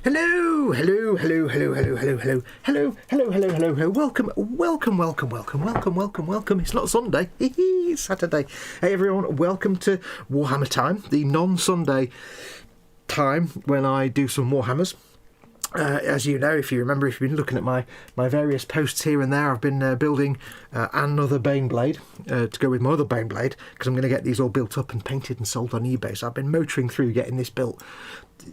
Hello, hello, hello, hello, hello, hello, hello, hello, hello, hello, hello, hello. Welcome, welcome, welcome, welcome, welcome, welcome, welcome. It's not Sunday, it's Saturday. Hey everyone, welcome to Warhammer Time, the non-Sunday time when I do some Warhammers. As you know, if you remember, if you've been looking at my various posts here and there, I've been building another Baneblade to go with my other Baneblade, because I'm going to get these all built up and painted and sold on eBay. So I've been motoring through getting this built,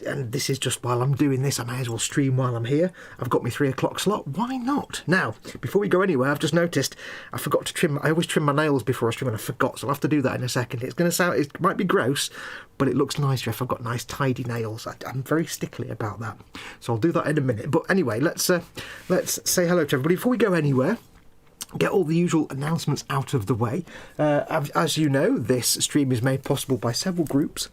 and this is just while I'm doing this, I may as well stream while I'm here. I've got my 3 o'clock slot, why not? Now, before we go anywhere, I've just noticed I forgot to trim. I always trim my nails before I stream, and I forgot, so I'll have to do that in a second. It's going to sound, it might be gross, but it looks nicer if I've got nice tidy nails. I'm very stickly about that, so I'll do that in a minute. But anyway, let's say hello to everybody before we go anywhere. Get all the usual announcements out of the way. As you know, this stream is made possible by several groups.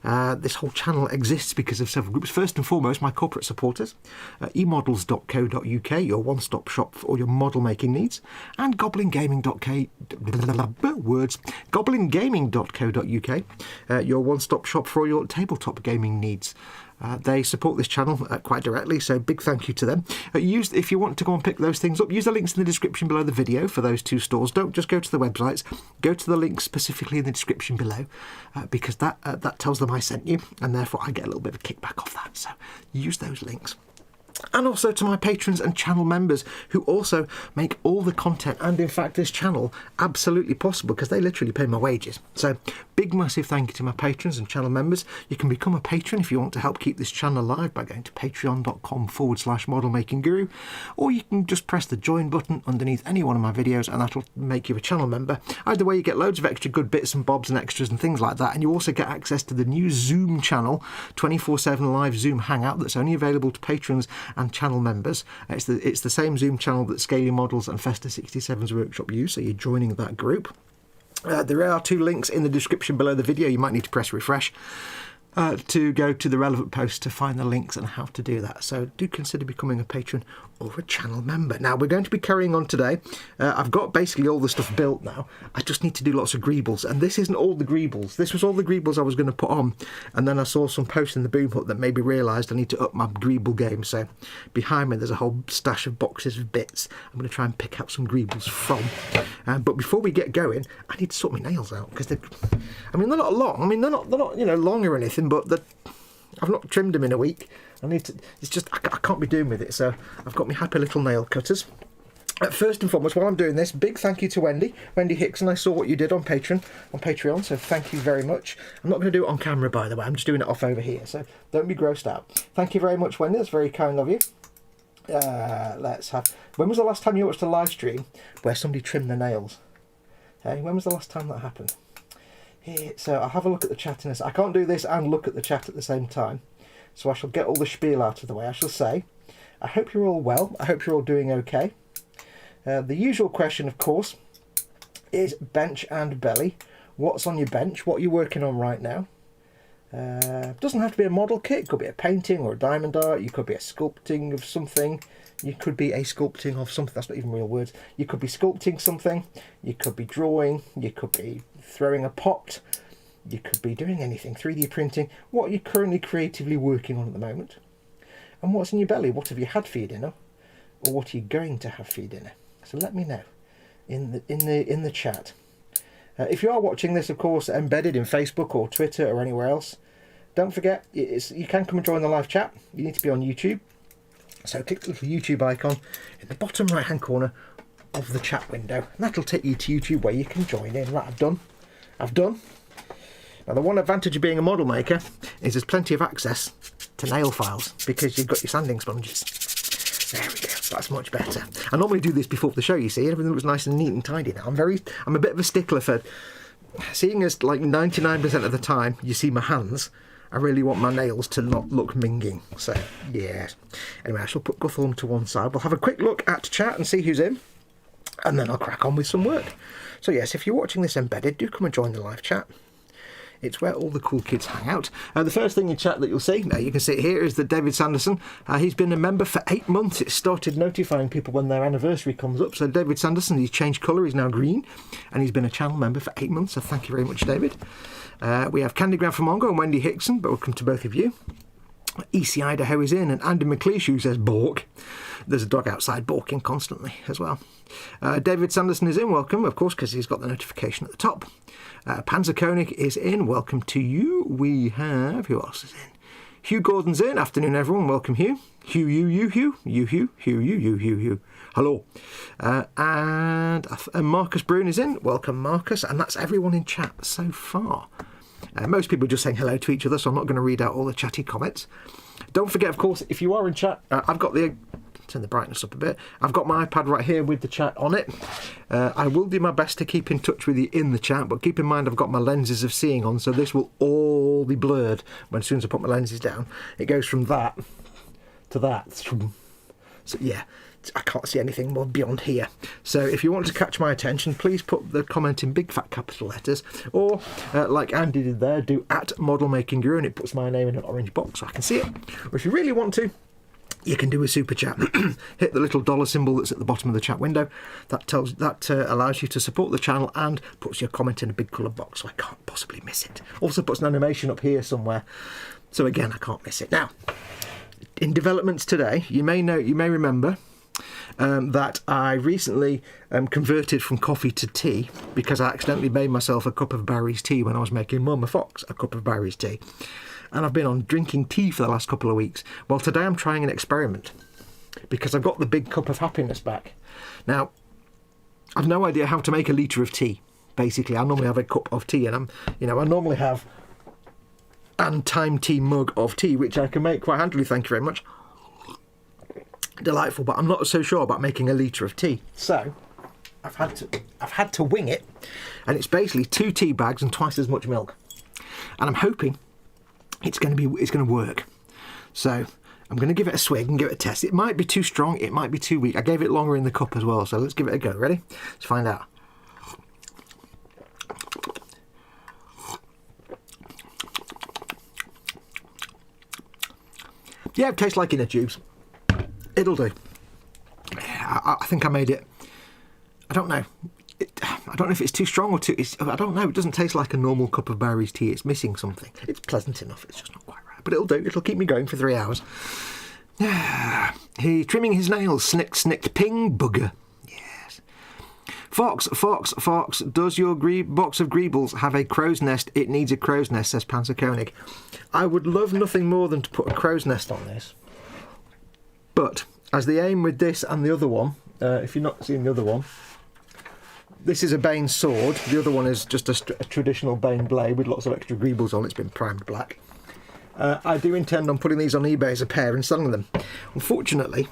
This whole channel exists because of several groups. First and foremost, my corporate supporters, emodels.co.uk, your one-stop shop for all your model making needs, and goblingaming.co.uk, your one-stop shop for all your tabletop gaming needs. They support this channel quite directly, so big thank you to them. If you want to go and pick those things up, use the links in the description below the video for those two stores. Don't just go to the websites, go to the links specifically in the description below, because that tells them I sent you, and therefore I get a little bit of a kickback off that, so use those links. And also to my patrons and channel members who also make all the content and in fact this channel absolutely possible, because they literally pay my wages. So big massive thank you to my patrons and channel members. You can become a patron if you want to help keep this channel alive by going to patreon.com/modelmakingguru, or you can just press the join button underneath any one of my videos and that'll make you a channel member. Either way, you get loads of extra good bits and bobs and extras and things like that, and you also get access to the new Zoom channel, 24/7 live Zoom hangout that's only available to patrons and channel members. It's the same Zoom channel that Scaly Models and Festa 67's workshop use, so you're joining that group. There are 2 links in the description below the video. You might need to press refresh to go to the relevant post to find the links and how to do that. So do consider becoming a patron or a channel member. Now we're going to be carrying on today. I've got basically all the stuff built now. I just need to do lots of greebles, and this isn't all the greebles. This was all the greebles I was going to put on, and then I saw some posts in the boom hut that made me realise I need to up my greeble game. So behind me there's a whole stash of boxes of bits I'm going to try and pick out some greebles from. But before we get going, I need to sort my nails out, because they're not long. I mean, they're not long or anything, but I've not trimmed them in a week. It's just I can't be doing with it, so I've got my happy little nail cutters. First and foremost, while I'm doing this, big thank you to Wendy Hickson. I saw what you did on Patreon, so thank you very much. I'm not going to do it on camera, by the way. I'm just doing it off over here, so don't be grossed out. Thank you very much, Wendy. That's very kind of you. When was the last time you watched a live stream where somebody trimmed their nails? Hey, when was the last time that happened? So I'll have a look at the chat in this. I can't do this and look at the chat at the same time, so I shall get all the spiel out of the way. I shall say, I hope you're all well. I hope you're all doing okay. The usual question, of course, is bench and belly. What's on your bench? What are you working on right now? Doesn't have to be a model kit. It could be a painting or a diamond art. You could be a sculpting of something. You could be a sculpting of something. That's not even real words. You could be sculpting something. You could be drawing. You could be throwing a pot. You could be doing anything. 3D printing. What are you currently creatively working on at the moment? And what's in your belly? What have you had for your dinner? Or what are you going to have for your dinner? So let me know in the chat. If you are watching this, of course, embedded in Facebook or Twitter or anywhere else, don't forget, you can come and join the live chat. You need to be on YouTube. So click the little YouTube icon in the bottom right hand corner of the chat window, and that'll take you to YouTube where you can join in. Right, I've done. Now the one advantage of being a model maker is there's plenty of access to nail files, because you've got your sanding sponges. There we go, that's much better. I normally do this before the show, you see. Everything looks nice and neat and tidy now. I'm a bit of a stickler for, seeing as like 99% of the time you see my hands, I really want my nails to not look minging. So, yeah. Anyway, I shall put Guthorm to one side. We'll have a quick look at chat and see who's in, and then I'll crack on with some work. So, yes, if you're watching this embedded, do come and join the live chat. It's where all the cool kids hang out. The first thing in chat that you'll see, now you can see it here, is that David Sanderson. He's been a member for 8 months. It started notifying people when their anniversary comes up. So David Sanderson, he's changed colour, he's now green, and he's been a channel member for 8 months. So thank you very much, David. We have Candygram from Mongo and Wendy Hickson. Welcome to both of you. EC Idaho is in, and Andy McLeish says Bork. There's a dog outside barking constantly as well. David Sanderson is in, welcome, of course, because he's got the notification at the top. Panzer Koenig is in, welcome to you. We have, who else is in? Hugh Gordon's in, afternoon everyone, welcome Hugh. Hugh. Hello. And Marcus Brune is in, welcome Marcus, and that's everyone in chat so far. Most people are just saying hello to each other, so I'm not going to read out all the chatty comments. Don't forget, of course, if you are in chat, I've got the... Turn the brightness up a bit. I've got my iPad right here with the chat on it. I will do my best to keep in touch with you in the chat, but keep in mind I've got my lenses of seeing on, so this will all be blurred as soon as I put my lenses down. It goes from that to that. So yeah, I can't see anything more beyond here. So if you want to catch my attention, please put the comment in big fat capital letters, or like Andy did there, do @ModelMakingGuru, and it puts my name in an orange box so I can see it. Or if you really want to, you can do a super chat. Hit the little dollar symbol that's at the bottom of the chat window. That allows you to support the channel and puts your comment in a big coloured box, so I can't possibly miss it. Also puts an animation up here somewhere, so again I can't miss it. Now, in developments today, you may remember that I recently converted from coffee to tea because I accidentally made myself a cup of Barry's tea when I was making Mama Fox a cup of Barry's tea. And I've been on drinking tea for the last couple of weeks. Well, today I'm trying an experiment because I've got the big cup of happiness back. Now, I've no idea how to make a litre of tea. Basically, I normally have a cup of tea, and I normally have an time tea mug of tea, which I can make quite handily. Thank you very much. Delightful, but I'm not so sure about making a litre of tea. So I've had to wing it, and it's basically 2 tea bags and twice as much milk. And I'm hoping it's going to work. So I'm going to give it a swig and give it a test. It might be too strong, it might be too weak. I gave it longer in the cup as well, so let's give it a go. Ready? Let's find out. Yeah, it tastes like inner tubes. It'll do. I think I made it. I don't know. I don't know if it's too strong or too... I don't know. It doesn't taste like a normal cup of Barry's tea. It's missing something. It's pleasant enough. It's just not quite right. But it'll do. It'll keep me going for 3 hours. He trimming his nails. Snicked, ping, bugger. Yes. Fox. Does your box of Greebles have a crow's nest? It needs a crow's nest, says Panzer Koenig. I would love nothing more than to put a crow's nest on this. But as the aim with this and the other one, if you're not seeing the other one, this is a Bane sword. The other one is just a traditional Bane blade with lots of extra greebles on. It's been primed black. I do intend on putting these on eBay as a pair and selling them. Unfortunately,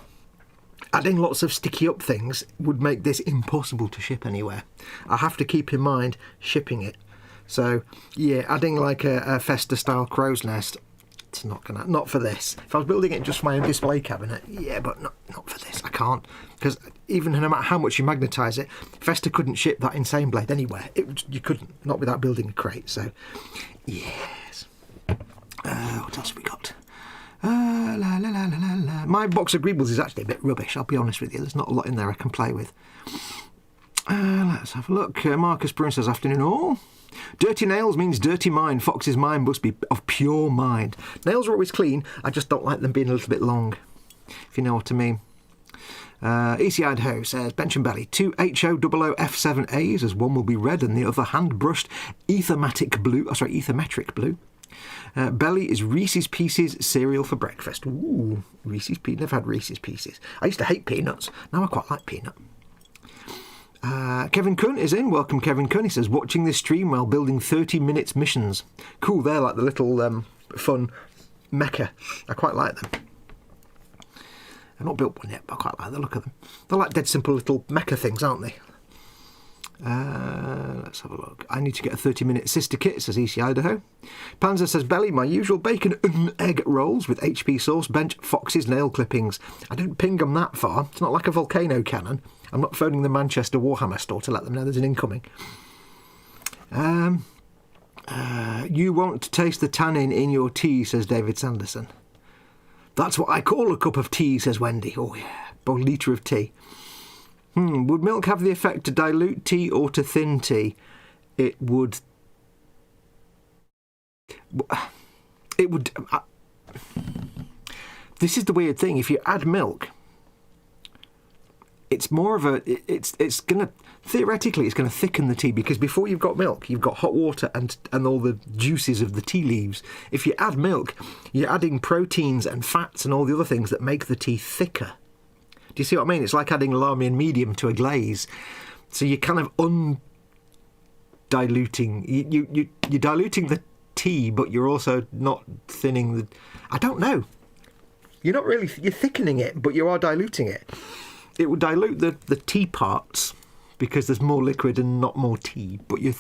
adding lots of sticky up things would make this impossible to ship anywhere. I have to keep in mind shipping it. So yeah, adding like a Festa style crow's nest, it's not for this. If I was building it just for my own display cabinet, yeah, but not for this. I can't, because even no matter how much you magnetise it, Festa couldn't ship that insane blade anywhere. You couldn't, not without building a crate. So yes. What else have we got? My box of Greebles is actually a bit rubbish, I'll be honest with you. There's not a lot in there I can play with. Let's have a look. Marcus Brun says, afternoon all. Dirty nails means dirty mind. Fox's mind must be of pure mind. Nails are always clean, I just don't like them being a little bit long, if you know what I mean. EC Idaho says, Bench and Belly, 2 HOOOF7As, as one will be red and the other hand-brushed ethermetric blue. Belly is Reese's Pieces cereal for breakfast. Ooh, Reese's Pieces. Never had Reese's Pieces. I used to hate peanuts. Now I quite like peanut. Kevin Kuhn is in. Welcome, Kevin Kuhn. He says, watching this stream while building 30 minutes missions. Cool, they're like the little fun mecha. I quite like them. I've not built one yet, but I quite like the look of them. They're like dead simple little mecha things, aren't they? Let's have a look. I need to get a 30-minute sister kit, says EC Idaho. Panzer says, Belly, my usual bacon and egg rolls with HP sauce, Bench, Fox's nail clippings. I don't ping them that far. It's not like a volcano cannon. I'm not phoning the Manchester Warhammer store to let them know there's an incoming. You won't taste the tannin in your tea, says David Sanderson. That's what I call a cup of tea, says Wendy. Oh yeah, a litre of tea. Would milk have the effect to dilute tea or to thin tea? It would. this is the weird thing. If you add milk, it's more of a, it's going to, theoretically, it's going to thicken the tea, because before you've got milk, you've got hot water and all the juices of the tea leaves. If you add milk, you're adding proteins and fats and all the other things that make the tea thicker. Do you see what I mean? It's like adding Lamy and medium to a glaze. So you're kind of undiluting. You're diluting the tea, but you're also not thinning the... I don't know. You're not really... You're thickening it, but you are diluting it. It will dilute the tea parts because there's more liquid and not more tea, but you're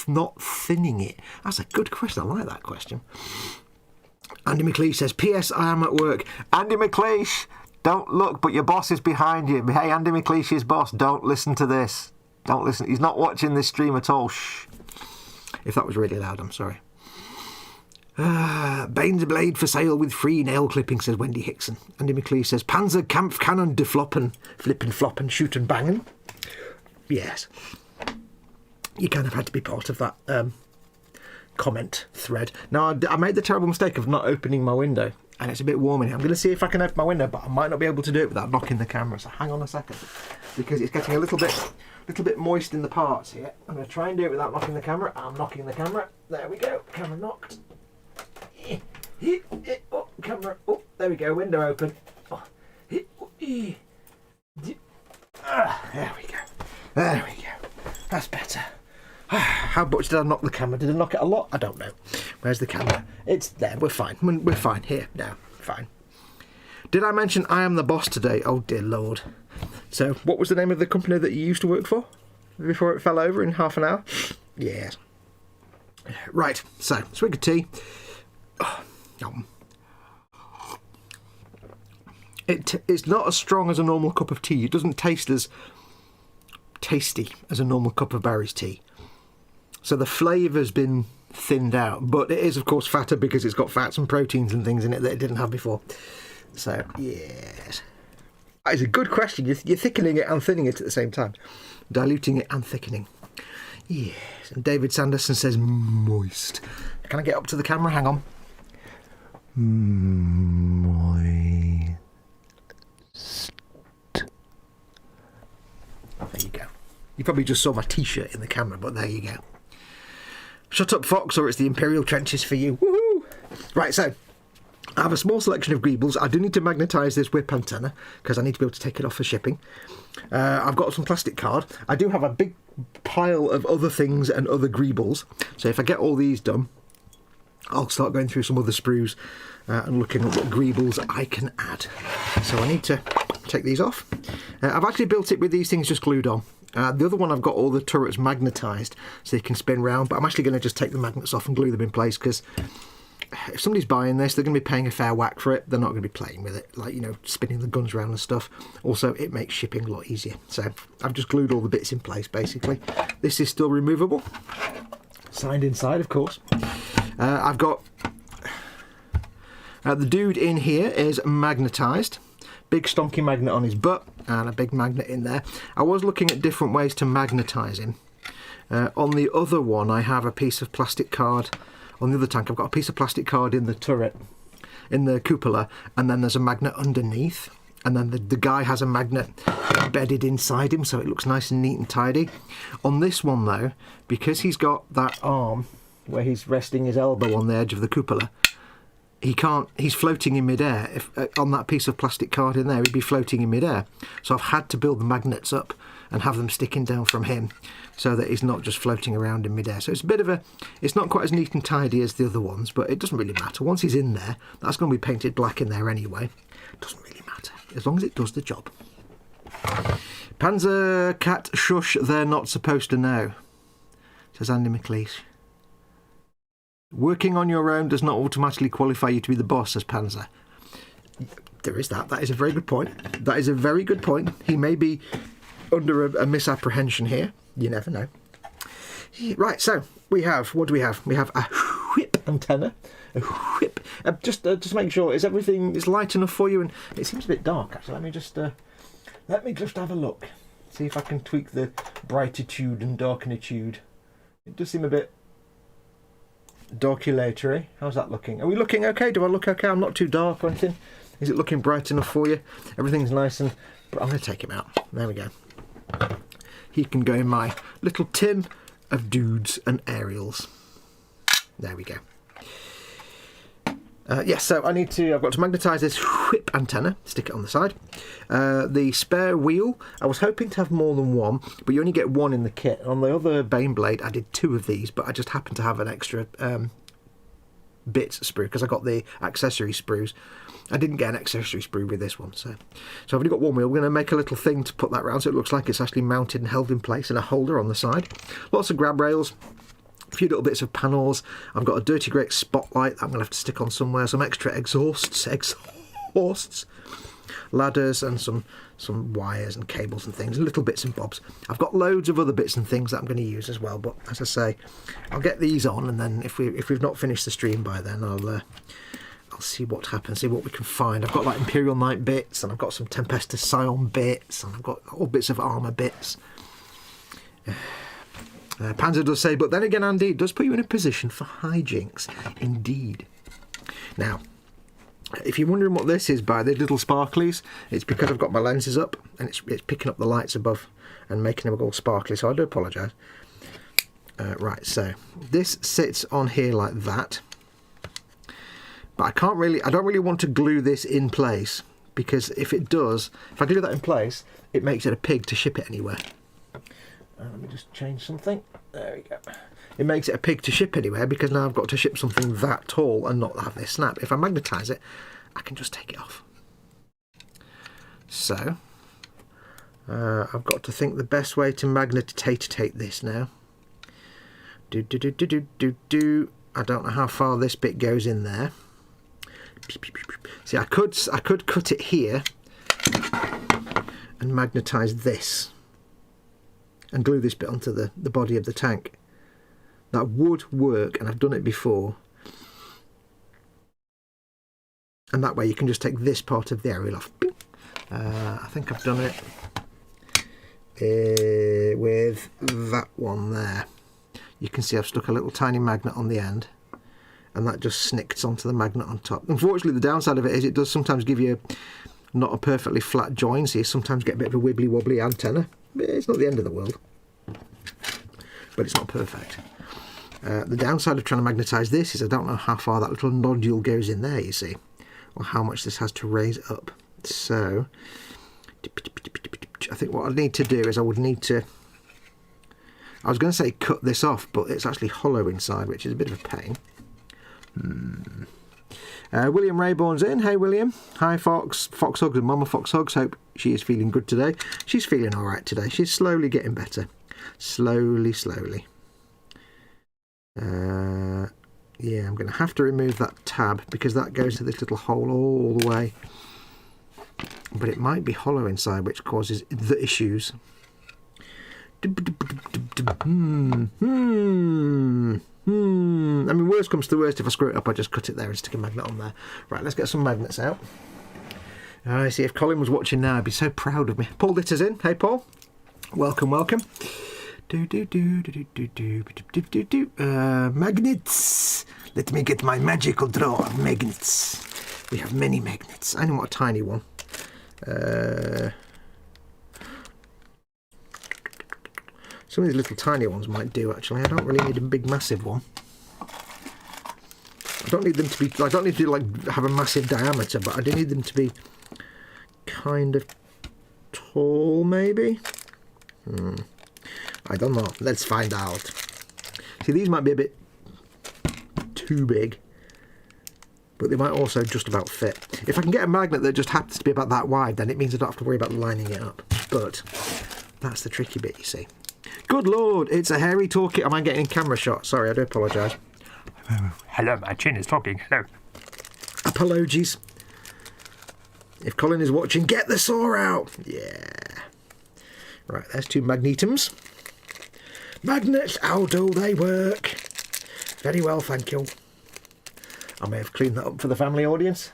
not thinning it. That's a good question. I like that question. Andy McLeish says, P.S. I am at work. Andy McLeish, don't look, but your boss is behind you. Hey, Andy McLeish's boss, don't listen to this. Don't listen. He's not watching this stream at all. Shh. If that was really loud, I'm sorry. Banesblade for sale with free nail clipping, says Wendy Hickson. Andy McLeish says, Panzer Kampfkannon de floppen, flippin' floppen, shoot and bangin'. Yes. You kind of had to be part of that comment thread. Now, I made the terrible mistake of not opening my window, and it's a bit warm in here. I'm going to see if I can open my window, but I might not be able to do it without knocking the camera, so hang on a second, because it's getting a little bit moist in the parts here. I'm going to try and do it without knocking the camera. I'm knocking the camera. There we go. Camera knocked. Oh, camera. Oh, there we go. Window open. Oh. There we go. There we go. That's better. How much did I knock the camera? Did I knock it a lot? I don't know. Where's the camera? It's there. We're fine. We're fine. Here. Now. Fine. Did I mention I am the boss today? Oh, dear Lord. So, what was the name of the company that you used to work for before it fell over in half an hour? Yes. Right. So, swig of tea. Oh, yum. It's not as strong as a normal cup of tea. It doesn't taste as tasty as a normal cup of Barry's tea. So the flavour's been thinned out, but it is of course fatter because it's got fats and proteins and things in it that it didn't have before. So yes, that is a good question. You're thickening it and thinning it at the same time, diluting it and thickening. Yes. And David Sanderson says moist. Can I get up to the camera? Hang on. Moist. There you go. You probably just saw my t-shirt in the camera, but there you go. Shut up, Fox, or it's the Imperial Trenches for you. Woohoo! Right, so I have a small selection of Greebles. I do need to magnetise this whip antenna because I need to be able to take it off for shipping. I've got some plastic card. I do have a big pile of other things and other Greebles. So if I get all these done, I'll start going through some other sprues and looking at what Greebles I can add. So I need to take these off. I've actually built it with these things just glued on. The other one I've got all the turrets magnetised so they can spin round, but I'm actually going to just take the magnets off and glue them in place because if somebody's buying this, they're going to be paying a fair whack for it. They're not going to be playing with it, like, you know, spinning the guns around and stuff. Also, it makes shipping a lot easier. So I've just glued all the bits in place, basically. This is still removable. Signed inside, of course. I've got... the dude in here is magnetised. Big stonky magnet on his butt and a big magnet in there. I was looking at different ways to magnetise him. On the other one, I have a piece of plastic card. On the other tank, I've got a piece of plastic card in the turret, in the cupola, and then there's a magnet underneath. And then the guy has a magnet embedded inside him, so it looks nice and neat and tidy. On this one, though, because he's got that arm where he's resting his elbow on the edge of the cupola, he can't, he's floating in midair. If on that piece of plastic card in there, he'd be floating in midair. So I've had to build the magnets up and have them sticking down from him so that he's not just floating around in midair. So it's a bit of a, it's not quite as neat and tidy as the other ones, but it doesn't really matter. Once he's in there, that's going to be painted black in there anyway. It doesn't really matter, as long as it does the job. Panzer Cat shush, they're not supposed to know, says Andy McLeish. Working on your own does not automatically qualify you to be the boss, says Panzer. There is that. That is a very good point. That is a very good point. He may be under a misapprehension here. You never know. Right, so we have, what do we have? We have a whip antenna. A whip. Just make sure, is everything is light enough for you? And it seems a bit dark, actually. Let me just have a look. See if I can tweak the brightitude and darkenitude. It does seem a bit darkulatory. How's that looking? Are we looking okay? Do I look okay? I'm not too dark or anything. Is it looking bright enough for you? Everything's nice and... I'm going to take him out. There we go. He can go in my little tin of dudes and aerials. There we go. Yes, so I've got to magnetise this whip antenna, stick it on the side. The spare wheel, I was hoping to have more than one, but you only get one in the kit. On the other Baneblade, I did 2 of these, but I just happened to have an extra bit sprue, because I got the accessory sprues. I didn't get an accessory sprue with this one, so I've only got one wheel. We're going to make a little thing to put that round so it looks like it's actually mounted and held in place, and a holder on the side. Lots of grab rails. A few little bits of panels. I've got a dirty great spotlight that I'm going to have to stick on somewhere. Some extra exhausts, ladders, and some wires and cables and things, little bits and bobs. I've got loads of other bits and things that I'm going to use as well. But as I say, I'll get these on, and then if we've not finished the stream by then, I'll see what happens, see what we can find. I've got like Imperial Knight bits, and I've got some Tempestus Scion bits, and I've got all bits of armour bits. Panzer does say, but then again, Andy, it does put you in a position for hijinks. Indeed. Now, if you're wondering what this is by the little sparklies, it's because I've got my lenses up, and it's picking up the lights above and making them all sparkly, so I do apologise. Right, so this sits on here like that. But I don't really want to glue this in place, because if I glue that in place, it makes it a pig to ship it anywhere. Let me just change something. There we go. It makes it a pig to ship anywhere, because now I've got to ship something that tall and not have this snap. If I magnetise it, I can just take it off. So, I've got to think the best way to magnetate this now. I don't know how far this bit goes in there. See, I could cut it here and magnetise this and glue this bit onto the body of the tank. That would work, and I've done it before. And that way you can just take this part of the aerial off. I think I've done it with that one there. You can see I've stuck a little tiny magnet on the end, and that just snicks onto the magnet on top. Unfortunately, the downside of it is it does sometimes give you not a perfectly flat join, so you sometimes get a bit of a wibbly wobbly antenna. It's not the end of the world, but it's not perfect. The downside of trying to magnetise this is I don't know how far that little nodule goes in there, you see, or how much this has to raise up. So I think what I need to do is I was going to say cut this off, but it's actually hollow inside, which is a bit of a pain. William Rayborn's in. Hey William. Hi Fox Hugs and Mama Fox Hugs. Hope she is feeling good today. She's feeling alright today. She's slowly getting better. Slowly. Yeah, I'm going to have to remove that tab, because that goes to this little hole all the way. But it might be hollow inside, which causes the issues. I mean, worst comes to worst, if I screw it up, I just cut it there and stick a magnet on there. Right, let's get some magnets out. I see, if Colin was watching now, I'd be so proud of me. Paul Ditter's in. Hey Paul. Welcome. Magnets. Let me get my magical drawer of magnets. We have many magnets. I only want a tiny one. Some of these little tiny ones might do, actually. I don't really need a big massive one. I don't need them to be, I don't need to like have a massive diameter, but I do need them to be kind of tall, maybe. I don't know. Let's find out. See, these might be a bit too big, but they might also just about fit. If I can get a magnet that just happens to be about that wide, then it means I don't have to worry about lining it up. But that's the tricky bit, you see. Good Lord, it's a hairy talkie. Am I getting camera shot? Sorry, I do apologise. Hello, my chin is talking. Hello. Apologies. If Colin is watching, get the saw out. Yeah. Right, there's 2 magnetums. Magnets, how do they work? Very well, thank you. I may have cleaned that up for the family audience.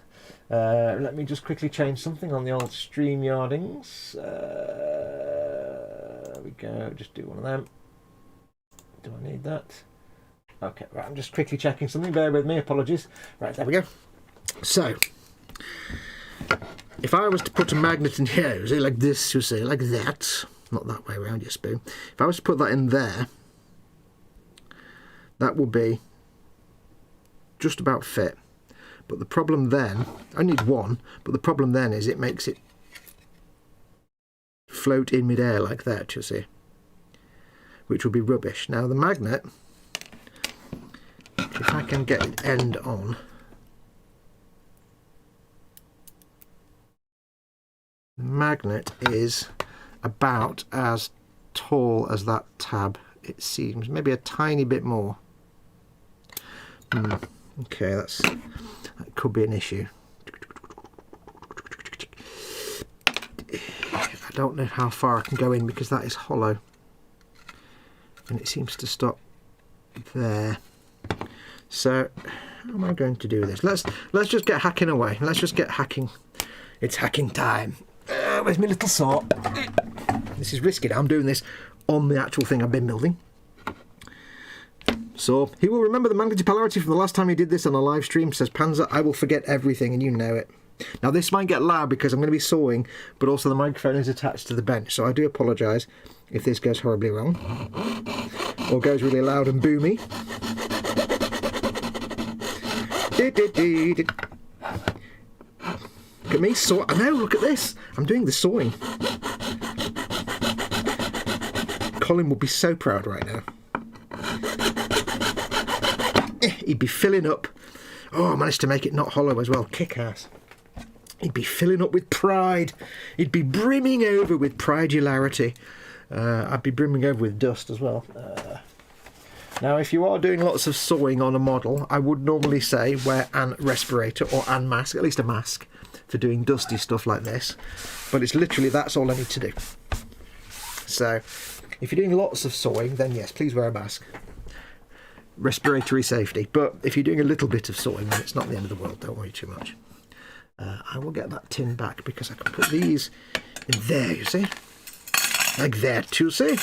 Let me just quickly change something on the old StreamYardings. There we go, just do one of them. Do I need that? Okay, right, I'm just quickly checking something. Bear with me, apologies. Right, there we go. So, if I was to put a magnet in here, you see, like this, you see, like that, not that way around your spoon. If I was to put that in there, that would be just about fit. But the problem then, I need one, but the problem then is it makes it float in midair like that, you see, which would be rubbish. Now the magnet, if I can get it end on, the magnet is about as tall as that tab, it seems, maybe a tiny bit more. Okay, that could be an issue. I don't know how far I can go in because that is hollow, and it seems to stop there. So how am I going to do this? Let's just get hacking away. Let's just get hacking. It's hacking time. Where's my little saw? This is risky now. I'm doing this on the actual thing I've been building. So he will remember the magnetic polarity from the last time he did this on a live stream, says Panzer. I will forget everything, and you know it. Now this might get loud because I'm going to be sawing, but also the microphone is attached to the bench, so I do apologise if this goes horribly wrong or goes really loud and boomy. Look at me saw. I know. Look at this. I'm doing the sawing. Colin would be so proud right now. He'd be filling up. Oh, I managed to make it not hollow as well. Kick ass. He'd be filling up with pride. He'd be brimming over with pridularity. I'd be brimming over with dust as well. Now, if you are doing lots of sawing on a model, I would normally say wear an respirator or an mask, at least a mask, for doing dusty stuff like this. But it's literally, that's all I need to do. So, if you're doing lots of sawing, then yes, please wear a mask. Respiratory safety. But if you're doing a little bit of sawing, then it's not the end of the world. Don't worry too much. I will get that tin back because I can put these in there, you see? Like that, you see?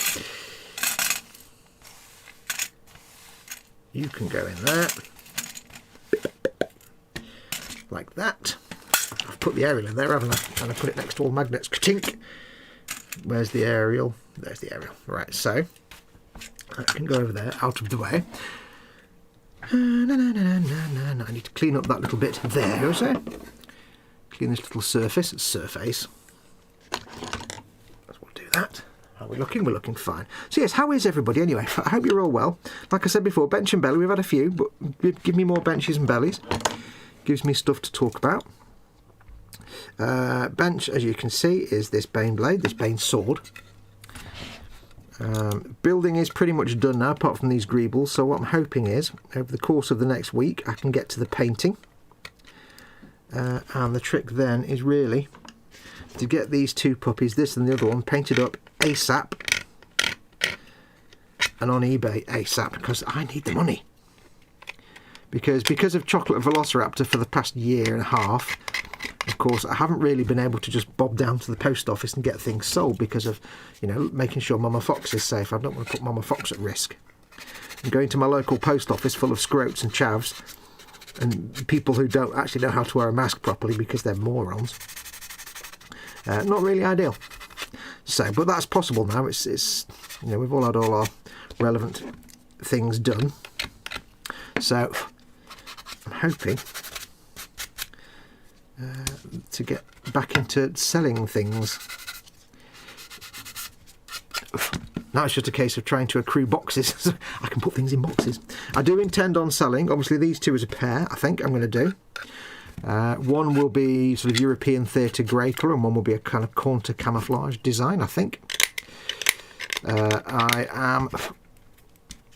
You can go in there. Like that. I've put the aerial in there, haven't I? And I put it next to all magnets. Ka-tink! Where's the aerial? There's the aerial. Right, so I can go over there, out of the way. I need to clean up that little bit there, you see? Clean this little surface. Surface. We'll do that. How are we looking? We're looking fine. So yes, how is everybody anyway? I hope you're all well. Like I said before, bench and belly, we've had a few, but give me more benches and bellies. Gives me stuff to talk about. Bench, as you can see, is this Baneblade, this Banesword. Building is pretty much done now, apart from these greebles. So what I'm hoping is, over the course of the next week, I can get to the painting. And the trick then is really to get these two puppies, this and the other one, painted up ASAP and on eBay ASAP, because I need the money. Because of Chocolate Velociraptor for the past year and a half, of course, I haven't really been able to just bob down to the post office and get things sold because of, you know, making sure Mama Fox is safe. I don't want to put Mama Fox at risk. And going to my local post office full of scroats and chavs and people who don't actually know how to wear a mask properly because they're morons. Not really ideal. So, but that's possible now. It's you know, we've all had all our relevant things done. So I'm hoping to get back into selling things. Now it's just a case of trying to accrue boxes so I can put things in boxes. I do intend on selling, obviously these two as a pair, I think I'm going to do. One will be sort of European theatre grey colour and one will be a kind of corn to camouflage design, I think.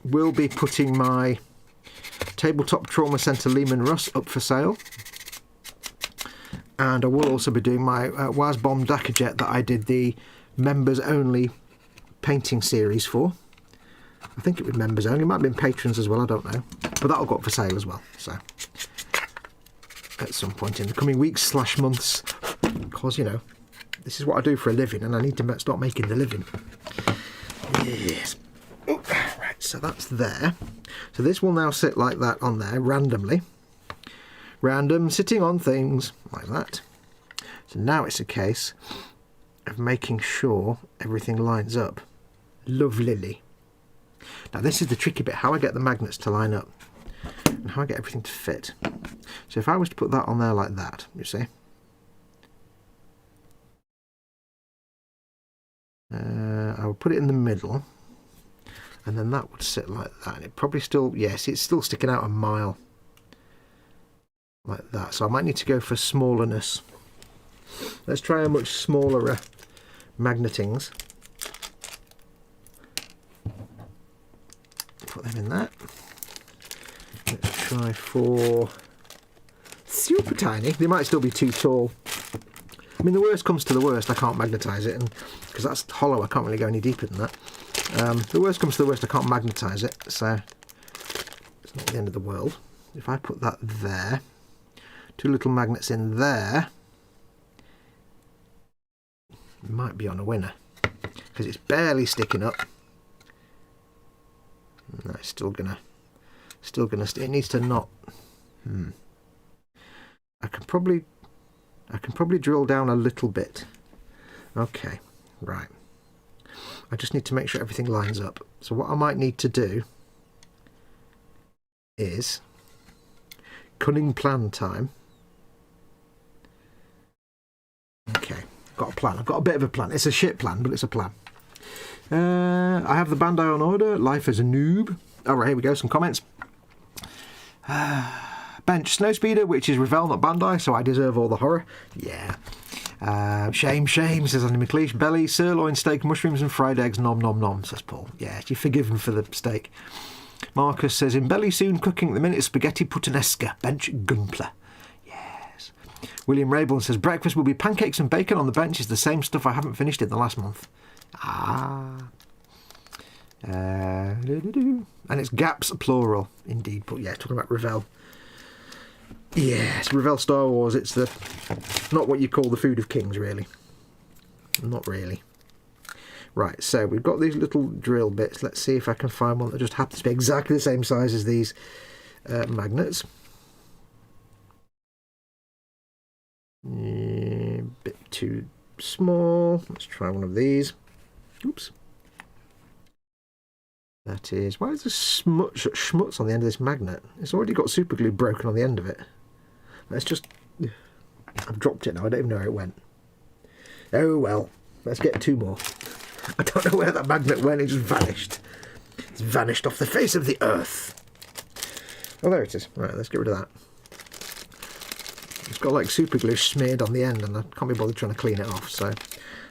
Will be putting my Tabletop Trauma Centre Lehman Russ up for sale. And I will also be doing my Wasbomb Dakajet that I did the members only painting series for. I think it was members only, it might have been patrons as well, I don't know. But that'll go up for sale as well, so at some point in the coming weeks / months, because, you know, this is what I do for a living and I need to start making the living. Yes. Oh, right, so that's there. So this will now sit like that on there randomly. Random, sitting on things like that. So now it's a case of making sure everything lines up. Lovely. Now this is the tricky bit, how I get the magnets to line up and how I get everything to fit. So if I was to put that on there like that, you see, I would put it in the middle, and then that would sit like that, and it probably still, yes, it's still sticking out a mile like that, so I might need to go for smallerness. Let's try a much smaller magnetings. Put them in that. Let's try for super tiny. They might still be too tall. I mean, the worst comes to the worst, I can't magnetise it, and because that's hollow, I can't really go any deeper than that. The worst comes to the worst, I can't magnetise it, so it's not the end of the world. If I put that there, 2 little magnets in there, it might be on a winner, because it's barely sticking up. No, it's still gonna, it needs to not. I can probably drill down a little bit. Okay, right. I just need to make sure everything lines up. So what I might need to do is cunning plan time. Okay, got a plan. I've got a bit of a plan. It's a shit plan, but it's a plan. I have the Bandai on order. Life as a noob. All right, here we go. Some comments. Bench Snowspeeder, which is Revell, not Bandai, so I deserve all the horror. Yeah. Shame, says Andy McLeish. Belly, sirloin steak, mushrooms and fried eggs, nom nom nom, says Paul. Yeah, you're forgiven for the steak. Marcus says, in belly soon cooking at the minute, spaghetti puttanesca, bench gunpla. Yes. William Rayburn says, breakfast will be pancakes and bacon on the bench. Is the same stuff I haven't finished in the last month. And it's gaps plural, indeed. But yeah, talking about Revell. Yes, Revell Star Wars. It's the not what you call the food of kings, really. Not really. Right, so we've got these little drill bits. Let's see if I can find one that just happens to be exactly the same size as these magnets. Bit too small. Let's try one of these. Oops. That is... Why is there schmutz on the end of this magnet? It's already got super glue broken on the end of it. Let's just... I've dropped it now. I don't even know where it went. Oh well. Let's get 2 more. I don't know where that magnet went. It just vanished. It's vanished off the face of the earth. Oh, there it is. Right, let's get rid of that. It's got like super glue smeared on the end and I can't be bothered trying to clean it off. So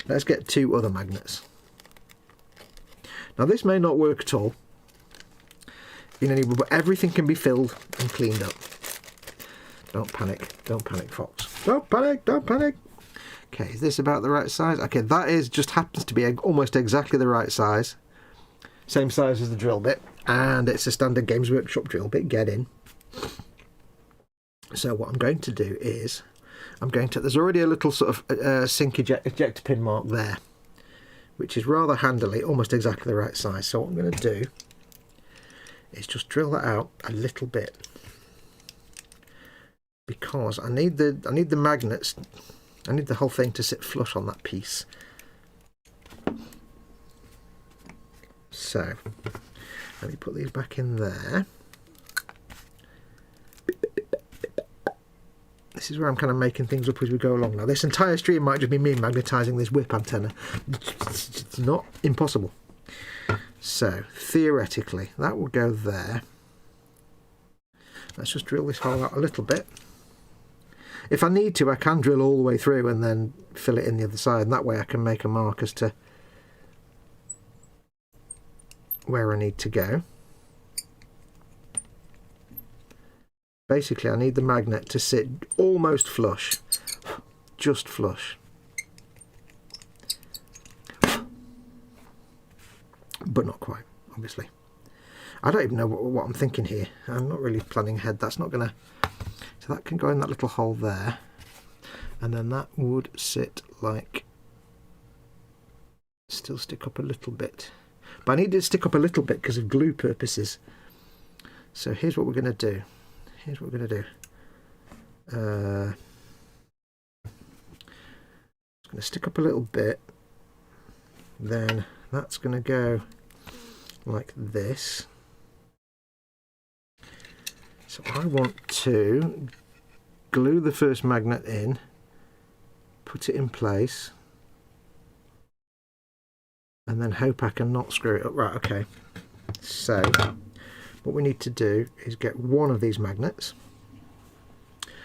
let's get 2 other magnets. Now this may not work at all in any way, but everything can be filled and cleaned up. Don't panic, Fox. Don't panic. Okay, is this about the right size? Okay, that is just happens to be almost exactly the right size. Same size as the drill bit, and it's a standard Games Workshop drill bit. Get in. So what I'm going to do is, there's already a little sort of sink ejector pin mark there, which is rather handily, almost exactly the right size. So what I'm going to do is just drill that out a little bit, because I need the magnets. I need the whole thing to sit flush on that piece. So let me put these back in there. This is where I'm kind of making things up as we go along. Now this entire stream might just be me magnetising this whip antenna. It's not impossible. So theoretically that will go there. Let's just drill this hole out a little bit. If I need to, I can drill all the way through and then fill it in the other side, and that way I can make a mark as to where I need to go. Basically, I need the magnet to sit almost flush, just flush. But not quite, obviously. I don't even know what I'm thinking here. I'm not really planning ahead. That's not going to... So that can go in that little hole there, and then that would sit like, still stick up a little bit, but I need it to stick up a little bit because of glue purposes. So here's what we're going to do. It's going to stick up a little bit. Then that's going to go like this. So I want to glue the first magnet in, put it in place, and then hope I can not screw it up. Right, okay. So what we need to do is get one of these magnets.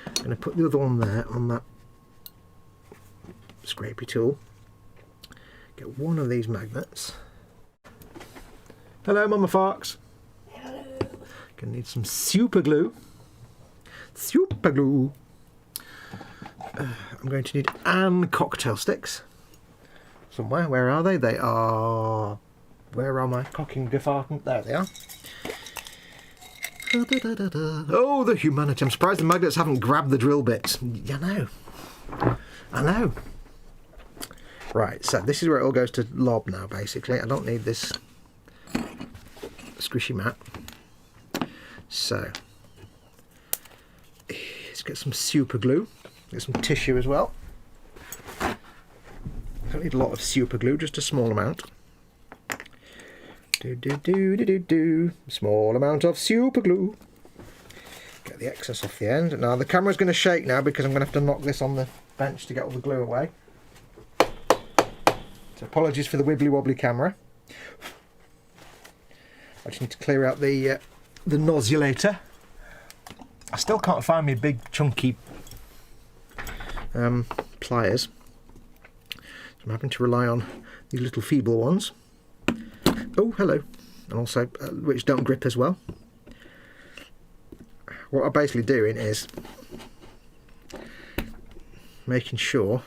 I'm going to put the other one there on that scrapey tool. Get one of these magnets. Hello, Mama Fox. Hello. Gonna need some super glue. Super glue. I'm going to need cocktail sticks. Somewhere. Where are they? They are... Where are my cocking department? There they are. Oh, the humanity. I'm surprised the magnets haven't grabbed the drill bits. I know. I know. Right, so this is where it all goes to lob now, basically. I don't need this squishy mat. So, let's get some super glue. Get some tissue as well. Don't need a lot of super glue, just a small amount. Small amount of super glue. Get the excess off the end. Now the camera's going to shake now because I'm going to have to knock this on the bench to get all the glue away. So apologies for the wibbly wobbly camera. I just need to clear out the nozzulator. I still can't find my big chunky pliers. So I'm having to rely on these little feeble ones. Oh, hello. And also, which don't grip as well. What I'm basically doing is making sure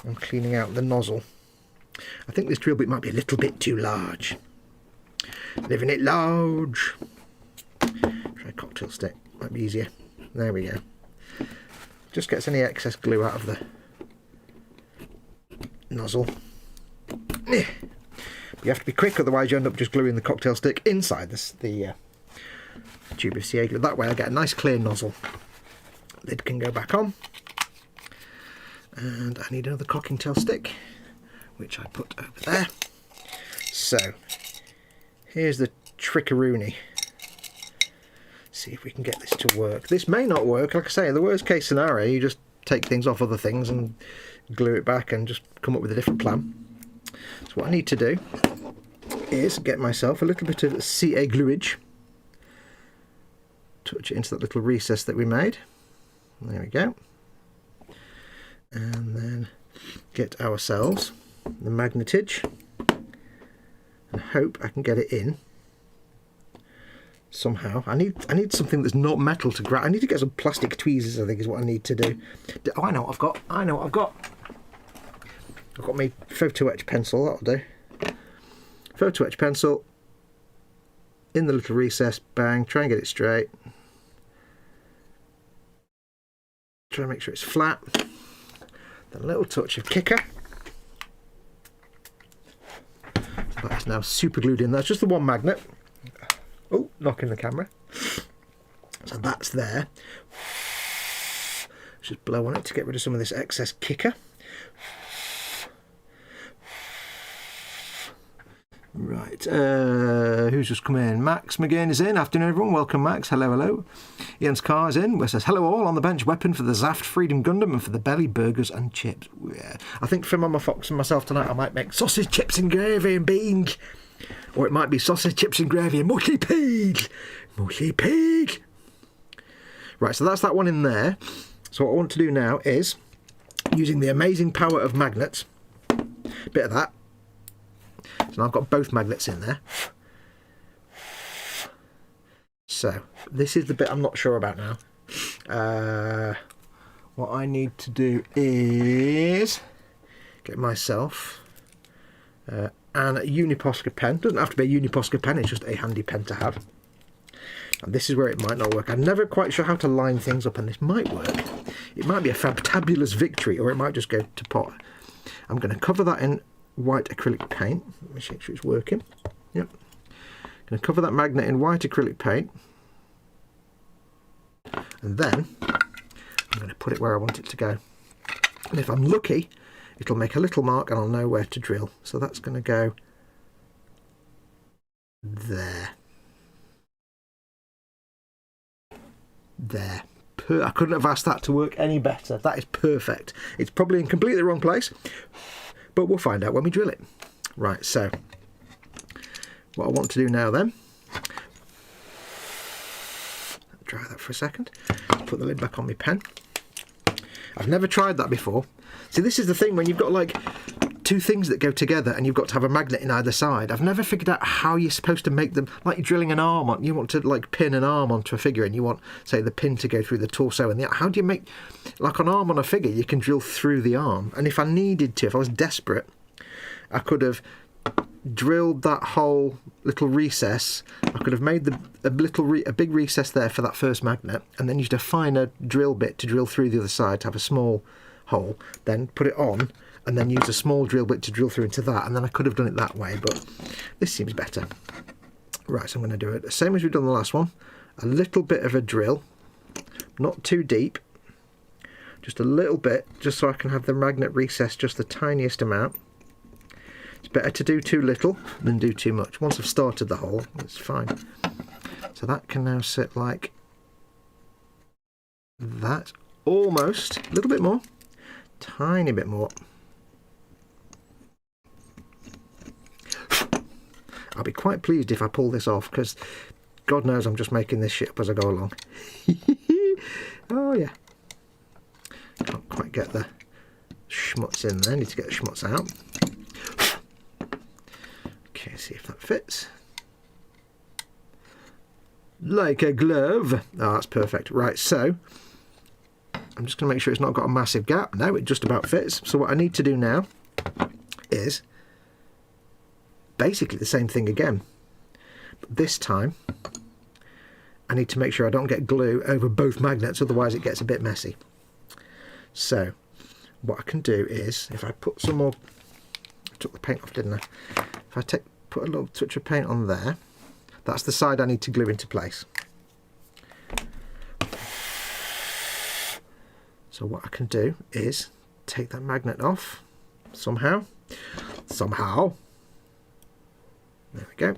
I'm cleaning out the nozzle. I think this drill bit might be a little bit too large. Living it large. Try a cocktail stick, might be easier. There we go. Just gets any excess glue out of the nozzle. You have to be quick, otherwise you end up just gluing the cocktail stick inside the tube of CA glue. That way I get a nice clear nozzle. Lid can go back on. And I need another cocking tail stick, which I put over there. So, here's the trickaroony. See if we can get this to work. This may not work. Like I say, in the worst case scenario, you just take things off other things and glue it back and just come up with a different plan. So what I need to do is get myself a little bit of CA gluage. Touch it into that little recess that we made. There we go. And then get ourselves the magnetage and hope I can get it in somehow. I need something that's not metal to grab. I need to get some plastic tweezers, I think is what I need to do. Oh, I know what I've got. I know what I've got. I've got my photo etch pencil, that'll do. Photo etch pencil in the little recess, bang, try and get it straight. Try and make sure it's flat. Then a little touch of kicker. So that is now super glued in. That's just the one magnet. Oh, knocking the camera. So that's there. Just blow on it to get rid of some of this excess kicker. Right, who's just come in? Max McGinn is in. Afternoon, everyone. Welcome, Max. Hello, hello. Ian's car is in, where it says, hello all, on the bench weapon for the Zaft Freedom Gundam and for the belly burgers and chips. Yeah. I think for Mama Fox and myself tonight, I might make sausage, chips and gravy and beans. Or it might be sausage, chips and gravy and mushy pig. Mushy pig. Right, so that's that one in there. So what I want to do now is, using the amazing power of magnets, bit of that. So now I've got both magnets in there. So this is the bit I'm not sure about now. What I need to do is get myself an Uniposca pen. Doesn't have to be a Uniposca pen, it's just a handy pen to have. And this is where it might not work. I'm never quite sure how to line things up, and this might work. It might be a fantabulous victory, or it might just go to pot. I'm going to cover that in white acrylic paint. Let me make sure it's working. Yep. Going to cover that magnet in white acrylic paint, and then I'm going to put it where I want it to go. And if I'm lucky, it'll make a little mark and I'll know where to drill. So that's going to go there. There. I couldn't have asked that to work any better. That is perfect. It's probably in completely the wrong place, but we'll find out when we drill it. Right, so what I want to do now then, dry that for a second, put the lid back on my pen. I've never tried that before. See, this is the thing when you've got like two things that go together and you've got to have a magnet in either side. I've never figured out how you're supposed to make them, like you're drilling an arm on, you want to like pin an arm onto a figure and you want, say, the pin to go through the torso and how do you make, like an arm on a figure, you can drill through the arm. And if I needed to, if I was desperate, I could have drilled that whole little recess. I could have made a big recess there for that first magnet and then used a finer drill bit to drill through the other side to have a small hole, then put it on and then use a small drill bit to drill through into that, and then I could have done it that way, but this seems better. Right, so I'm going to do it the same as we've done the last one. A little bit of a drill, not too deep, just a little bit, just so I can have the magnet recess just the tiniest amount. It's better to do too little than do too much. Once I've started the hole, it's fine. So that can now sit like that, almost, a little bit more, tiny bit more. I'll be quite pleased if I pull this off, because God knows I'm just making this shit up as I go along. Oh yeah. Can't quite get the schmutz in there, need to get the schmutz out. Okay, see if that fits. Like a glove. Oh, that's perfect. Right, so I'm just going to make sure it's not got a massive gap. No, it just about fits. So what I need to do now is basically the same thing again, but this time I need to make sure I don't get glue over both magnets, otherwise it gets a bit messy. So what I can do is, if I put some more, I took the paint off, didn't I? If I put a little touch of paint on there, that's the side I need to glue into place. So what I can do is take that magnet off somehow. There we go.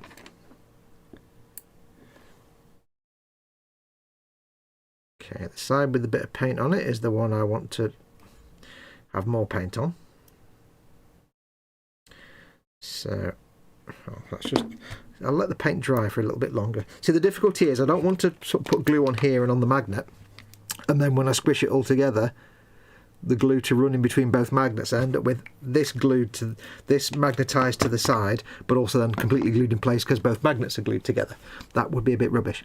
Okay, the side with a bit of paint on it is the one I want to have more paint on. So that's just, I'll let the paint dry for a little bit longer. See, the difficulty is I don't want to sort of put glue on here and on the magnet, and then when I squish it all together, the glue to run in between both magnets. I end up with this glued to this, magnetized to the side, but also then completely glued in place because both magnets are glued together. That would be a bit rubbish.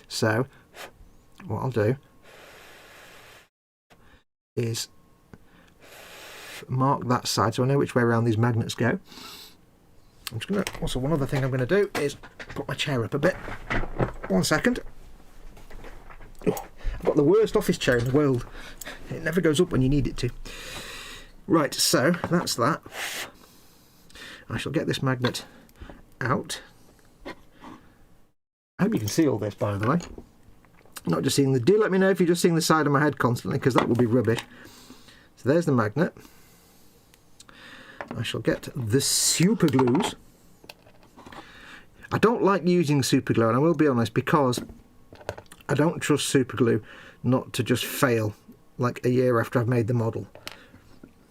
So what I'll do is mark that side so I know which way around these magnets go. I'm just going to, also one other thing I'm going to do is put my chair up a bit. 1 second. Oh, I've got the worst office chair in the world. It never goes up when you need it to. Right, so that's that. I shall get this magnet out. I hope you can see all this, by the way. Not just seeing the... Do let me know if you're just seeing the side of my head constantly, because that will be rubbish. So there's the magnet. I shall get the super glues. I don't like using super glue, and I will be honest, because I don't trust super glue not to just fail like a year after I've made the model.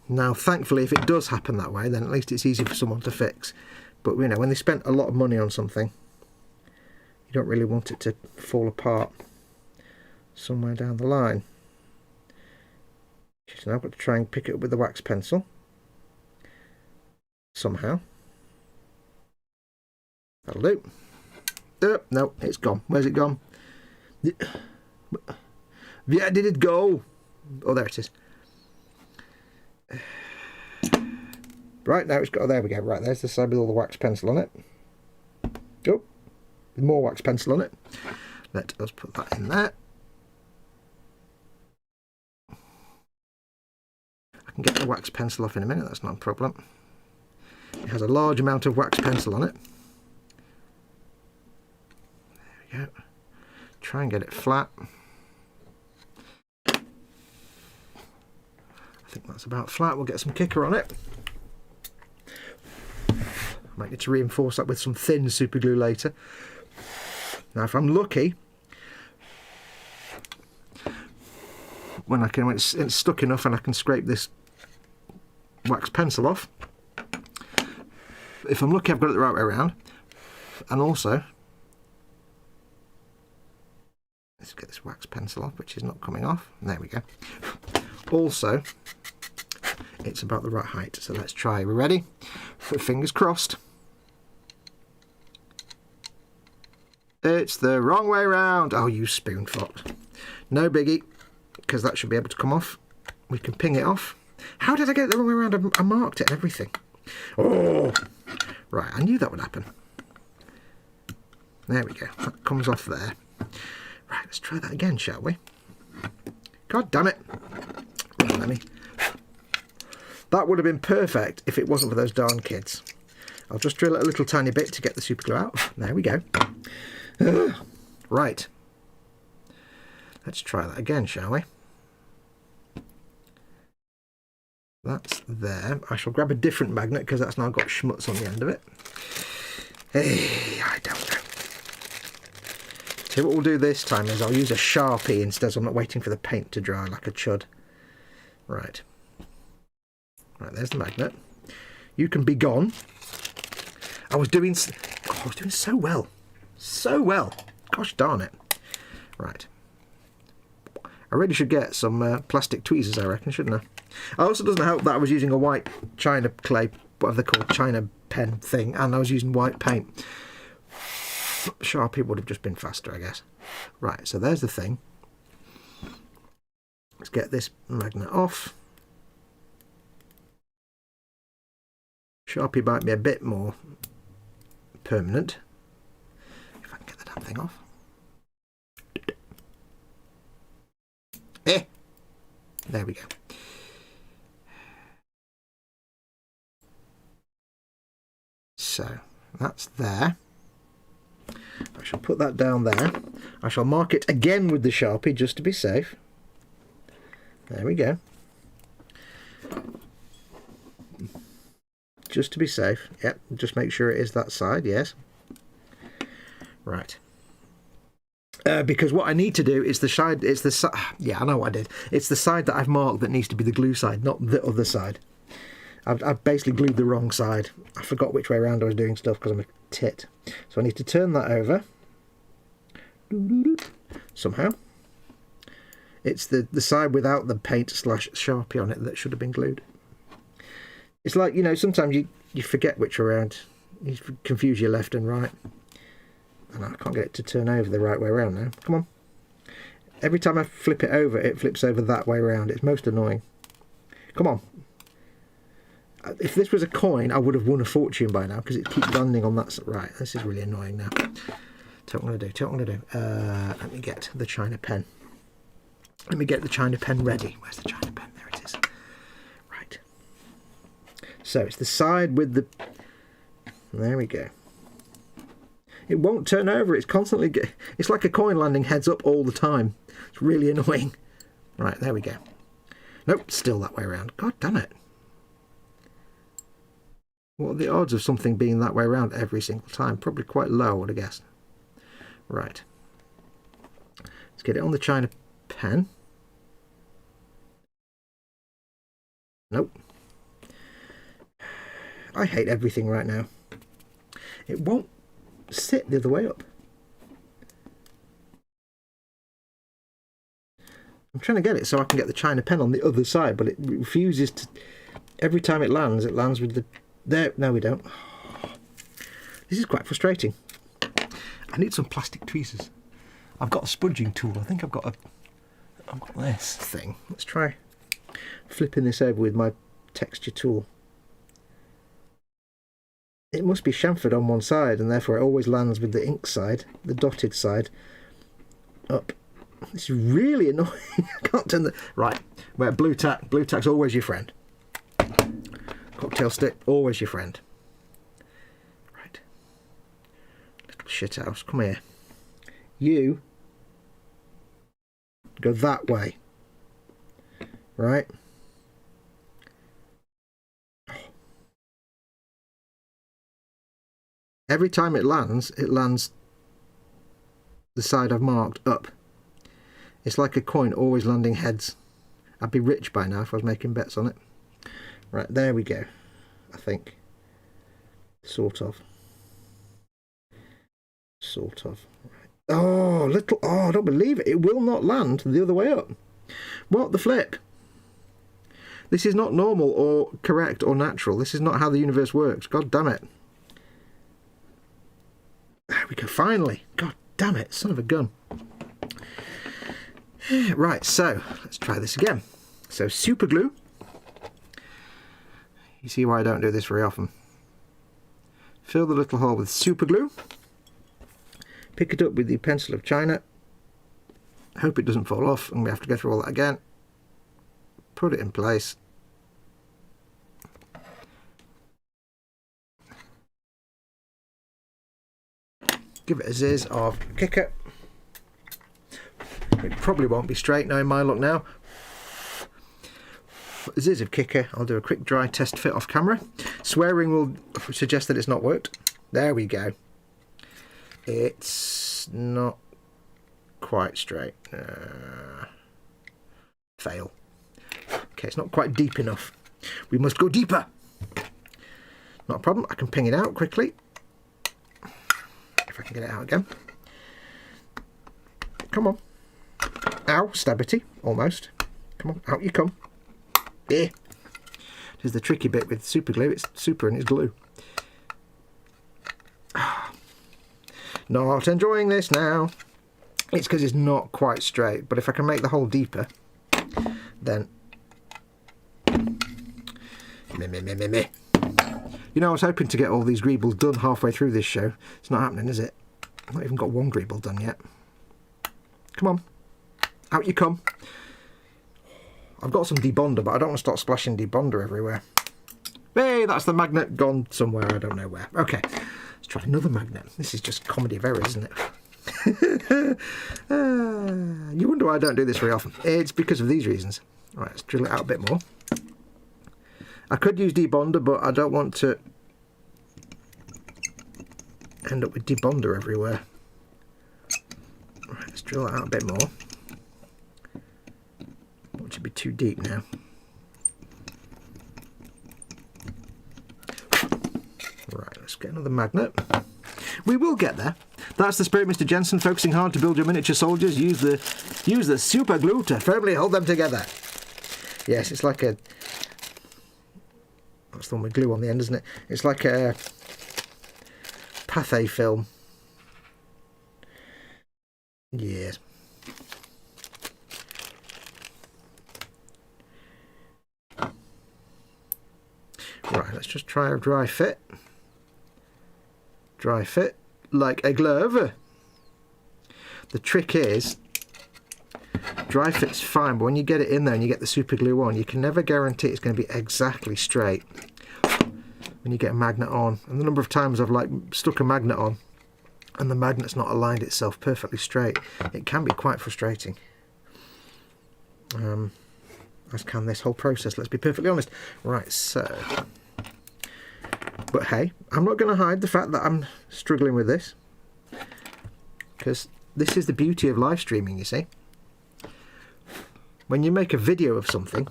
Now, thankfully, if it does happen that way, then at least it's easy for someone to fix. But, you know, when they spent a lot of money on something, you don't really want it to fall apart somewhere down the line. So now I've got to try and pick it up with the wax pencil. Somehow. That'll do. No, it's gone. Where's it gone? Where did it go? Oh, there it is. Right, now it's got... Oh, there we go. Right, there's the side with all the wax pencil on it. Oh, more wax pencil on it. Let us put that in there. I can get the wax pencil off in a minute, that's not a problem. It has a large amount of wax pencil on it. There we go. Try and get it flat. think that's about flat. We'll get some kicker on it. Might need to reinforce that with some thin super glue later. Now if I'm lucky, when it's stuck enough and I can scrape this wax pencil off, if I'm lucky I've got it the right way around. And also, let's get this wax pencil off, which is not coming off. There we go. Also, it's about the right height, so let's try. We're ready? Fingers crossed. It's the wrong way round. Oh, you spoon fox. No biggie, because that should be able to come off. We can ping it off. How did I get it the wrong way around? I marked it and everything. Oh, right, I knew that would happen. There we go. That comes off there. Right, let's try that again, shall we? God damn it. Right, let me... That would have been perfect if it wasn't for those darn kids. I'll just drill it a little tiny bit to get the super glue out. There we go. Right. Let's try that again, shall we? That's there. I shall grab a different magnet because that's now got schmutz on the end of it. Hey, I don't know. So what we'll do this time is I'll use a Sharpie instead, so I'm not waiting for the paint to dry like a chud. Right. Right, there's the magnet. You can be gone. I was doing so well. So well. Gosh darn it. Right. I really should get some plastic tweezers, I reckon, shouldn't I? It also doesn't help that I was using a white China clay, whatever they're called, China pen thing, and I was using white paint. Sharpie would have just been faster, I guess. Right, so there's the thing. Let's get this magnet off. Sharpie might be a bit more permanent. If I can get the damn thing off. There we go. So that's there. I shall put that down there. I shall mark it again with the Sharpie just to be safe. There we go. Just to be safe. Yep, just make sure it is that side, yes. Right. Because what I need to do is the side, yeah, I know what I did. It's the side that I've marked that needs to be the glue side, not the other side. I've basically glued the wrong side. I forgot which way around I was doing stuff because I'm a tit. So I need to turn that over. Somehow. It's the side without the paint / Sharpie on it that should have been glued. It's like, you know, sometimes you forget which way around. You confuse your left and right. And I can't get it to turn over the right way around now. Come on. Every time I flip it over, it flips over that way around. It's most annoying. Come on. If this was a coin, I would have won a fortune by now because it keeps landing on that. Right, this is really annoying now. Tell what I'm going to do. Let me get the China pen. Let me get the China pen ready. Where's the China pen? There it is. Right. So it's the side with the... There we go. It won't turn over. It's constantly... It's like a coin landing heads up all the time. It's really annoying. Right, there we go. Nope, still that way around. God damn it. What are the odds of something being that way around every single time? Probably quite low, I would have guessed. Right. Let's get it on the China pen. Nope. I hate everything right now. It won't sit the other way up. I'm trying to get it so I can get the China pen on the other side, but it refuses to. Every time it lands with the... There, no we don't. This is quite frustrating. I need some plastic tweezers. I've got a spudging tool. I think I've got this thing. Let's try flipping this over with my texture tool. It must be chamfered on one side, and therefore it always lands with the ink side, the dotted side, up. This is really annoying. I can't turn the... Right, where blue tack's always your friend. Cocktail stick, always your friend. Right. Little shithouse, come here. You go that way. Right? Every time it lands the side I've marked up. It's like a coin always landing heads. I'd be rich by now if I was making bets on it. Right, there we go. I think. Sort of. Sort of. Right. Oh, little. Oh, I don't believe it. It will not land the other way up. What the flip? This is not normal or correct or natural. This is not how the universe works. God damn it. There we go. Finally. God damn it. Son of a gun. Right, so let's try this again. So super glue. You see why I don't do this very often. Fill the little hole with super glue. Pick it up with the pencil of China. Hope it doesn't fall off and we have to go through all that again. Put it in place. Give it a zizz of kicker. It probably won't be straight knowing my luck now. A zizz of kicker. I'll do a quick dry test fit off camera. Swearing will suggest that it's not worked. There we go. It's not quite straight. Fail. Okay, it's not quite deep enough. We must go deeper. Not a problem. I can ping it out quickly. If I can get it out again. Come on. Ow, stabity. Almost. Come on, out you come. Yeah. This is the tricky bit with super glue. It's super and it's glue. Not enjoying this now. It's because it's not quite straight. But if I can make the hole deeper, then... Meh. You know, I was hoping to get all these greebles done halfway through this show. It's not happening, is it? I've not even got one greeble done yet. Come on. Out you come. I've got some debonder, but I don't want to start splashing debonder everywhere. Hey, that's the magnet gone somewhere. I don't know where. Okay, let's try another magnet. This is just comedy of errors, isn't it? You wonder why I don't do this very often. It's because of these reasons. Right, let's drill it out a bit more. I could use debonder, but I don't want to end up with debonder everywhere. Right, let's drill it out a bit more. I want it to be too deep now. Right, let's get another magnet. We will get there. That's the spirit, Mr. Jensen, focusing hard to build your miniature soldiers. Use the super glue to firmly hold them together. Yes, it's like a... That's the one with glue on the end, isn't it? It's like a Pathé film. Yes. Right, let's just try a dry fit. Dry fit like a glove. The trick is, dry fit's fine, but when you get it in there and you get the super glue on, you can never guarantee it's going to be exactly straight when you get a magnet on. And the number of times I've like stuck a magnet on and the magnet's not aligned itself perfectly straight, it can be quite frustrating. As can this whole process, let's be perfectly honest. Right, so... But hey, I'm not going to hide the fact that I'm struggling with this, because this is the beauty of live streaming, you see. When you make a video of something,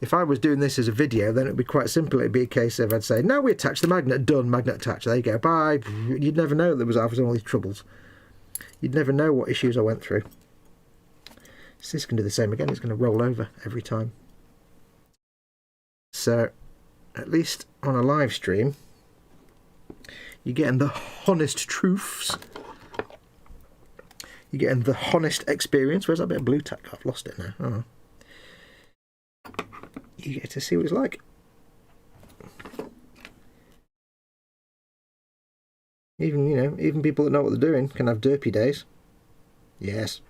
if I was doing this as a video, then it would be quite simple. It'd be a case of, I'd say, now we attach the magnet, done, magnet attached, there you go, bye. You'd never know there was all these troubles. You'd never know what issues I went through. So this can do the same again, it's going to roll over every time. So, at least on a live stream, you're getting the honest truths. You're getting the honest experience. Where's that bit of blue tack? I've lost it now. Oh. You get to see what it's like. Even, you know, even people that know what they're doing can have derpy days. Yes.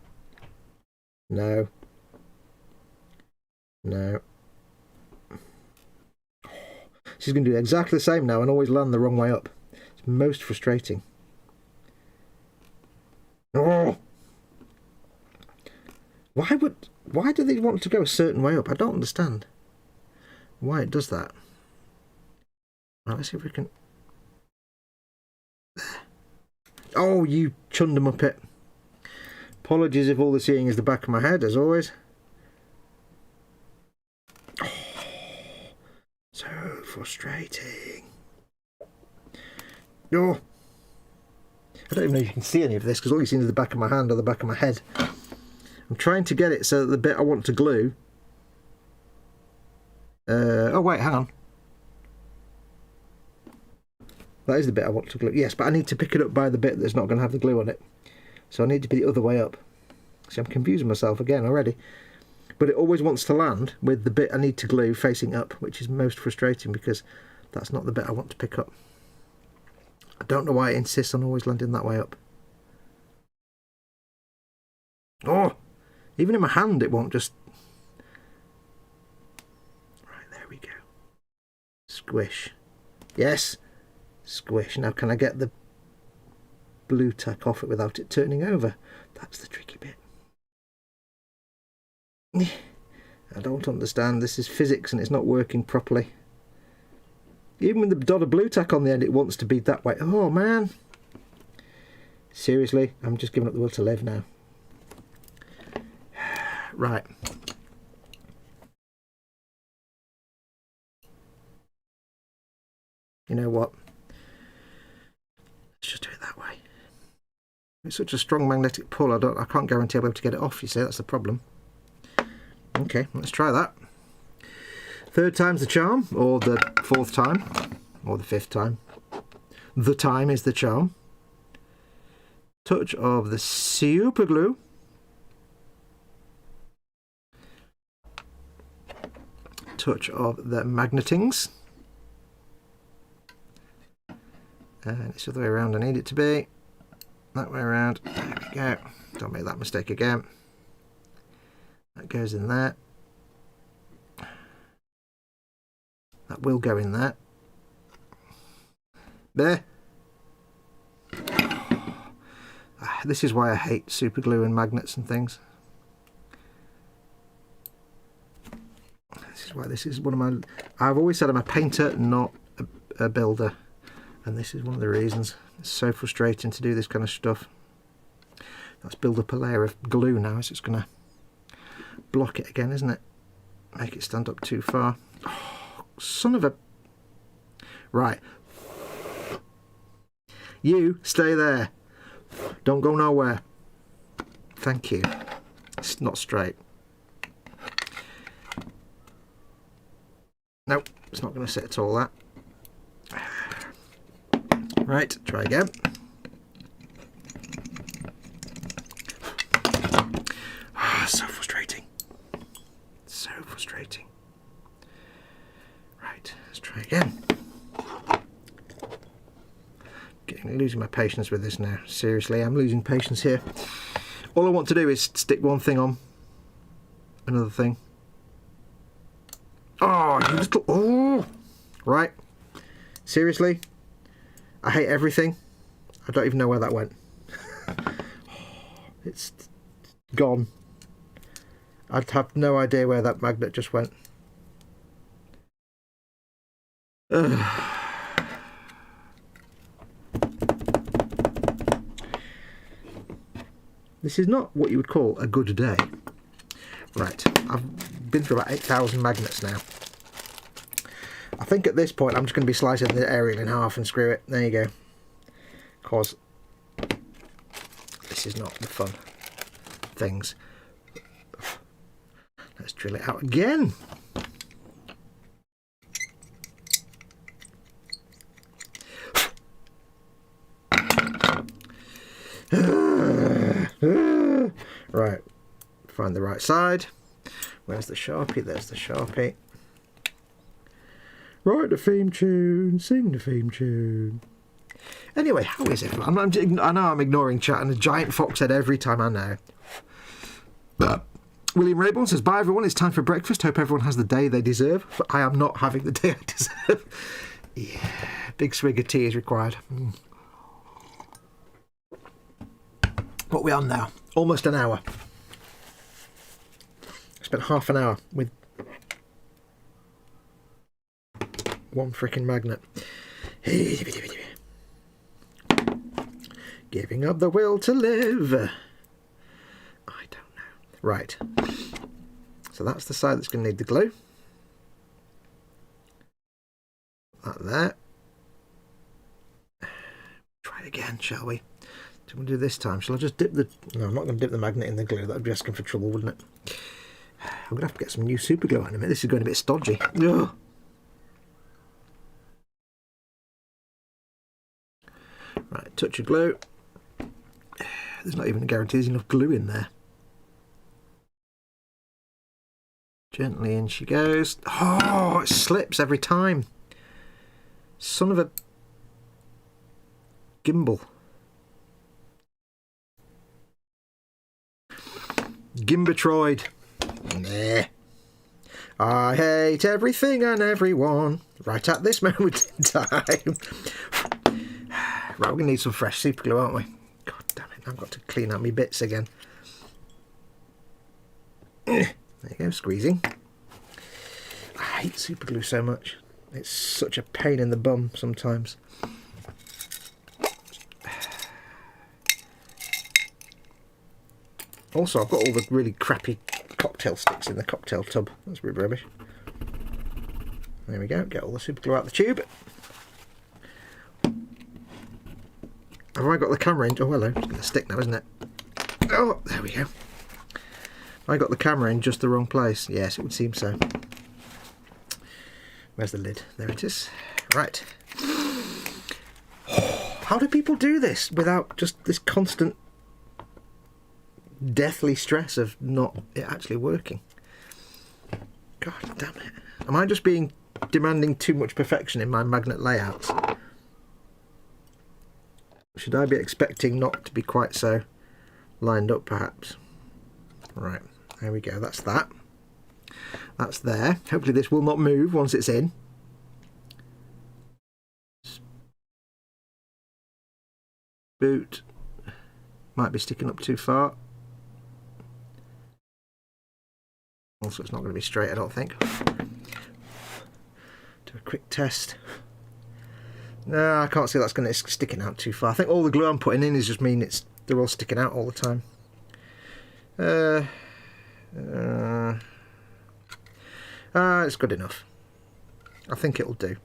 No. No. She's going to do exactly the same now and always land the wrong way up. It's most frustrating. Oh! Why do they want to go a certain way up? I don't understand why it does that. Right, let's see if we can... Oh, you chundamuppet. Apologies if all they're seeing is the back of my head, as always. Oh, so frustrating. Oh. I don't even know if you can see any of this, because all you've seen is the back of my hand or the back of my head. I'm trying to get it so that the bit I want to glue... oh, wait, hang on. That is the bit I want to glue. Yes, but I need to pick it up by the bit that's not going to have the glue on it. So I need to be the other way up. See, I'm confusing myself again already. But it always wants to land with the bit I need to glue facing up, which is most frustrating because that's not the bit I want to pick up. I don't know why it insists on always landing that way up. Oh! Even in my hand it won't just... Right, there we go. Squish. Yes! Squish. Now can I get the blue tack off it without it turning over? That's the tricky bit. I don't understand. This is physics and it's not working properly. Even with the dot of blue tack on the end, it wants to be that way. Oh man. Seriously, I'm just giving up the will to live now. Right. You know what? Let's just do it that way. It's such a strong magnetic pull, I can't guarantee I'll be able to get it off, you see, that's the problem. Okay, let's try that. Third time's the charm, or the fourth time, or the fifth time. The time is the charm. Touch of the super glue. Touch of the magnetings. And it's the other way around I need it to be. That way around. There we go. Don't make that mistake again. That goes in there. That will go in there. There. This is why I hate super glue and magnets and things. This is why this is one of my... I've always said I'm a painter, not a builder. And this is one of the reasons. It's so frustrating to do this kind of stuff. Let's build up a layer of glue now. It's just going to block it again, isn't it? Make it stand up too far. Oh, son of a... Right. You, stay there. Don't go nowhere. Thank you. It's not straight. Nope, it's not going to sit at all, that. Right, try again. So frustrating. So frustrating. Right, let's try again. Losing my patience with this now. Seriously, I'm losing patience here. All I want to do is stick one thing on another thing. Oh, you little... Oh! Right. Seriously? I hate everything. I don't even know where that went. It's gone. I'd have no idea where that magnet just went. Ugh. This is not what you would call a good day. Right, I've been through about 8,000 magnets now. I think at this point I'm just going to be slicing the aerial in half and screw it. There you go. Because this is not the fun things. Let's drill it out again. Right, find the right side. Where's the Sharpie? There's the Sharpie. Write the theme tune, sing the theme tune. Anyway, how is everyone? I know I'm ignoring chat and a giant fox head every time, I know. But William Rayborn says, bye everyone, it's time for breakfast. Hope everyone has the day they deserve. But I am not having the day I deserve. Yeah, big swig of tea is required. What are we on now? Almost an hour. I spent half an hour with one freaking magnet. Giving up the will to live. I don't know. Right. So that's the side that's going to need the glue. That there. Try it again, shall we? So we'll do this time. Shall I just dip the... No, I'm not going to dip the magnet in the glue. That would be asking for trouble, wouldn't it? I'm going to have to get some new super glue in a minute. This is going a bit stodgy. Ugh. Right, touch of glue. There's not even a guarantee there's enough glue in there. Gently in she goes. Oh, it slips every time. Son of a gimbal. Gimbatroid. Nah. I hate everything and everyone right at this moment in time. Right, we're going to need some fresh super glue, aren't we? God damn it, I've got to clean out my bits again. There you go, squeezing. I hate super glue so much. It's such a pain in the bum sometimes. Also, I've got all the really crappy cocktail sticks in the cocktail tub. That's a bit rubbish. There we go, get all the super glue out the tube. Have I got the camera in? Oh, hello. It's going to stick now, isn't it? Oh, there we go. I got the camera in just the wrong place. Yes, it would seem so. Where's the lid? There it is. Right. How do people do this without just this constant deathly stress of not it actually working? God damn it. Am I just being demanding too much perfection in my magnet layouts? Should I be expecting not to be quite so lined up, perhaps? Right, there we go. That's that. That's there. Hopefully this will not move once it's in. Boot. Might be sticking up too far. Also, it's not going to be straight, I don't think. Do a quick test. No, I can't see that's going to sticking out too far. I think all the glue I'm putting in is just mean they're all sticking out all the time. It's good enough. I think it'll do.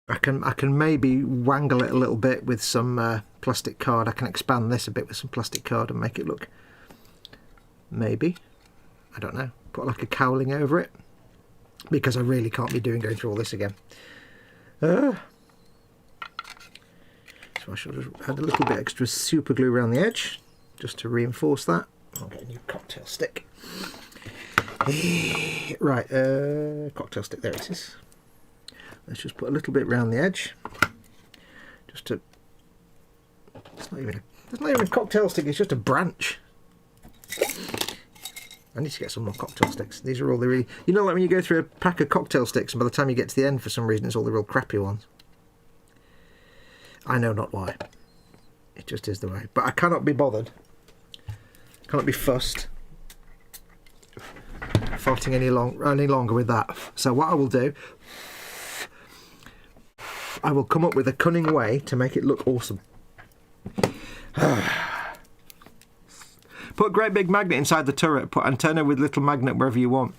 I can maybe wangle it a little bit with some plastic card. I can expand this a bit with some plastic card and make it look, maybe, I don't know, put like a cowling over it, because I really can't be going through all this again. So I should just add a little bit extra super glue around the edge just to reinforce that. I'll get a new cocktail stick. Right, cocktail stick, there it is. Let's just put a little bit around the edge, just to. It's not even a cocktail stick. It's just a branch. I need to get some more cocktail sticks. These are all the really, you know, like when you go through a pack of cocktail sticks, and by the time you get to the end, for some reason, it's all the real crappy ones. I know not why. It just is the way. But I cannot be bothered. Cannot be fussed. Farting any longer with that. So what I will do, I will come up with a cunning way to make it look awesome. Put a great big magnet inside the turret. Put antenna with little magnet wherever you want.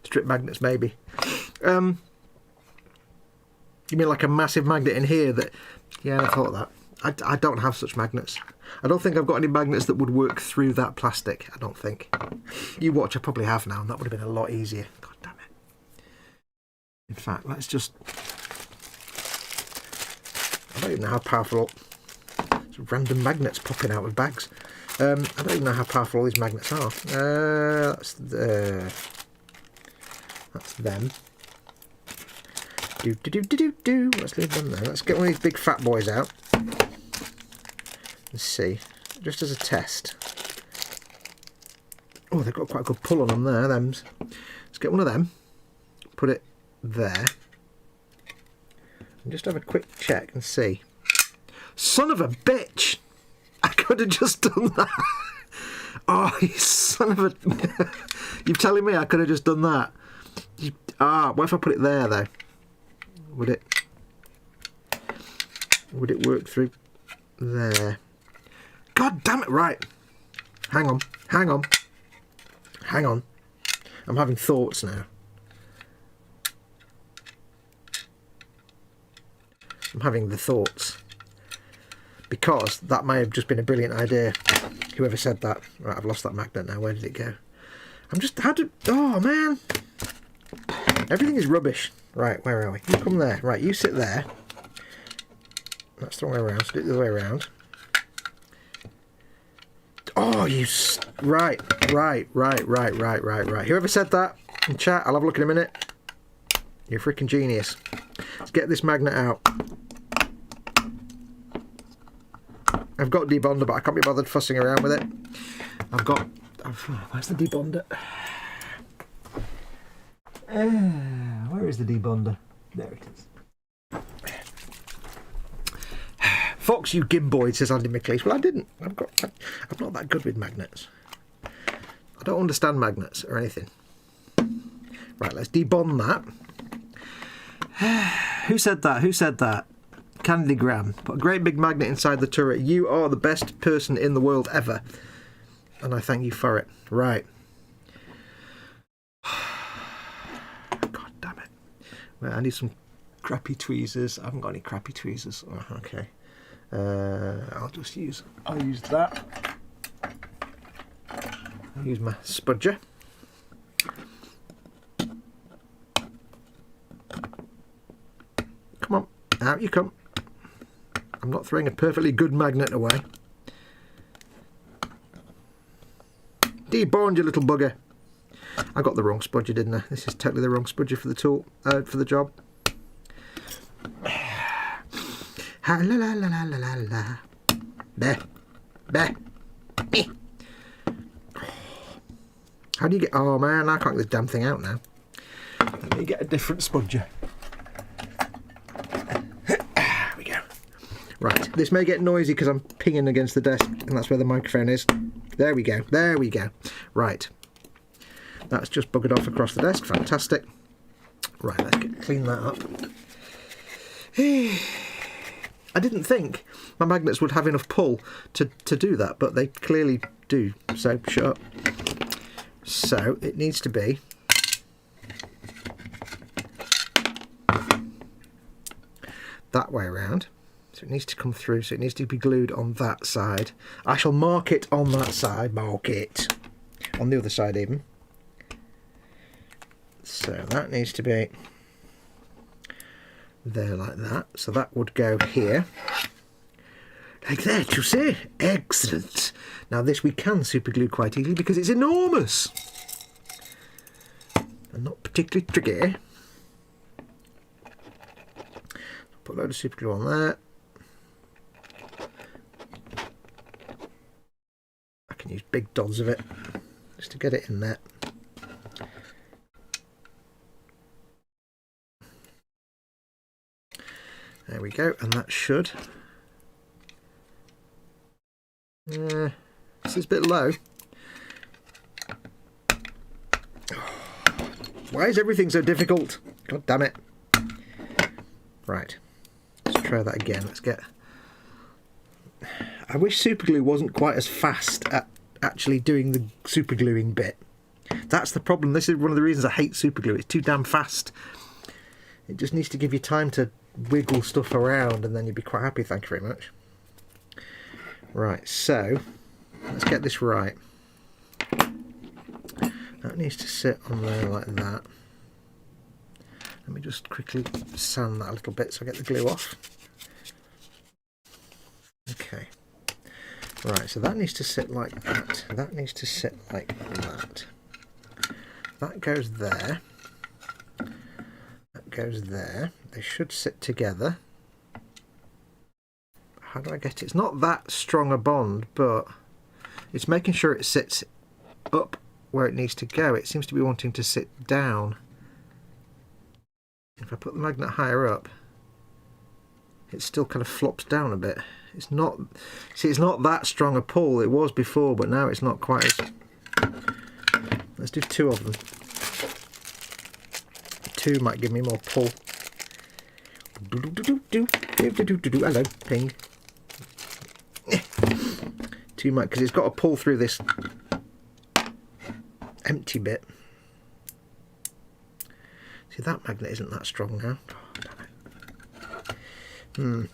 Strip magnets, maybe. You mean like a massive magnet in here that... Yeah, I thought that. I don't have such magnets. I don't think I've got any magnets that would work through that plastic. I don't think. You watch, I probably have now, and that would have been a lot easier. God damn it. In fact, let's just... I don't even know how powerful... There's random magnets popping out of bags. I don't even know how powerful all these magnets are. That's them. Let's leave them there. Let's get one of these big fat boys out. Let's see. Just as a test. Oh, they've got quite a good pull on them there, thems. Let's get one of them. Put it there. And just have a quick check and see. Son of a bitch! I could have just done that. Oh, you son of a... You're telling me I could have just done that? What if I put it there though? Would it work through there? God damn it! Right. Hang on. I'm having thoughts now. I'm having the thoughts. Because that may have just been a brilliant idea. Whoever said that. Right, I've lost that magnet now. Where did it go? Oh man. Everything is rubbish. Right, where are we? You come there. Right, you sit there. That's the way around. So do it the other way around. Oh, right. Whoever said that in chat, I'll have a look in a minute. You're a freaking genius. Let's get this magnet out. I've got debonder, but I can't be bothered fussing around with it. Where's the debonder? Where is the debonder? There it is. Fox, you gimboid, says Andy McLeish. Well, I didn't. I'm not that good with magnets. I don't understand magnets or anything. Right, let's debond that. Who said that? Candygram. Put a great big magnet inside the turret. You are the best person in the world ever. And I thank you for it. Right. God damn it. Well, I need some crappy tweezers. I haven't got any crappy tweezers. Oh, okay. I'll use that. I'll use my spudger. Come on, out you come. I'm not throwing a perfectly good magnet away. Debond, you little bugger. I got the wrong spudger, didn't I? This is totally the wrong spudger for the tool, for the job. La la la la la la la. There. How do you get... Oh man, I can't get this damn thing out now. Let me get a different spudger. There we go. Right, this may get noisy because I'm pinging against the desk and that's where the microphone is. There we go. Right. That's just buggered off across the desk. Fantastic. Right, let's clean that up. I didn't think my magnets would have enough pull to do that, but they clearly do. So, shut up. So, it needs to be that way around. So it needs to come through, so it needs to be glued on that side. I shall mark it on that side. Mark it. On the other side even. So that needs to be there like that. So that would go here. Like that, you see? Excellent. Now this we can super glue quite easily because it's enormous. And not particularly tricky. Put a load of super glue on there. I can use big dods of it just to get it in there. There we go, and that should. This is a bit low. Why is everything so difficult? God damn it. Right, let's try that again. Let's get... I wish superglue wasn't quite as fast at actually doing the supergluing bit. That's the problem. This is one of the reasons I hate superglue. It's too damn fast. It just needs to give you time to wiggle stuff around and then you'll be quite happy. Thank you very much. Right, so let's get this right. That needs to sit on there like that. Let me just quickly sand that a little bit so I get the glue off. Okay. Right, so that needs to sit like that. That needs to sit like that. That goes there. That goes there. They should sit together. How do I get it? It's not that strong a bond, but it's making sure it sits up where it needs to go. It seems to be wanting to sit down. If I put the magnet higher up, it still kind of flops down a bit. It's not, see, it's not that strong a pull. It was before, but now it's not quite as... Let's do two of them. 2 might give me more pull. Hello, ping. 2 might, because it's got to pull through this empty bit. See, that magnet isn't that strong now. Oh,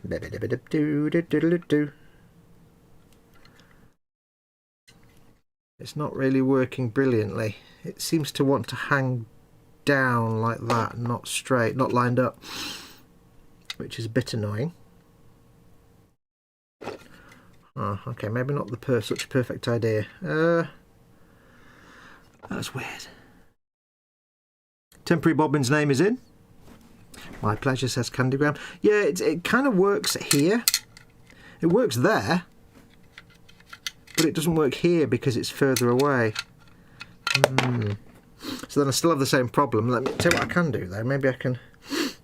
damn it. It's not really working brilliantly. It seems to want to hang down like that, not straight, not lined up, which is a bit annoying. Oh, okay, maybe not such a perfect idea. That's weird. Temporary bobbin's name is in. My pleasure, says Candygram. Yeah, it kind of works here. It works there, but it doesn't work here because it's further away. So then I still have the same problem. Let me tell you what I can do though. Maybe I can, if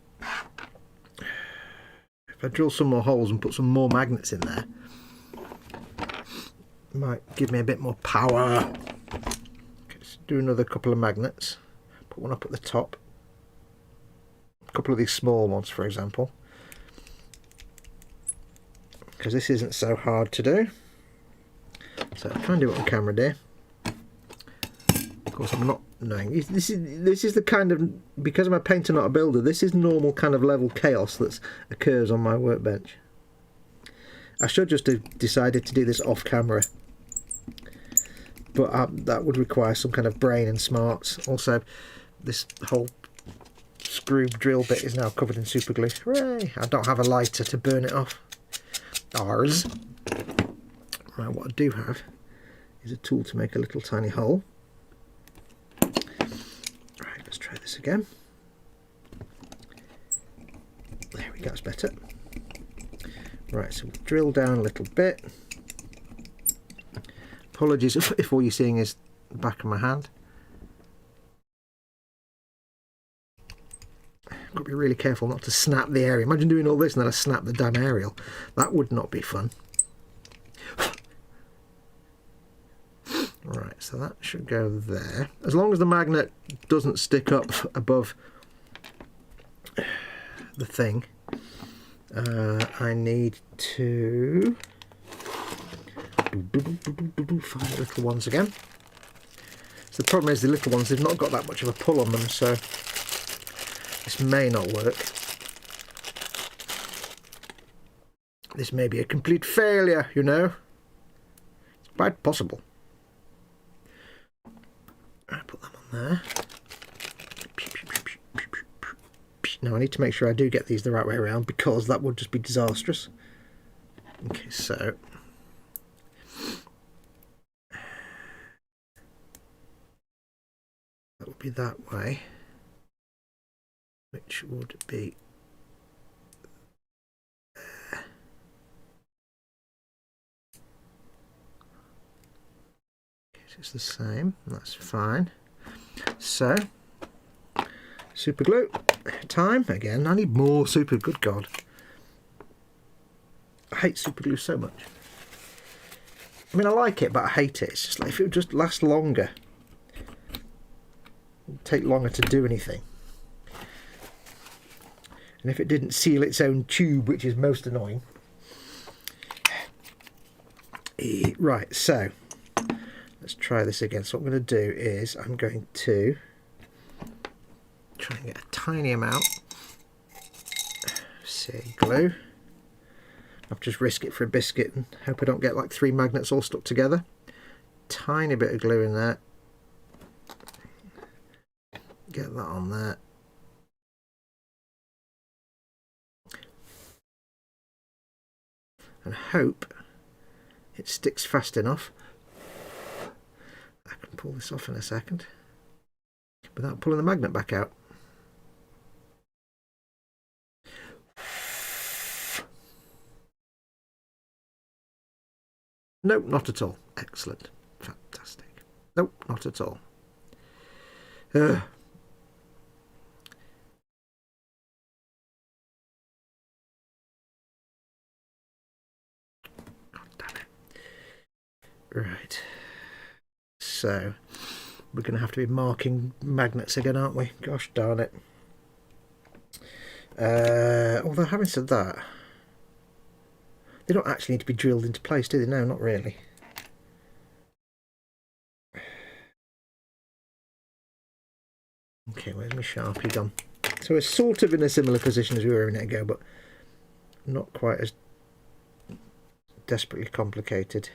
I drill some more holes and put some more magnets in there, it might give me a bit more power. Okay, let's do another couple of magnets. Put one up at the top. A couple of these small ones, for example, because this isn't so hard to do. So I'll try and do it on camera, dear. Of course, I'm not knowing. This is the kind of, because I'm a painter, not a builder, this is normal kind of level chaos that occurs on my workbench. I should just have decided to do this off camera, but that would require some kind of brain and smarts. Also, this whole screw drill bit is now covered in super glue. Hooray! I don't have a lighter to burn it off. Ours. Right, what I do have is a tool to make a little tiny hole. Right, let's try this again. There we go, that's better. Right, so we'll drill down a little bit. Apologies if all you're seeing is the back of my hand. Got to be really careful not to snap the area. Imagine doing all this and then I snap the damn aerial. That would not be fun. Right, so that should go there. As long as the magnet doesn't stick up above the thing, I need to find the little ones again. So the problem is the little ones, they've not got that much of a pull on them, so this may not work. This may be a complete failure, you know. It's quite possible. I put them on there. Now I need to make sure I do get these the right way around, because that would just be disastrous. Okay, so that would be that way, which would be there. Okay, so it's the same, that's fine. So super glue time again. I need more super, good God. I hate super glue so much. I mean, I like it, but I hate it. It's just like, if it would just last longer, it would take longer to do anything. And if it didn't seal its own tube, which is most annoying. Right, so let's try this again. So what I'm going to do is I'm going to try and get a tiny amount of seared glue. I'll just risk it for a biscuit and hope I don't get like 3 magnets all stuck together. Tiny bit of glue in there. Get that on there. And hope it sticks fast enough. I can pull this off in a second without pulling the magnet back out. Nope, not at all. Excellent. Fantastic. Nope, not at all. God damn it. Right. So We're going to have to be marking magnets again, aren't we? Gosh darn it. Although having said that, they don't actually need to be drilled into place, do they? No, not really. Okay, where's my Sharpie gone? So we're sort of in a similar position as we were a minute ago, but not quite as desperately complicated.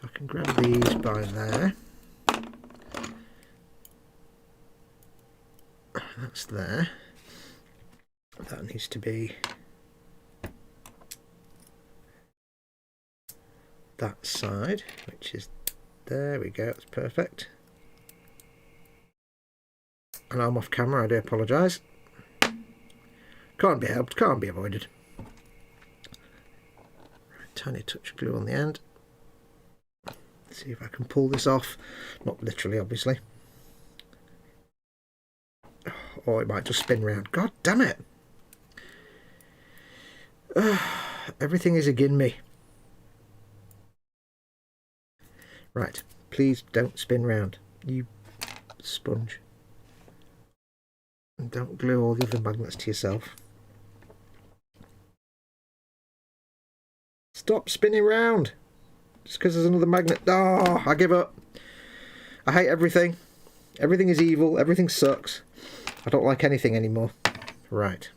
I can grab these by there. That's there. That needs to be that side, which is there we go, that's perfect. And I'm off camera, I do apologise. Can't be helped, can't be avoided. Tiny touch of glue on the end. Let's see if I can pull this off. Not literally, obviously. Or it might just spin round. God damn it! Everything is again me. Right, please don't spin round, you sponge. And don't glue all the other magnets to yourself. Stop spinning round! Just because there's another magnet. Oh, I give up. I hate everything. Everything is evil, everything sucks. I don't like anything anymore. Right.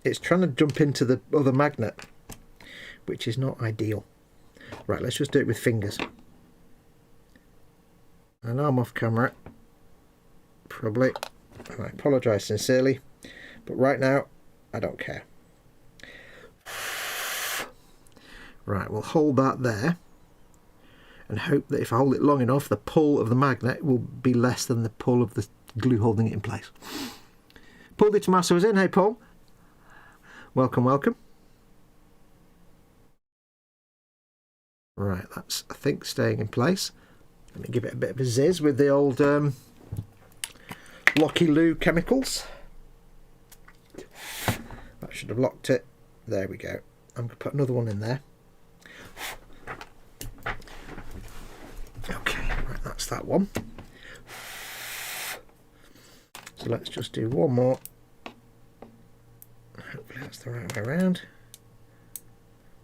It's trying to jump into the other magnet, which is not ideal. Right, let's just do it with fingers. I know I'm off camera, probably, and I apologise sincerely, but right now, I don't care. Right, we'll hold that there, and hope that if I hold it long enough, the pull of the magnet will be less than the pull of the glue holding it in place. Paul Di Tommaso is in. Hey, Paul. Welcome, welcome. Right, that's, I think, staying in place. Let me give it a bit of a zizz with the old Locky Loo chemicals. That should have locked it. There we go. I'm going to put another one in there. Okay, right, that's that one. So let's just do one more. Hopefully that's the right way around.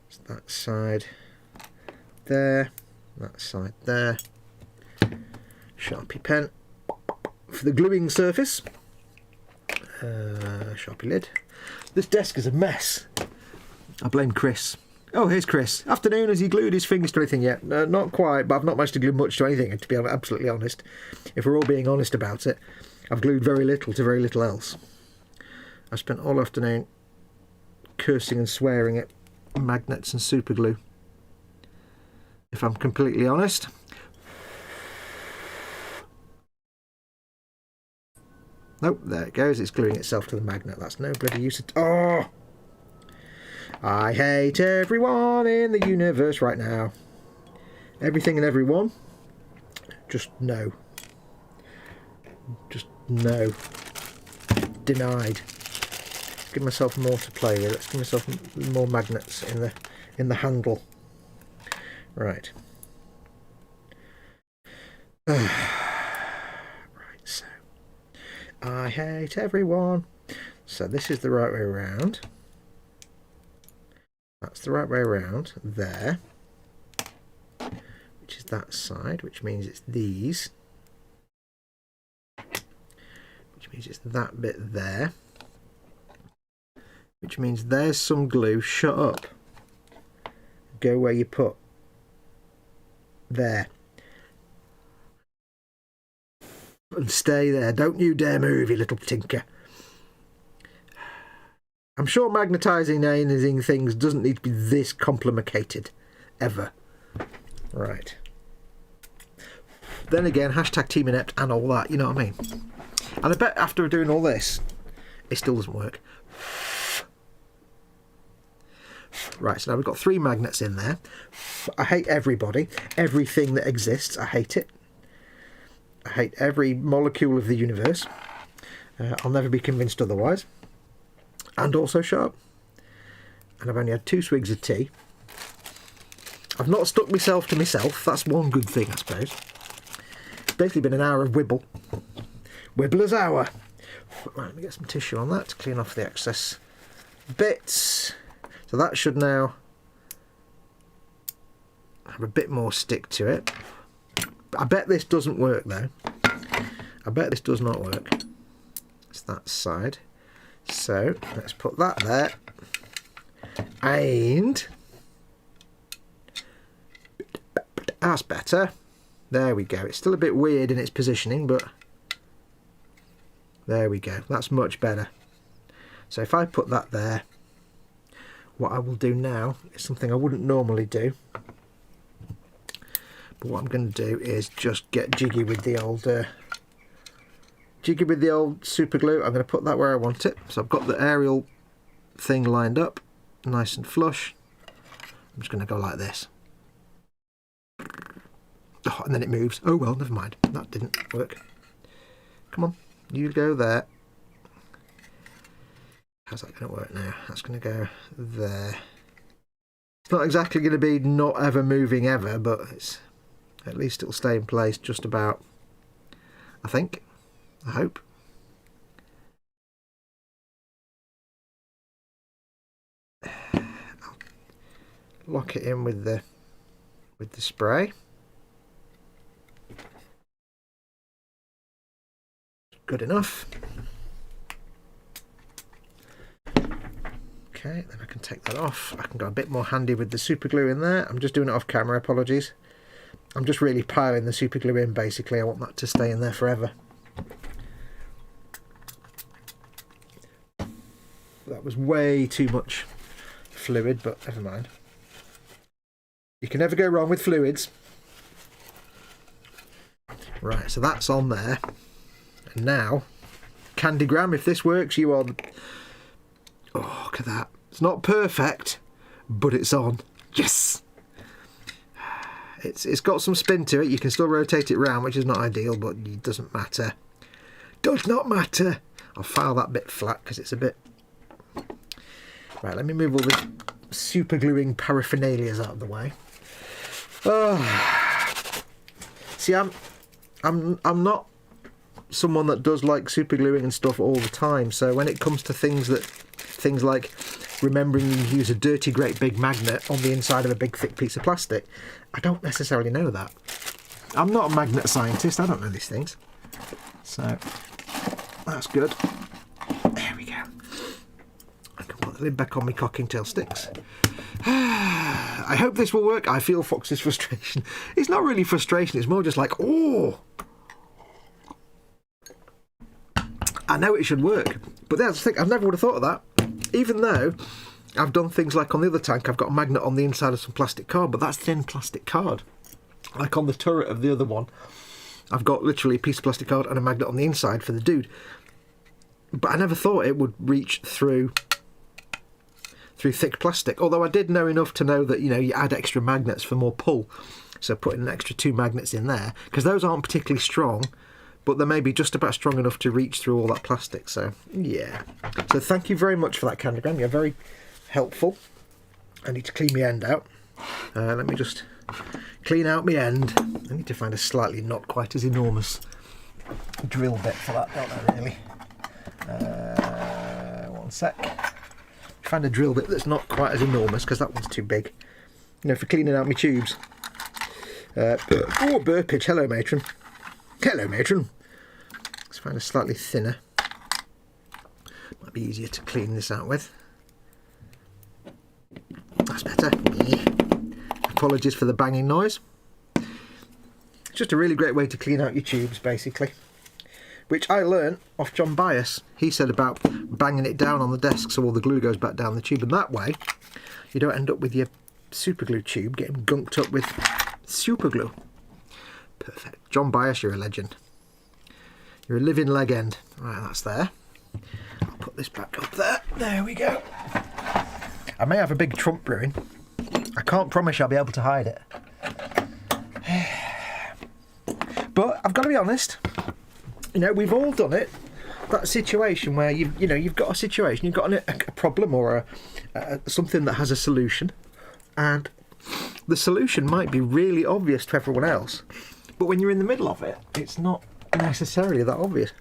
It's that side there, that side there. Sharpie pen for the gluing surface. Sharpie lid. This desk is a mess. I blame Chris. Oh, here's Chris. Afternoon. Has he glued his fingers to anything yet? Not quite, but I've not managed to glue much to anything, to be absolutely honest. If we're all being honest about it, I've glued very little to very little else. I spent all afternoon cursing and swearing at magnets and super glue, if I'm completely honest. Nope, there it goes. It's gluing itself to the magnet. That's no bloody use. Oh! I hate everyone in the universe right now. Everything and everyone. Just no. Just no. Denied. Give myself more to play with. Let's give myself more magnets in the handle. Right. Right, so I hate everyone. So this is the right way around. That's the right way around there, which is that side, which means it's these, which means it's that bit there, which means there's some glue. Shut up. Go where you put. There. And stay there. Don't you dare move, you little tinker. I'm sure magnetising anything things doesn't need to be this complicated. Ever. Right. Then again, hashtag Team Inept and all that, you know what I mean? And I bet after doing all this, it still doesn't work. Right, so now we've got 3 magnets in there. I hate everybody. Everything that exists, I hate it. I hate every molecule of the universe. I'll never be convinced otherwise. and also sharp. And I've only had 2 swigs of tea. I've not stuck myself to myself. That's one good thing, I suppose. It's basically been an hour of wibble. Wibbler's hour. Right, let me get some tissue on that to clean off the excess bits. So that should now have a bit more stick to it. I bet this doesn't work though. I bet this does not work. It's that side. So let's put that there. And that's better. There we go. It's still a bit weird in its positioning, but there we go. That's much better. So if I put that there, what I will do now is something I wouldn't normally do. But what I'm going to do is just get jiggy with the old super glue. I'm going to put that where I want it. So I've got the aerial thing lined up, nice and flush. I'm just going to go like this. Oh, and then it moves. Oh well, never mind. That didn't work. Come on, you go there. How's that going to work now? That's going to go there. It's not exactly going to be not ever moving ever, but it's at least it'll stay in place just about, I think. I hope. I'll lock it in with the spray. Good enough. Okay, then I can take that off. I can go a bit more handy with the super glue in there. I'm just doing it off camera, apologies. I'm just really piling the super glue in basically. I want that to stay in there forever. That was way too much fluid, but never mind. You can never go wrong with fluids. Right, so that's on there. And now, Candygram, if this works, you are... Oh, look at that. It's not perfect, but it's on. Yes! It's got some spin to it. You can still rotate it round, which is not ideal, but it doesn't matter. Does not matter. I'll file that bit flat because it's a bit... Right, let me move all this super gluing paraphernalias out of the way. Oh. See, I'm not someone that does like super gluing and stuff all the time, so when it comes to things like remembering you use a dirty great big magnet on the inside of a big thick piece of plastic, I don't necessarily know that. I'm not a magnet scientist, I don't know these things. So that's good. There we go. I can put the lid back on my cocking tail sticks. I hope this will work. I feel Fox's frustration. It's not really frustration, it's more just like, oh, I know it should work. But that's the thing, I never would have thought of that. Even though I've done things like on the other tank, I've got a magnet on the inside of some plastic card, but that's thin plastic card. Like on the turret of the other one, I've got literally a piece of plastic card and a magnet on the inside for the dude. But I never thought it would reach through thick plastic. Although I did know enough to know that, you know, you add extra magnets for more pull. So putting an extra 2 magnets in there, because those aren't particularly strong, but they may be just about strong enough to reach through all that plastic. So yeah. So thank you very much for that, Candygram. You're very helpful. I need to clean my end out. Let me just clean out my end. I need to find a slightly not quite as enormous drill bit for that, don't I, really? One sec. Find a drill bit that's not quite as enormous, because that one's too big. You know, for cleaning out my tubes. Oh, burpage. Hello, matron. Hello, matron. Let's find a slightly thinner. Might be easier to clean this out with. That's better. Yeah. Apologies for the banging noise. It's just a really great way to clean out your tubes, basically. Which I learnt off John Bias. He said about banging it down on the desk so all the glue goes back down the tube, and that way you don't end up with your super glue tube getting gunked up with super glue. Perfect. John Bias, you're a legend. You're a living legend. Right, that's there. I'll put this back up there. There we go. I may have a big trump brewing. I can't promise you I'll be able to hide it. But I've got to be honest. You know, we've all done it. That situation where you've got a situation, you've got a problem or something that has a solution, and the solution might be really obvious to everyone else, but when you're in the middle of it, it's not necessarily that obvious.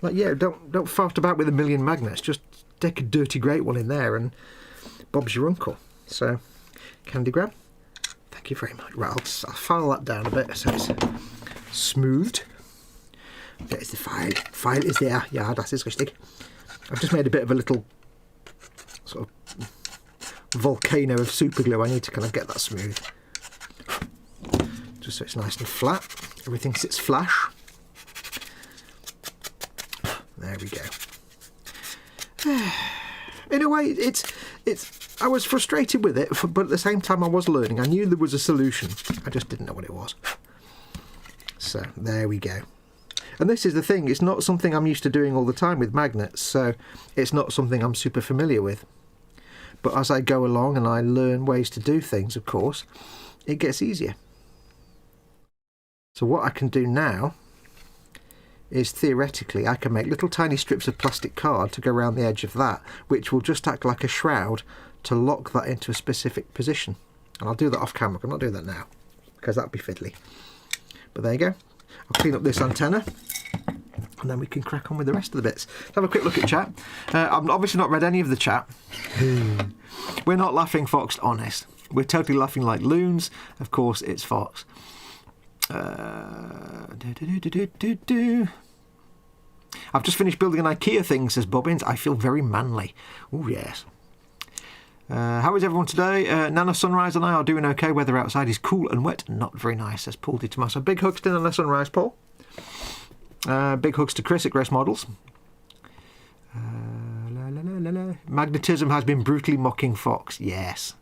Like, yeah, don't fart about with a million magnets. Just take a dirty great one in there, and Bob's your uncle. So, candy grab. Thank you very much. Right, I'll file that down a bit so it's smoothed. There's the file. File is there. Yeah, das ist richtig. I've just made a bit of a little sort of volcano of super glue. I need to kind of get that smooth, just so it's nice and flat. Everything sits flush. There we go. In a way, it's. I was frustrated with it, but at the same time I was learning. I knew there was a solution. I just didn't know what it was. So there we go. And this is the thing. It's not something I'm used to doing all the time with magnets, so it's not something I'm super familiar with. But as I go along and I learn ways to do things, of course, it gets easier. So what I can do now is, theoretically, I can make little tiny strips of plastic card to go around the edge of that, which will just act like a shroud to lock that into a specific position. And I'll do that off camera. I'm not doing that now because that'd be fiddly. But there you go. I'll clean up this antenna and then we can crack on with the rest of the bits. Let's have a quick look at chat. I've obviously not read any of the chat. We're not laughing, Fox, honest. We're totally laughing like loons. Of course, it's Fox. I've just finished building an IKEA thing, says Bobbins. I feel very manly. Oh, yes. How is everyone today? Nana Sunrise and I are doing okay. Weather outside is cool and wet. Not very nice, says Paul Di Tommaso. Big hugs to Nana Sunrise, Paul. Big hugs to Chris at Grace Models. Magnetism has been brutally mocking Fox. Yes.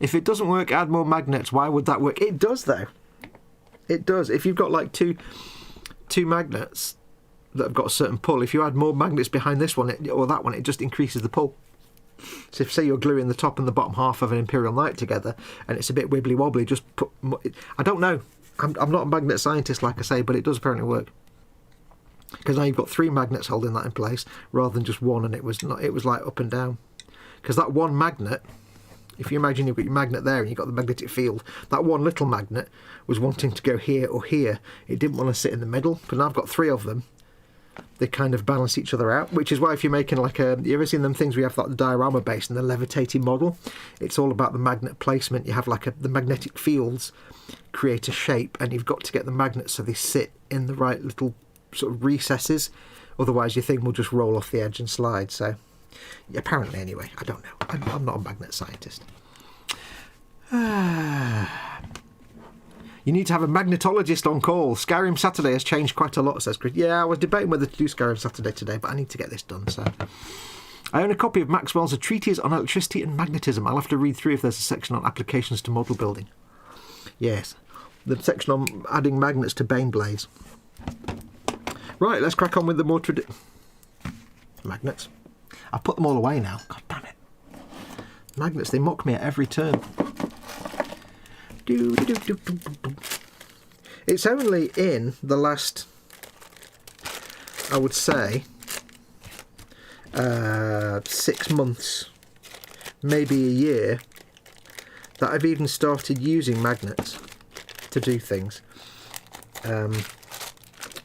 If it doesn't work, add more magnets. Why would that work? It does, though. It does. If you've got like two magnets that have got a certain pull, if you add more magnets behind this one or that one, it just increases the pull. So if, say, you're gluing the top and the bottom half of an Imperial Knight together and it's a bit wibbly wobbly, just put. I don't know. I'm not a magnet scientist, like I say, but it does apparently work. Because now you've got 3 magnets holding that in place rather than just one, and it was like up and down. Because that one magnet, if you imagine you've got your magnet there and you've got the magnetic field, that one little magnet was wanting to go here or here. It didn't want to sit in the middle, but now I've got 3 of them. They kind of balance each other out, which is why if you're making like you ever seen them things where you have like the diorama base and the levitating model? It's all about the magnet placement. You have like the magnetic fields create a shape, and you've got to get the magnets so they sit in the right little sort of recesses. Otherwise your thing will just roll off the edge and slide. So apparently, anyway, I don't know. I'm not a magnet scientist. You need to have a magnetologist on call. Skyrim Saturday has changed quite a lot, says Chris. Yeah, I was debating whether to do Skyrim Saturday today, but I need to get this done. So, I own a copy of Maxwell's A Treatise on Electricity and Magnetism. I'll have to read through if there's a section on applications to model building. Yes, the section on adding magnets to Baneblades. Right, let's crack on with the more magnets. I've put them all away now. God damn it. Magnets, they mock me at every turn. It's only in the last, I would say, 6 months, maybe a year, that I've even started using magnets to do things.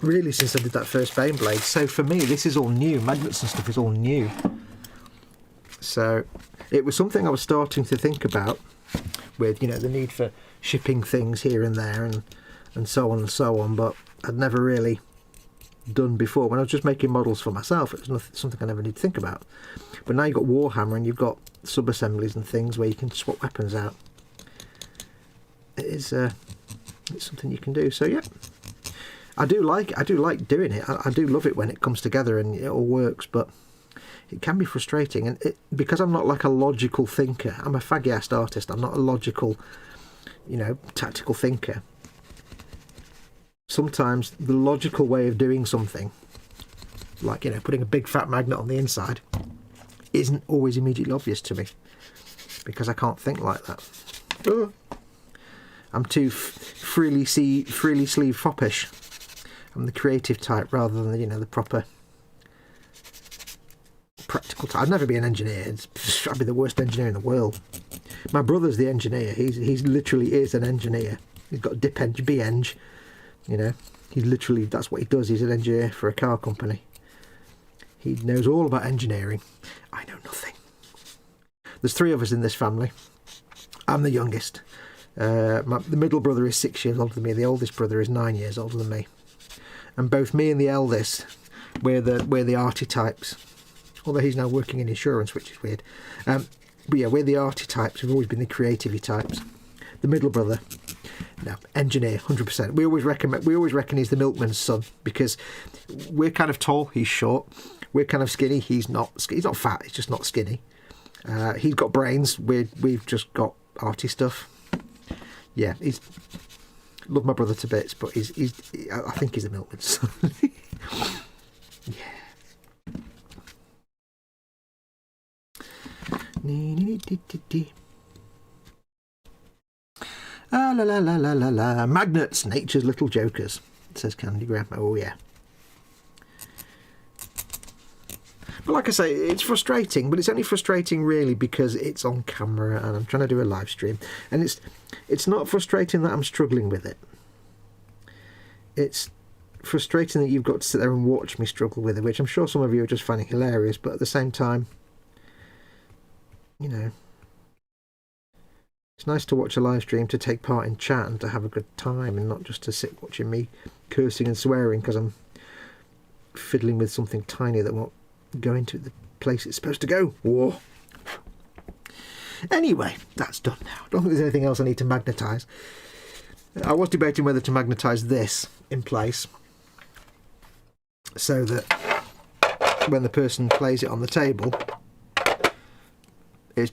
Really, since I did that first Baneblade. So for me, this is all new. Magnets and stuff is all new. So it was something I was starting to think about, with, you know, the need for shipping things here and there and so on and so on, but I'd never really done before. When I was just making models for myself, it was something I never need to think about. But now you've got Warhammer and you've got sub-assemblies and things where you can swap weapons out. It's something you can do. So yeah, I do like doing it. I do love it when it comes together and it all works, but it can be frustrating, and because I'm not like a logical thinker. I'm a faggy-assed artist. I'm not a logical, tactical thinker. Sometimes the logical way of doing something, like, putting a big fat magnet on the inside, isn't always immediately obvious to me, because I can't think like that. I'm too freely sleeve foppish. I'm the creative type rather than the proper practical time. I'd never be an engineer. I'd be the worst engineer in the world. My brother's the engineer. He's literally is an engineer. He's got a dip eng, B-eng, you know. He literally, that's what he does. He's an engineer for a car company. He knows all about engineering. I know nothing. There's 3 of us in this family. I'm the youngest. The middle brother is 6 years older than me. The oldest brother is 9 years older than me. And both me and the eldest, we're the arty types. Although he's now working in insurance, which is weird. But yeah, we're the arty types. We've always been the creative types. The middle brother, no, engineer, 100%. We always reckon he's the milkman's son, because we're kind of tall, he's short. We're kind of skinny, he's not fat, he's just not skinny. He's got brains, we've just got arty stuff. Yeah, love my brother to bits, but I think he's the milkman's son. Yeah. Ah, la la la la la la. Magnets, nature's little jokers, says Candy Graham. Oh yeah. But like I say, it's frustrating, but it's only frustrating really because it's on camera and I'm trying to do a live stream. And it's not frustrating that I'm struggling with it. It's frustrating that you've got to sit there and watch me struggle with it, which I'm sure some of you are just finding hilarious, but at the same time, you know, it's nice to watch a live stream, to take part in chat and to have a good time, and not just to sit watching me cursing and swearing because I'm fiddling with something tiny that won't go into the place it's supposed to go. Whoa. Anyway, that's done now. I don't think there's anything else I need to magnetise. I was debating whether to magnetise this in place so that when the person plays it on the table,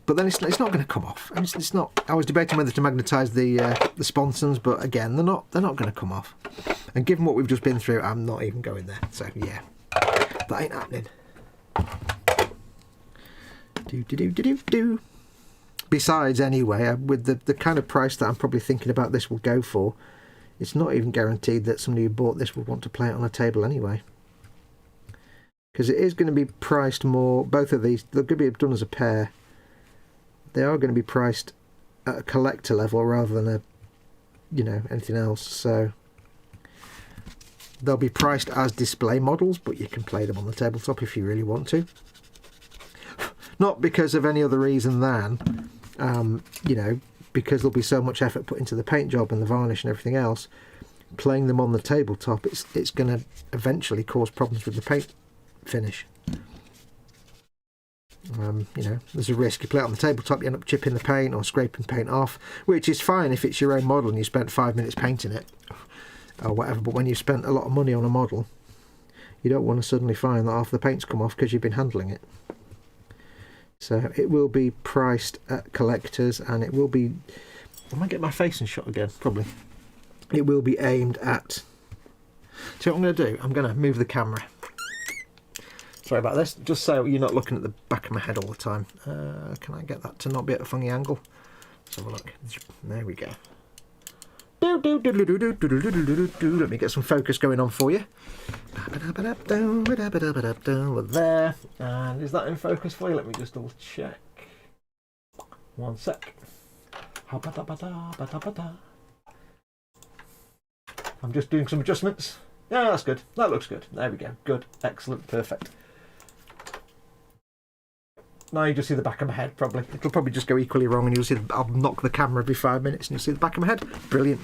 but then it's not going to come off. And it's not. I was debating whether to magnetise the sponsons, but again, they're not going to come off. And given what we've just been through, I'm not even going there. So yeah, that ain't happening. Do. Besides, anyway, with the kind of price that I'm probably thinking about this will go for, it's not even guaranteed that somebody who bought this would want to play it on a table anyway. Because it is going to be priced more. Both of these, they're going to be done as a pair. They are going to be priced at a collector level rather than anything else. So they'll be priced as display models, but you can play them on the tabletop if you really want to. Not because of any other reason than, because there'll be so much effort put into the paint job and the varnish and everything else. Playing them on the tabletop, it's going to eventually cause problems with the paint finish. There's a risk. You play it on the tabletop, you end up chipping the paint or scraping paint off, which is fine if it's your own model and you spent 5 minutes painting it or whatever. But when you've spent a lot of money on a model, you don't want to suddenly find that half the paint's come off because you've been handling it. So it will be priced at collectors, and it will be... I might get my face in shot again, probably. It will be aimed at... So what I'm going to do, I'm going to move the camera. Sorry about this, just so you're not looking at the back of my head all the time. Can I get that to not be at a funny angle? Let's have a look. There we go. Let me get some focus going on for you. There. And is that in focus for you? Let me just double check. One sec. I'm just doing some adjustments. Yeah, that's good. That looks good. There we go. Good. Excellent. Perfect. Now you just see the back of my head, probably. It'll probably just go equally wrong, and you'll see I'll knock the camera every 5 minutes and you'll see the back of my head. Brilliant.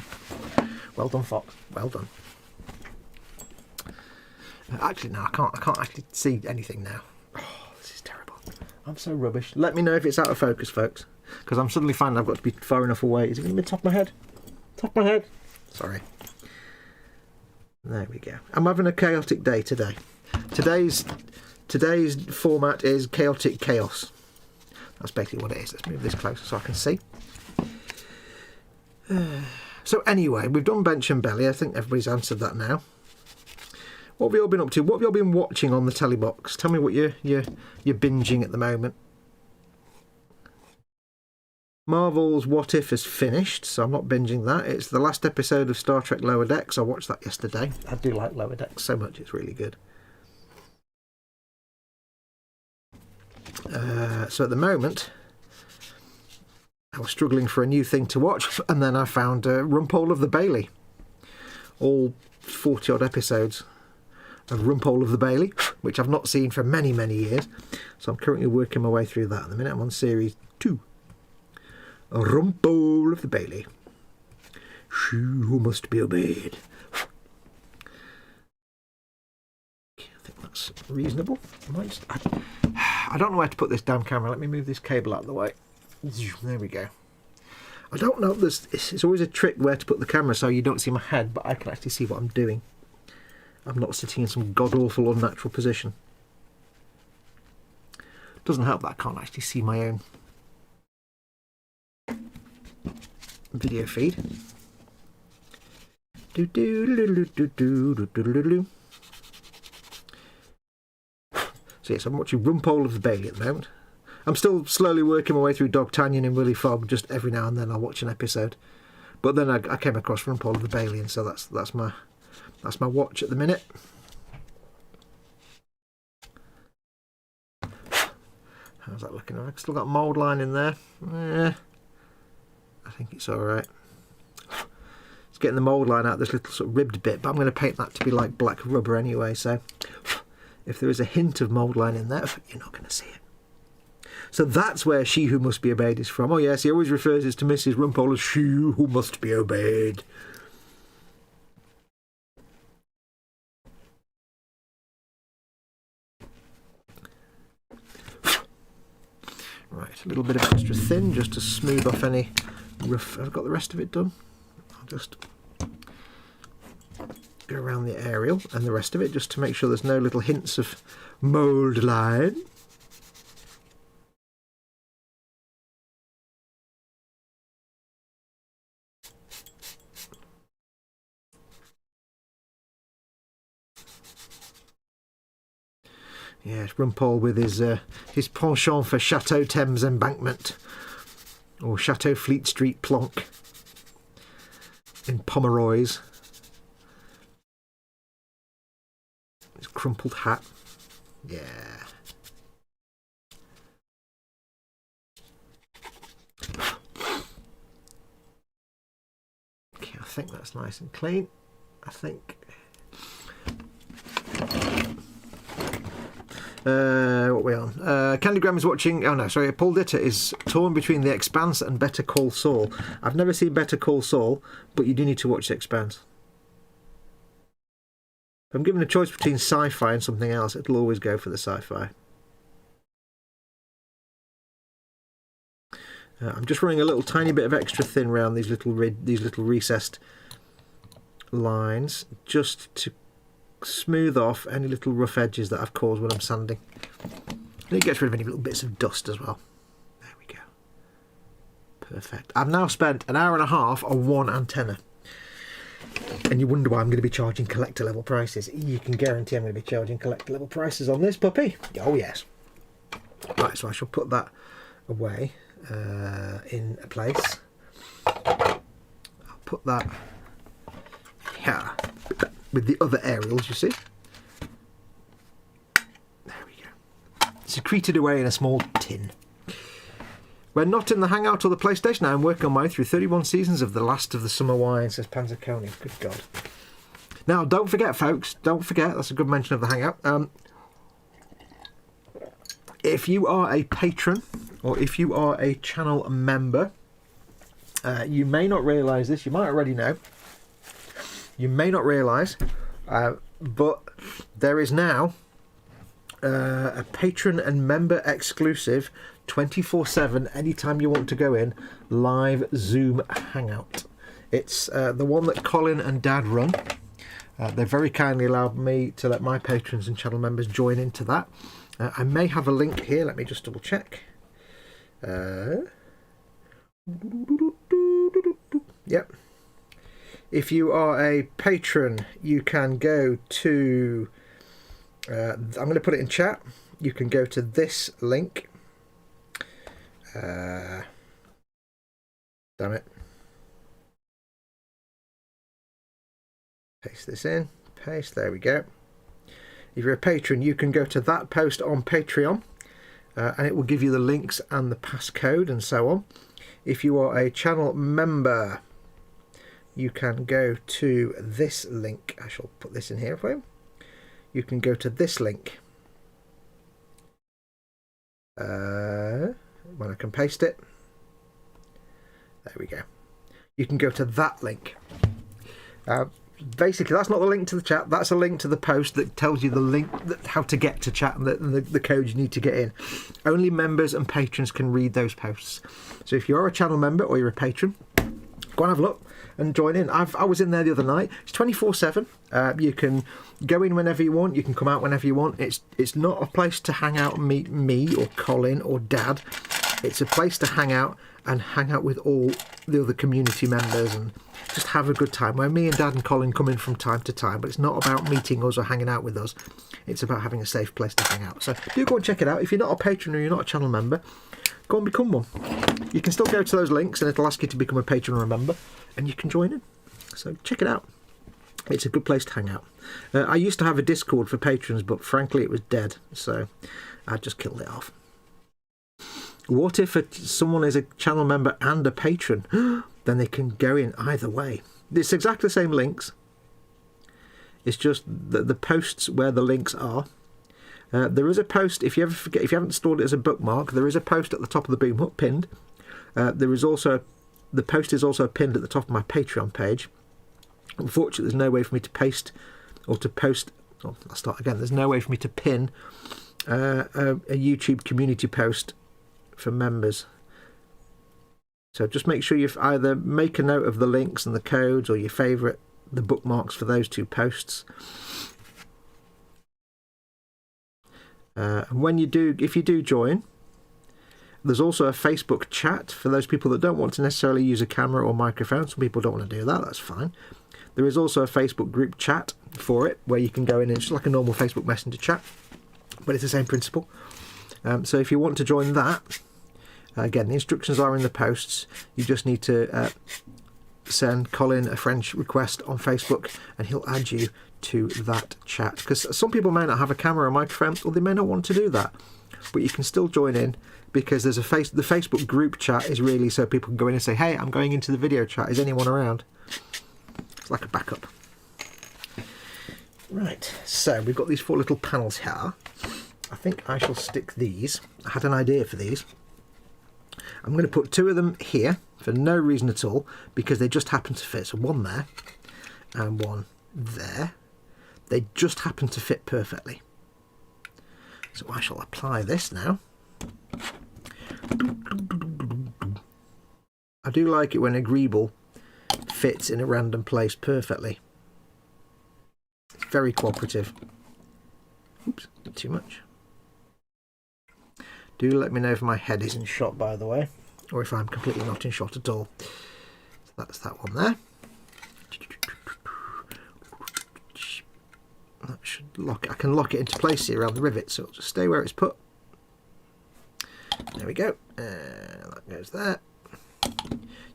Well done, Fox. Well done. Actually, no, I can't actually see anything now. Oh, this is terrible. I'm so rubbish. Let me know if it's out of focus, folks, because I'm suddenly finding I've got to be far enough away. Is it going to be top of my head? Top of my head? Sorry. There we go. I'm having a chaotic day today. Today's format is chaotic chaos. That's basically what it is. Let's move this closer so I can see. So anyway, we've done bench and belly. I think everybody's answered that now. What have you all been up to? What have you all been watching on the telly box? Tell me what you're binging at the moment. Marvel's What If has finished, so I'm not binging that. It's the last episode of Star Trek Lower Decks. I watched that yesterday. I do like Lower Decks so much. It's really good. So at the moment, I was struggling for a new thing to watch, and then I found Rumpole of the Bailey. All 40 odd episodes of Rumpole of the Bailey, which I've not seen for many, many years. So I'm currently working my way through that. At the minute I'm on series 2. Rumpole of the Bailey. She who must be obeyed. I think that's reasonable. I don't know where to put this damn camera. Let me move this cable out of the way. There we go. I don't know. It's always a trick where to put the camera so you don't see my head, but I can actually see what I'm doing. I'm not sitting in some god-awful unnatural position. Doesn't help that I can't actually see my own video feed. So yes, I'm watching Rumpole of the Bailey at the moment. I'm still slowly working my way through Dogtanian and Willy Fogg. Just every now and then I'll watch an episode. But then I came across Rumpole of the Bailey, and so that's my watch at the minute. How's that looking? I've still got mould line in there. I think it's all right. It's getting the mould line out this little sort of ribbed bit, but I'm going to paint that to be like black rubber anyway. So if there is a hint of mould line in there, you're not going to see it. So that's where She Who Must Be Obeyed is from. Oh yes, he always refers to Mrs. Rumpole as She Who Must Be Obeyed. Right, a little bit of extra thin just to smooth off any rough. I've got the rest of it done. I'll just go around the aerial and the rest of it just to make sure there's no little hints of mould line. Yes, Rumpole with his penchant for Chateau Thames Embankment or Chateau Fleet Street Plonk in Pomeroy's. His crumpled hat. Yeah. Okay, I think that's nice and clean. I think. What are we on? Candygram is watching. Oh no, sorry. Paul Ditter is torn between The Expanse and Better Call Saul. I've never seen Better Call Saul, but you do need to watch The Expanse. If I'm given a choice between sci-fi and something else, it'll always go for the sci-fi. I'm just running a little tiny bit of extra thin around these little recessed lines, just to smooth off any little rough edges that I've caused when I'm sanding. And it gets rid of any little bits of dust as well. There we go. Perfect. I've now spent an hour and a half on one antenna. And you wonder why I'm going to be charging collector level prices. You can guarantee I'm going to be charging collector level prices on this puppy. Oh yes. Right, so I shall put that away in a place. I'll put that here with the other aerials, you see. There we go. Secreted away in a small tin. We're not in the Hangout or the PlayStation. I'm working on my way through 31 seasons of The Last of the Summer Wine, says Panzerconi. Good God. Now, don't forget, folks, don't forget, that's a good mention of the Hangout. If you are a patron, or if you are a channel member, you may not realise this, you might already know. You may not realise, but there is now a patron and member exclusive 24/7, anytime you want to go in, live Zoom hangout. It's the one that Colin and Dad run. They very kindly allowed me to let my patrons and channel members join into that. I may have a link here, let me just double check. Yep. If you are a patron, you can go to, I'm going to put it in chat, you can go to this link. Damn it. Paste this in, paste, there we go. If you're a patron, you can go to that post on Patreon, and it will give you the links and the passcode and so on. If you are a channel member, you can go to this link. I shall put this in here for you. You can go to this link. When I can paste it. There we go. You can go to that link. Basically, that's not the link to the chat. That's a link to the post that tells you the link, how to get to chat, and the code you need to get in. Only members and patrons can read those posts. So if you're a channel member or you're a patron, go and have a look and join in. I was in there the other night. It's 24/7. You can go in whenever you want. You can come out whenever you want. It's not a place to hang out and meet me or Colin or Dad. It's a place to hang out with all the other community members and just have a good time, where me and Dad and Colin come in from time to time, but it's not about meeting us or hanging out with us. It's about having a safe place to hang out. So do go and check it out. If you're not a patron or you're not a channel member, go and become one. You can still go to those links and it'll ask you to become a patron or a member, and you can join in. So check it out. It's a good place to hang out. I used to have a Discord for patrons, but frankly it was dead, so I just killed it off. What if someone is a channel member and a patron? Then they can go in either way. It's exactly the same links. It's just the posts where the links are. There is a post, if you ever forget, if you haven't installed it as a bookmark, there is a post at the top of the boom hook pinned. There is also, the post is also pinned at the top of my Patreon page. Unfortunately, there's no way for me to paste or to post. Oh, I'll start again. There's no way for me to pin a YouTube community post for members. So just make sure you either make a note of the links and the codes, or your favourite, the bookmarks for those two posts. And when you do, if you do join, there's also a Facebook chat for those people that don't want to necessarily use a camera or microphone. Some people don't want to do that, that's fine. There is also a Facebook group chat for it, where you can go in and it's just like a normal Facebook Messenger chat, but it's the same principle. So if you want to join that, again, the instructions are in the posts. You just need to send Colin a friend request on Facebook and he'll add you to that chat. Because some people may not have a camera or microphone, or they may not want to do that. But you can still join in, because there's the Facebook group chat is really so people can go in and say, hey, I'm going into the video chat. Is anyone around? It's like a backup. Right, so we've got these 4 little panels here. I think I shall stick these. I had an idea for these. I'm going to put 2 of them here for no reason at all, because they just happen to fit. So 1 there and 1 there. They just happen to fit perfectly. So I shall apply this now. I do like it when a greeble fits in a random place perfectly. It's very cooperative. Oops, not too much. Do let me know if my head is in shot, by the way, or if I'm completely not in shot at all. So that's that one there. That should lock it. I can lock it into place here around the rivet, so it'll just stay where it's put. There we go. That goes there.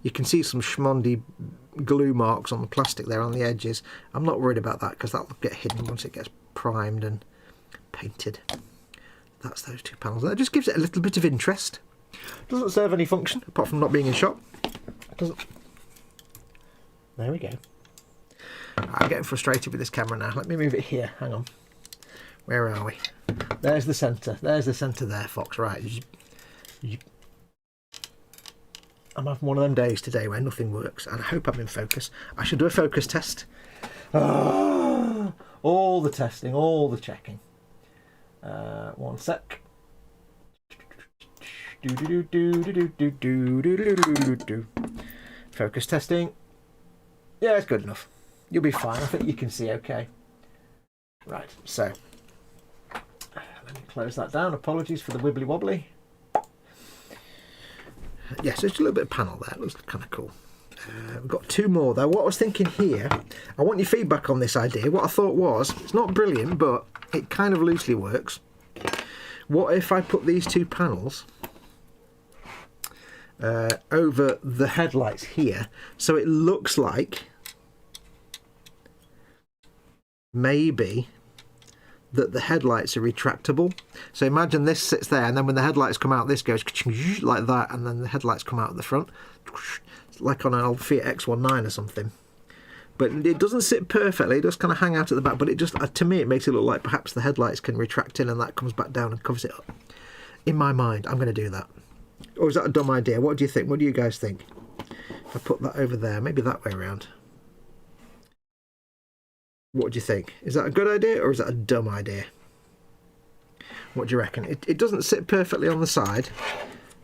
You can see some schmondy glue marks on the plastic there on the edges. I'm not worried about that, because that'll get hidden once it gets primed and painted. That's those 2 panels there. It just gives it a little bit of interest. Doesn't serve any function apart from not being in shot. Doesn't. There we go. I'm getting frustrated with this camera now. Let me move it here. Hang on. Where are we? There's the centre. There's the centre there, Fox. Right. I'm having one of them days today where nothing works, and I hope I'm in focus. I should do a focus test. All the testing, all the checking. 1 sec. Focus testing. Yeah, it's good enough. You'll be fine. I think you can see okay. Right, so let me close that down. Apologies for the wibbly wobbly. Yes, there's a little bit of panel there. It looks kind of cool. We've got 2 more though. What I was thinking here, I want your feedback on this idea. What I thought was, it's not brilliant, but it kind of loosely works. What if I put these 2 panels over the headlights here, so it looks like maybe that the headlights are retractable. So imagine this sits there, and then when the headlights come out, this goes like that, and then the headlights come out at the front, like on an old Fiat X19 or something. But it doesn't sit perfectly, it does kind of hang out at the back, but it just, to me, it makes it look like perhaps the headlights can retract in and that comes back down and covers it up. In my mind, I'm going to do that. Or is that a dumb idea? What do you think? What do you guys think? If I put that over there, maybe that way around. What do you think? Is that a good idea or is that a dumb idea? What do you reckon? It doesn't sit perfectly on the side.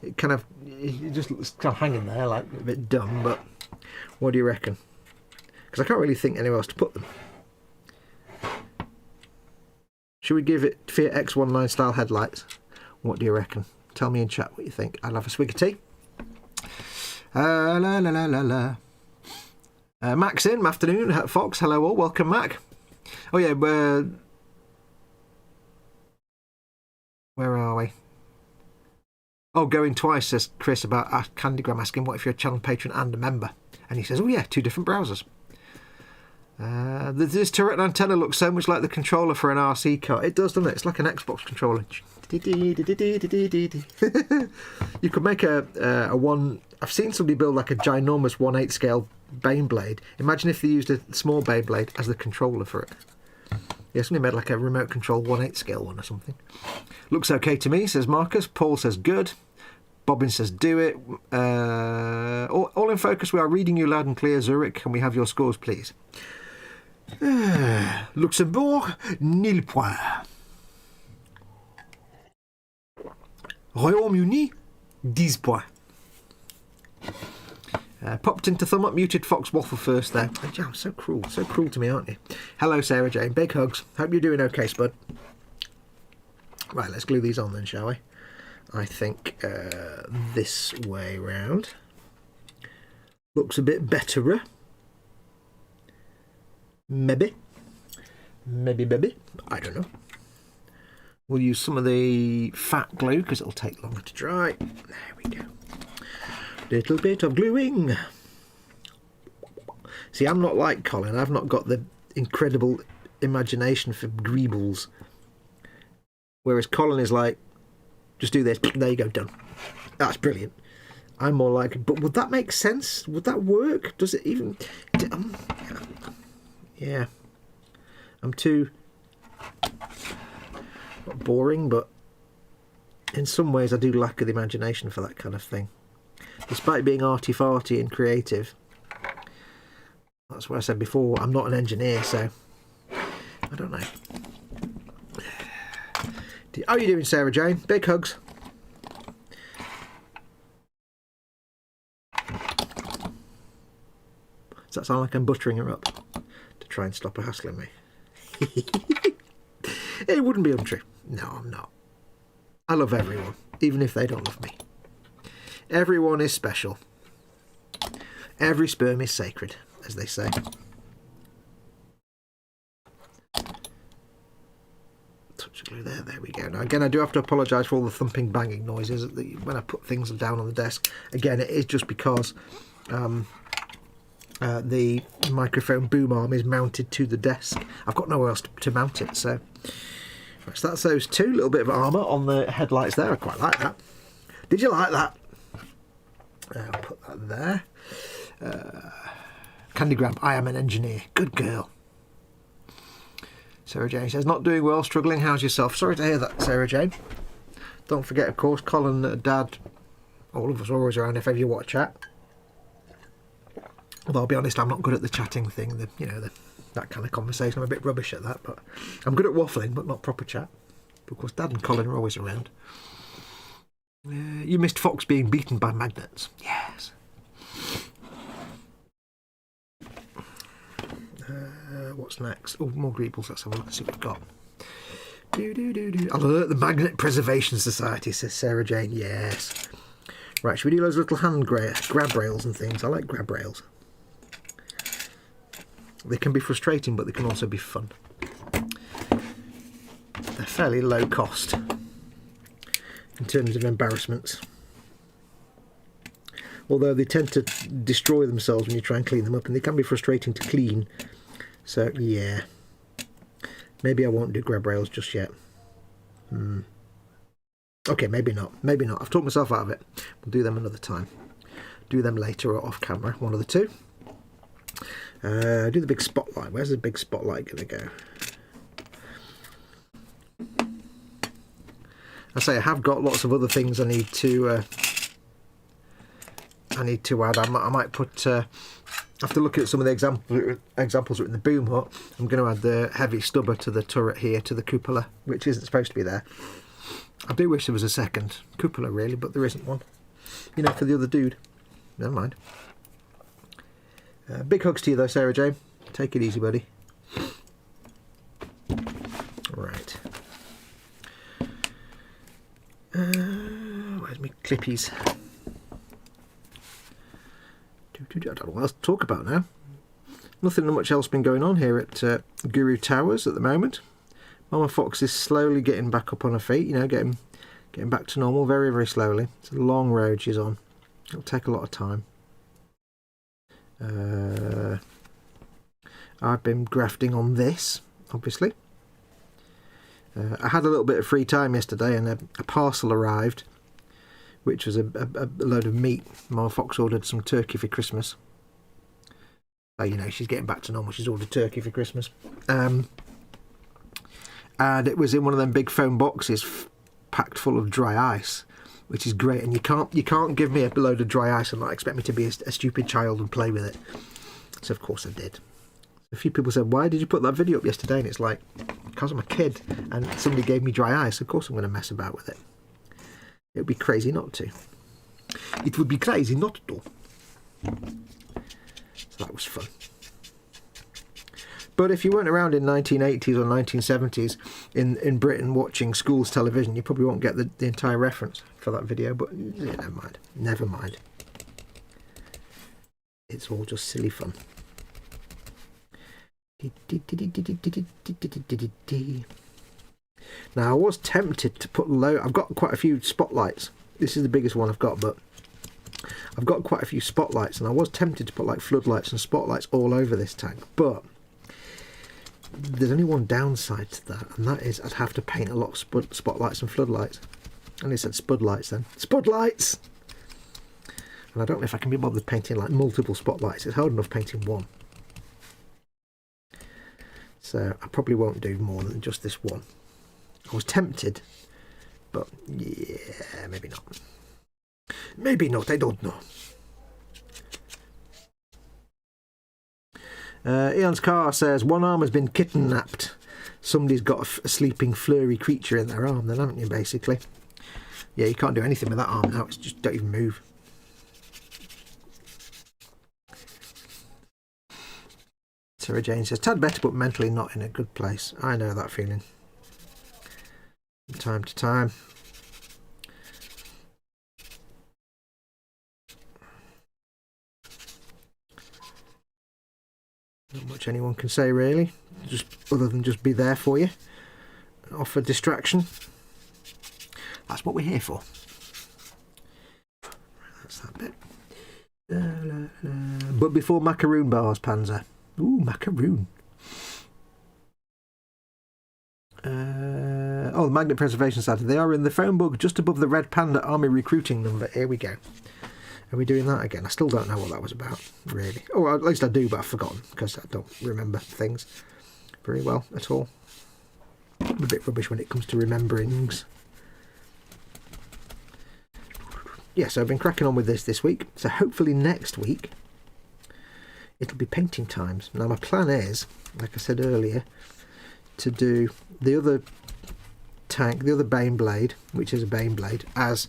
It kind of, it just looks kind of hanging there like a bit dumb, but what do you reckon? Because I can't really think anywhere else to put them. Should we give it Fiat X19 style headlights? What do you reckon? Tell me in chat what you think. I'll have a swig of tea. La la la la la. Mac's in. Afternoon. Fox, hello all. Welcome, Mac. Oh yeah, where are we? Oh, going twice, says Chris about Candygram asking what if you're a channel patron and a member. And he says, oh yeah, 2 different browsers. This turret and antenna looks so much like the controller for an RC car. It does, doesn't it? It's like an Xbox controller. You could make a one... I've seen somebody build like a ginormous 1/8 scale Baneblade. Imagine if they used a small Baneblade as the controller for it. Yeah, somebody made like a remote control 1/8 scale one or something. Looks okay to me, says Marcus. Paul says good. Bobbin says do it. All in focus, we are reading you loud and clear, Zurich. Can we have your scores, please? Luxembourg, 0 points. Royaume-Uni, 10 points. Popped into thumb up, muted Fox Waffle first there. Oh, yeah, so cruel to me, aren't you? Hello, Sarah Jane. Big hugs. Hope you're doing okay, Spud. Right, let's glue these on then, shall we? I think this way round looks a bit betterer. Maybe. I don't know. We'll use some of the fat glue because it'll take longer to dry. There we go. Little bit of gluing. See, I'm not like Colin. I've not got the incredible imagination for greebles. Whereas Colin is like, just do this. There you go, done. That's brilliant. I'm more like, but would that make sense? Would that work? Does it even... yeah. I'm too... not boring, but in some ways I do lack the imagination for that kind of thing. Despite being arty-farty and creative. That's what I said before. I'm not an engineer, so... I don't know. How are you doing, Sarah Jane? Big hugs. Does that sound like I'm buttering her up to try and stop her hassling me? It wouldn't be untrue. No, I'm not. I love everyone, even if they don't love me. Everyone is special. Every sperm is sacred, as they say. Touch of glue there we go. Now again, I do have to apologise for all the thumping, banging noises when I put things down on the desk. Again, it is just because the microphone boom arm is mounted to the desk. I've got nowhere else to mount it, so... Right, so that's those two. Little bit of armour on the headlights there. I quite like that. Did you like that? I'll put that there. Candygram, I am an engineer. Good girl. Sarah Jane says, not doing well, struggling. How's yourself? Sorry to hear that, Sarah Jane. Don't forget, of course, Colin, Dad, all of us are always around if ever you want to chat. Although I'll be honest, I'm not good at the chatting thing, that kind of conversation. I'm a bit rubbish at that, but I'm good at waffling, but not proper chat. Of course, Dad and Colin are always around. You missed Fox being beaten by magnets. Yes. What's next? Oh, more greebles. Let's have a look and see what we've got. I'll alert the Magnet Preservation Society, says Sarah Jane. Yes. Right, should we do those little hand grab rails and things? I like grab rails. They can be frustrating, but they can also be fun. They're fairly low cost in terms of embarrassments. Although they tend to destroy themselves when you try and clean them up, and they can be frustrating to clean. So, yeah. Maybe I won't do grab rails just yet. Okay, maybe not. Maybe not. I've talked myself out of it. We'll do them another time. Do them later or off camera. One of the two. Do the big spotlight. Where's the big spotlight going to go? I say I have got lots of other things I need to add. I might put. After looking at some of the examples written in the boom hut, I'm going to add the heavy stubber to the turret here, to the cupola, which isn't supposed to be there. I do wish there was a second cupola, really, but there isn't one. You know, for the other dude. Never mind. Big hugs to you, though, Sarah Jane. Take it easy, buddy. Right. Where's my clippies? I don't know what else to talk about now. Nothing much else been going on here at Guru Towers at the moment. Mama Fox is slowly getting back up on her feet, you know, getting back to normal very, very slowly. It's a long road she's on. It'll take a lot of time. I've been grafting on this, obviously. I had a little bit of free time yesterday and a parcel arrived, which was a load of meat. Mama Fox ordered some turkey for Christmas. You know, she's getting back to normal. She's ordered turkey for Christmas. And it was in one of them big foam boxes packed full of dry ice, which is great. And you can't give me a load of dry ice and not expect me to be a stupid child and play with it. So of course I did. A few people said, why did you put that video up yesterday? And it's like, because I'm a kid and somebody gave me dry ice, of course I'm going to mess about with it. It would be crazy not to. It would be crazy not to. So that was fun. But if you weren't around in 1980s or 1970s in Britain watching schools television, you probably won't get the entire reference for that video. But yeah, never mind. Never mind. It's all just silly fun. Now I was tempted to put I've got quite a few spotlights. This is the biggest one I've got, but I've got quite a few spotlights, and I was tempted to put like floodlights and spotlights all over this tank, but there's only one downside to that, and that is I'd have to paint a lot of spotlights and floodlights. I only said spudlights then. Spudlights! And I don't know if I can be bothered painting like multiple spotlights. It's hard enough painting one. So I probably won't do more than just this one. I was tempted, but yeah, maybe not. Maybe not, I don't know. Ian's car says, one arm has been kidnapped. Somebody's got a sleeping flurry creature in their arm then, haven't you, basically? Yeah, you can't do anything with that arm now. It's just, don't even move. Sarah Jane says, tad better but mentally not in a good place. I know that feeling. From time to time. Not much anyone can say really, just other than just be there for you, offer distraction. That's what we're here for. That's that bit. But before macaroon bars, Panzer. Ooh, macaroon. Oh, the Magnet Preservation Society. They are in the phone book just above the Red Panda Army recruiting number. Here we go. Are we doing that again? I still don't know what that was about, really. Oh, at least I do, but I've forgotten, because I don't remember things very well at all. I'm a bit rubbish when it comes to rememberings. Yeah, so I've been cracking on with this week. So hopefully next week, it'll be painting times. Now my plan is, like I said earlier, to do the other tank, the other Baneblade, which is a Baneblade, as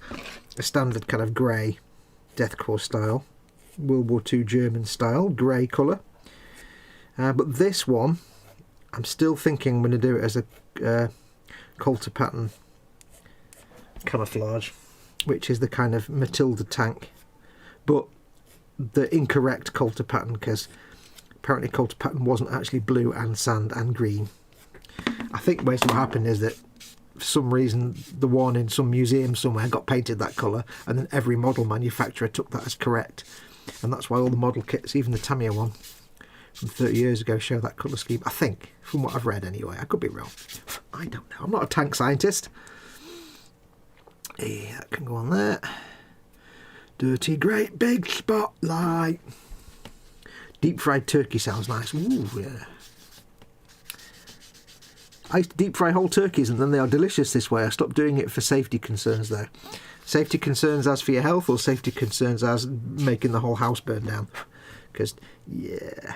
a standard kind of grey Death Korps style, World War II German style, grey colour. But this one, I'm still thinking I'm going to do it as a Coulter pattern camouflage, which is the kind of Matilda tank, but the incorrect Coulter pattern, because apparently Coulter pattern wasn't actually blue and sand and green. I think basically what happened is that for some reason the one in some museum somewhere got painted that colour, and then every model manufacturer took that as correct, and that's why all the model kits, even the Tamiya one, from 30 years ago show that colour scheme. I think, from what I've read anyway. I could be wrong. I don't know. I'm not a tank scientist. Yeah, that can go on there. Dirty, great, big spotlight. Deep fried turkey sounds nice. Ooh, yeah. I used to deep fry whole turkeys and then they are delicious this way. I stopped doing it for safety concerns though. Safety concerns as for your health or safety concerns as making the whole house burn down? Because, yeah.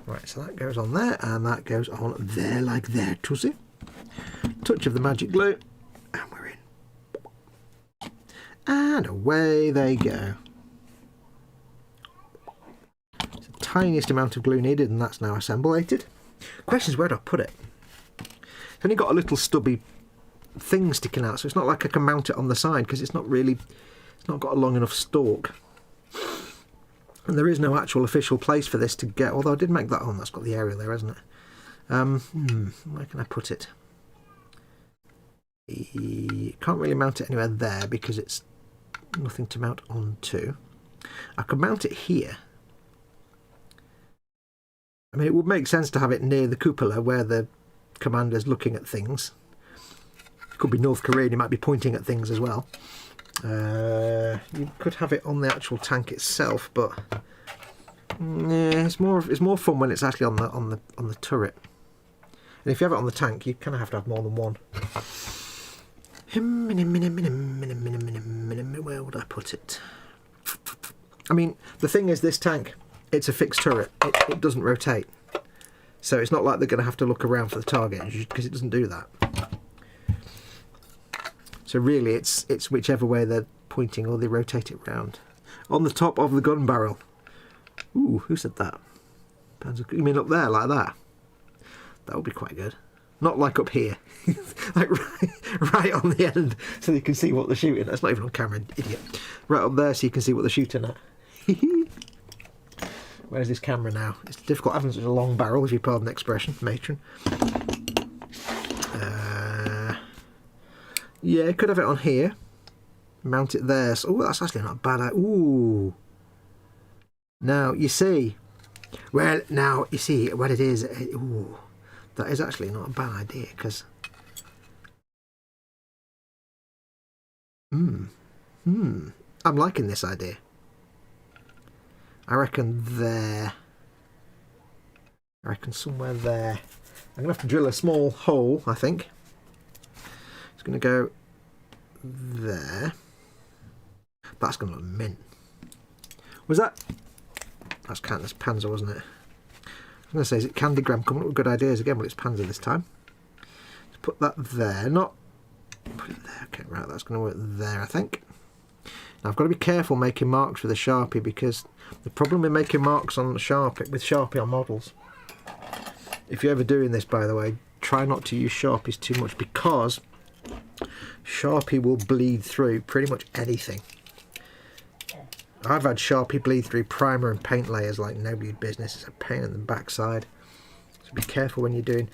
Right, so that goes on there and that goes on there like that, Tussie. Touch of the magic glue and we're in. And away they go. It's the tiniest amount of glue needed and that's now assemblated. Question is, where do I put it? It's only got a little stubby thing sticking out, so it's not like I can mount it on the side because it's not got a long enough stalk. And there is no actual official place for this to get, although I did make that on. That's got the aerial there, hasn't it? Where can I put it? Can't really mount it anywhere there because it's nothing to mount onto. I could mount it here. I mean, it would make sense to have it near the cupola where the commander's looking at things. It could be North Korean, he might be pointing at things as well. You could have it on the actual tank itself, but yeah, it's more fun when it's actually on the turret. And if you have it on the tank, you kind of have to have more than one. Where would I put it? I mean, the thing is, this tank, it's a fixed turret. It doesn't rotate. So it's not like they're going to have to look around for the target, because it doesn't do that. So really, it's whichever way they're pointing or they rotate it round. On the top of the gun barrel. Ooh, who said that? You mean up there, like that? That would be quite good. Not like up here. Like right on the end, so you can see what they're shooting. That's not even on camera, idiot. Right up there so you can see what they're shooting at. Where's this camera now? It's difficult having such a long barrel, if you pardon the expression, matron. Yeah, could have it on here. Mount it there. So, oh, that's actually not bad. Ooh. Now, you see. Well, now, you see what it is. Ooh. That is actually not a bad idea, because... I'm liking this idea. I reckon there. I reckon somewhere there. I'm going to have to drill a small hole, I think. It's going to go there. That's going to look mint. Was that... That's Panzer, wasn't it? I was going to say, is it Candygram coming up with good ideas again? Well, it's Panzer this time. Let's put that there. Not... Put it there. Okay, right, that's going to work there, I think. Now, I've got to be careful making marks with a Sharpie, because the problem with making marks on Sharpie on models, if you're ever doing this, by the way, try not to use Sharpies too much, because Sharpie will bleed through pretty much anything. I've had Sharpie bleed through primer and paint layers like nobody's business. It's a pain in the backside. So be careful when you're doing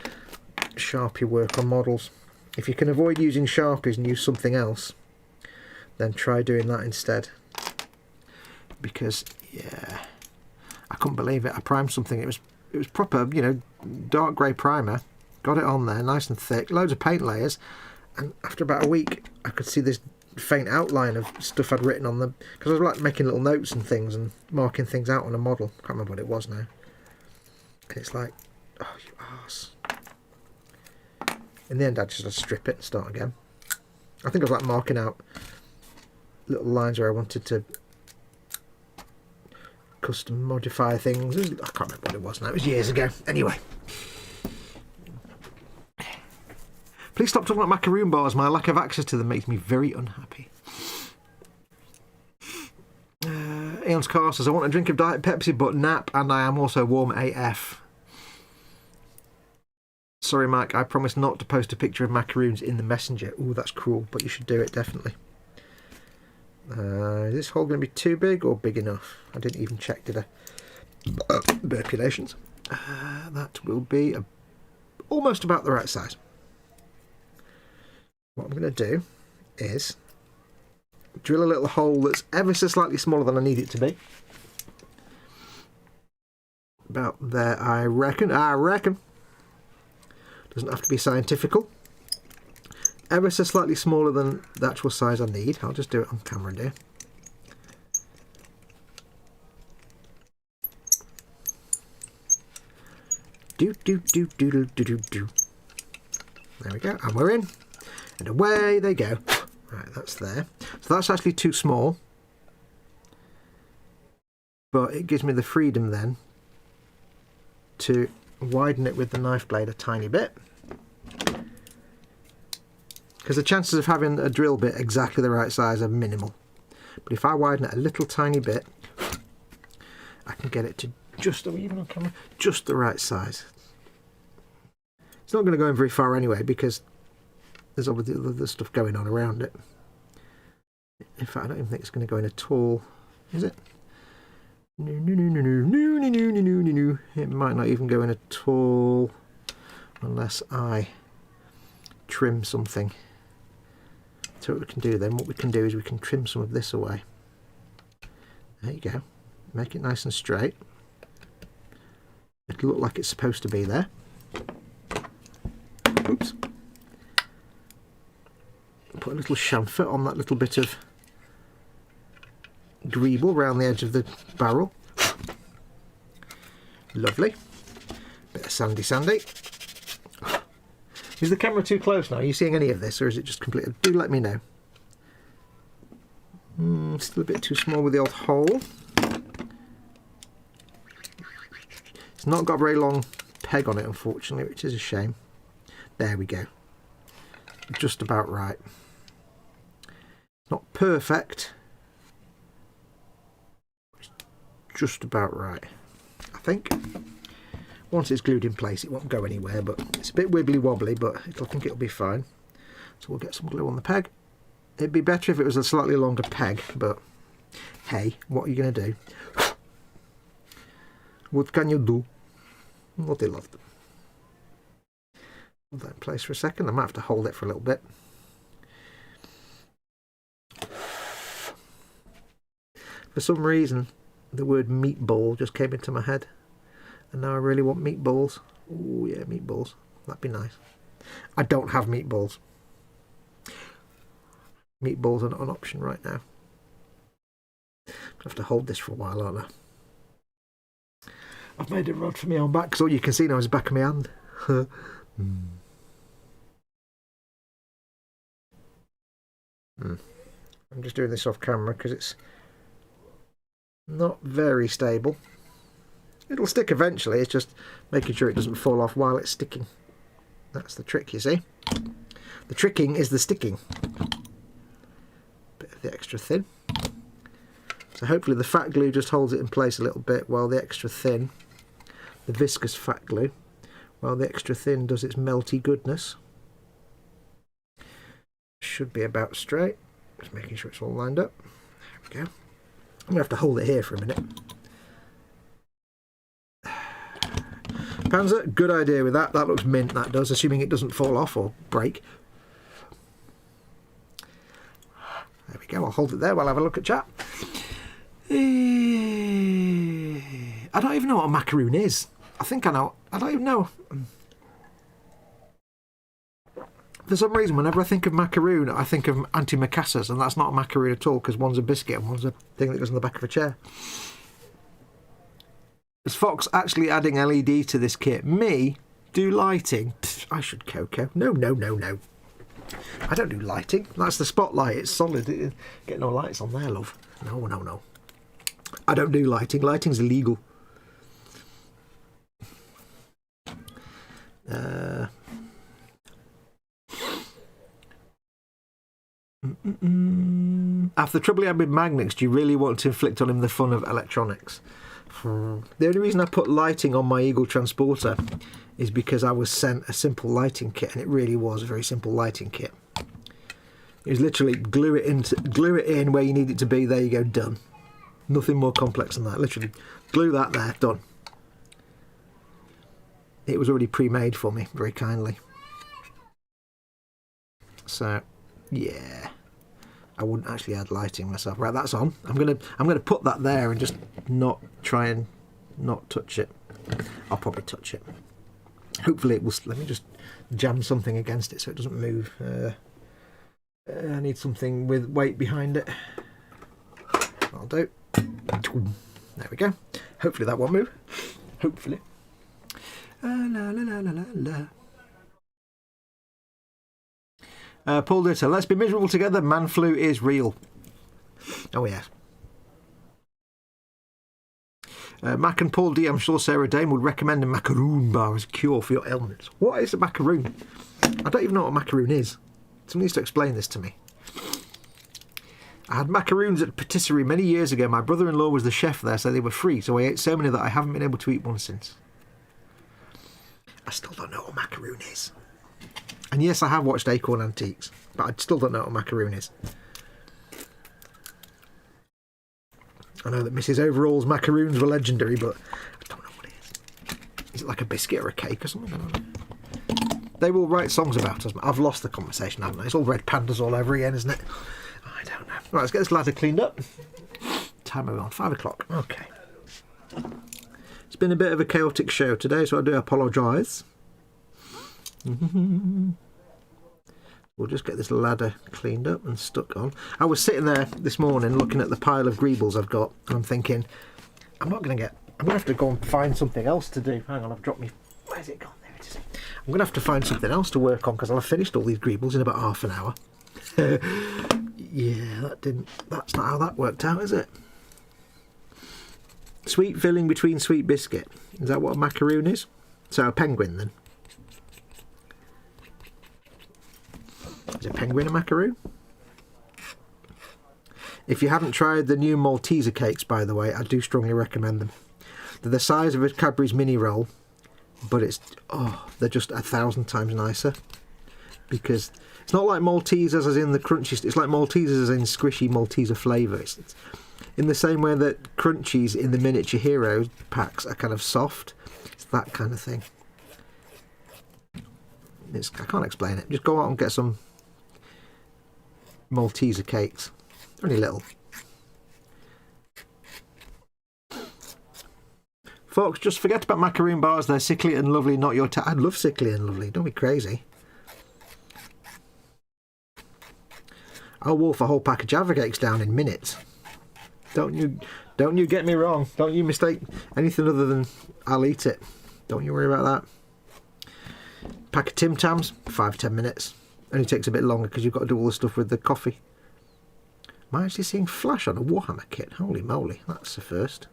Sharpie work on models. If you can avoid using Sharpies and use something else, then try doing that instead. Because, yeah, I couldn't believe it. I primed something. It was proper, you know, dark grey primer. Got it on there, nice and thick. Loads of paint layers. And after about a week, I could see this faint outline of stuff I'd written on them, because I was like making little notes and things and marking things out on a model. Can't remember what it was now. And it's like, oh, you arse. In the end, I just had to strip it and start again. I think I was like marking out little lines where I wanted to custom modify things. I can't remember what it was now. It was years ago. Anyway. Please stop talking about macaroon bars. My lack of access to them makes me very unhappy. Eon's car says, I want a drink of Diet Pepsi but nap, and I am also warm AF. Sorry, Mike, I promise not to post a picture of macaroons in the messenger. Ooh, that's cruel, but you should do it, definitely. Is this hole going to be too big or big enough? I didn't even check, did I? Burpulations. That will be almost about the right size. What I'm going to do is drill a little hole that's ever so slightly smaller than I need it to be. About there, I reckon. Doesn't have to be scientifical. Ever so slightly smaller than the actual size I need. I'll just do it on camera, dear. Do. There we go, and we're in. And away they go. Right, that's there. So that's actually too small. But it gives me the freedom then to widen it with the knife blade a tiny bit. Because the chances of having a drill bit exactly the right size are minimal. But if I widen it a little tiny bit, I can get it to just, are we even on camera? Just the right size. It's not going to go in very far anyway because there's obviously other stuff going on around it. In fact, I don't even think it's going to go in at all, is it? No. It might not even go in at all unless I trim something. So what we can do then, what we can do is we can trim some of this away. There you go. Make it nice and straight. It'll look like it's supposed to be there. Oops. Put a little chamfer on that little bit of greeble around the edge of the barrel. Lovely. Bit of sandy. Is the camera too close now? Are you seeing any of this, or is it just completely... Do let me know. Still a bit too small with the old hole. It's not got a very long peg on it, unfortunately, which is a shame. There we go. Just about right. Not perfect. It's just about right, I think. Once it's glued in place, it won't go anywhere, but it's a bit wibbly wobbly, but I think it'll be fine. So we'll get some glue on the peg. It'd be better if it was a slightly longer peg, but hey, what are you going to do? What can you do? What they love them. Hold that in place for a second. I might have to hold it for a little bit. For some reason, the word meatball just came into my head. And now I really want meatballs. Oh yeah, meatballs. That'd be nice. I don't have meatballs. Meatballs are not an option right now. I have to hold this for a while, aren't I? I've made a rod for my own back, because all you can see now is the back of my hand. I'm just doing this off camera because it's not very stable. It'll stick eventually, it's just making sure it doesn't fall off while it's sticking. That's the trick, you see. The tricking is the sticking. Bit of the extra thin. So hopefully the fat glue just holds it in place a little bit while the extra thin, the viscous fat glue, while the extra thin does its melty goodness. Should be about straight. Just making sure it's all lined up. There we go. I'm going to have to hold it here for a minute. Panzer, good idea with that. That looks mint, that does, assuming it doesn't fall off or break. There we go. I'll hold it there while I have a look at chat. I don't even know what a macaroon is. I think I know. I don't even know. For some reason, whenever I think of macaroon, I think of antimacassars, and that's not a macaroon at all, because one's a biscuit and one's a thing that goes on the back of a chair. Is Fox actually adding LED to this kit? Me? Do lighting? I should Coco. No. I don't do lighting. That's the spotlight. It's solid. Get no lights on there, love. No. I don't do lighting. Lighting's illegal. After the trouble he had with magnets, do you really want to inflict on him the fun of electronics? The only reason I put lighting on my Eagle Transporter is because I was sent a simple lighting kit, and it really was a very simple lighting kit. It was literally glue it in where you need it to be, there you go, done. Nothing more complex than that. Literally glue that there, done. It was already pre-made for me, very kindly. So, yeah. I wouldn't actually add lighting myself. Right, that's on. I'm gonna put that there and just not try and not touch it. I'll probably touch it. Hopefully it will. Let me just jam something against it so it doesn't move. I need something with weight behind it. I'll do. There we go. Hopefully that won't move. Hopefully. La la la la la la. Paul Ditter, let's be miserable together. Man flu is real. Oh yes. Mac and Paul D, I'm sure Sarah Dane would recommend a macaroon bar as a cure for your ailments. What is a macaroon? I don't even know what a macaroon is. Someone needs to explain this to me. I had macaroons at patisserie many years ago. My brother-in-law was the chef there, so they were free. So I ate so many that I haven't been able to eat one since. I still don't know what a macaroon is. And yes, I have watched Acorn Antiques, but I still don't know what a macaroon is. I know that Mrs. Overall's macaroons were legendary, but I don't know what it is. Is it like a biscuit or a cake or something? I don't know. They will write songs about us. I've lost the conversation, haven't I? It's all red pandas all over again, isn't it? I don't know. Right, let's get this ladder cleaned up. Time are we on? 5 o'clock. Okay. It's been a bit of a chaotic show today, so I do apologise. We'll just get this ladder cleaned up and stuck on. I was sitting there this morning looking at the pile of greebles I've got, and I'm thinking, I'm going to have to go and find something else to do. Hang on, I've dropped me. Where's it gone? There it is. I'm going to have to find something else to work on because I'll have finished all these greebles in about half an hour. Yeah, that's not how that worked out, is it? Sweet filling between sweet biscuit. Is that what a macaroon is? So a penguin then? Is a penguin a macaroon? If you haven't tried the new Malteser cakes, by the way, I do strongly recommend them. They're the size of a Cadbury's mini roll, but they're just 1,000 times nicer. Because it's not like Maltesers as in the crunchy, it's like Maltesers as in squishy Malteser flavour. It's in the same way that crunchies in the Miniature Heroes packs are kind of soft. It's that kind of thing. I can't explain it. Just go out and get some Malteser cakes. Only little. Folks, just forget about macaroon bars. They're sickly and lovely, not your I love sickly and lovely. Don't be crazy. I'll wolf a whole pack of Java cakes down in minutes. Don't you get me wrong. Don't you mistake anything other than I'll eat it. Don't you worry about that. Pack of Tim Tams, 5-10 minutes. Only takes a bit longer because you've got to do all the stuff with the coffee. Am I actually seeing flash on a Warhammer kit? Holy moly, that's the first.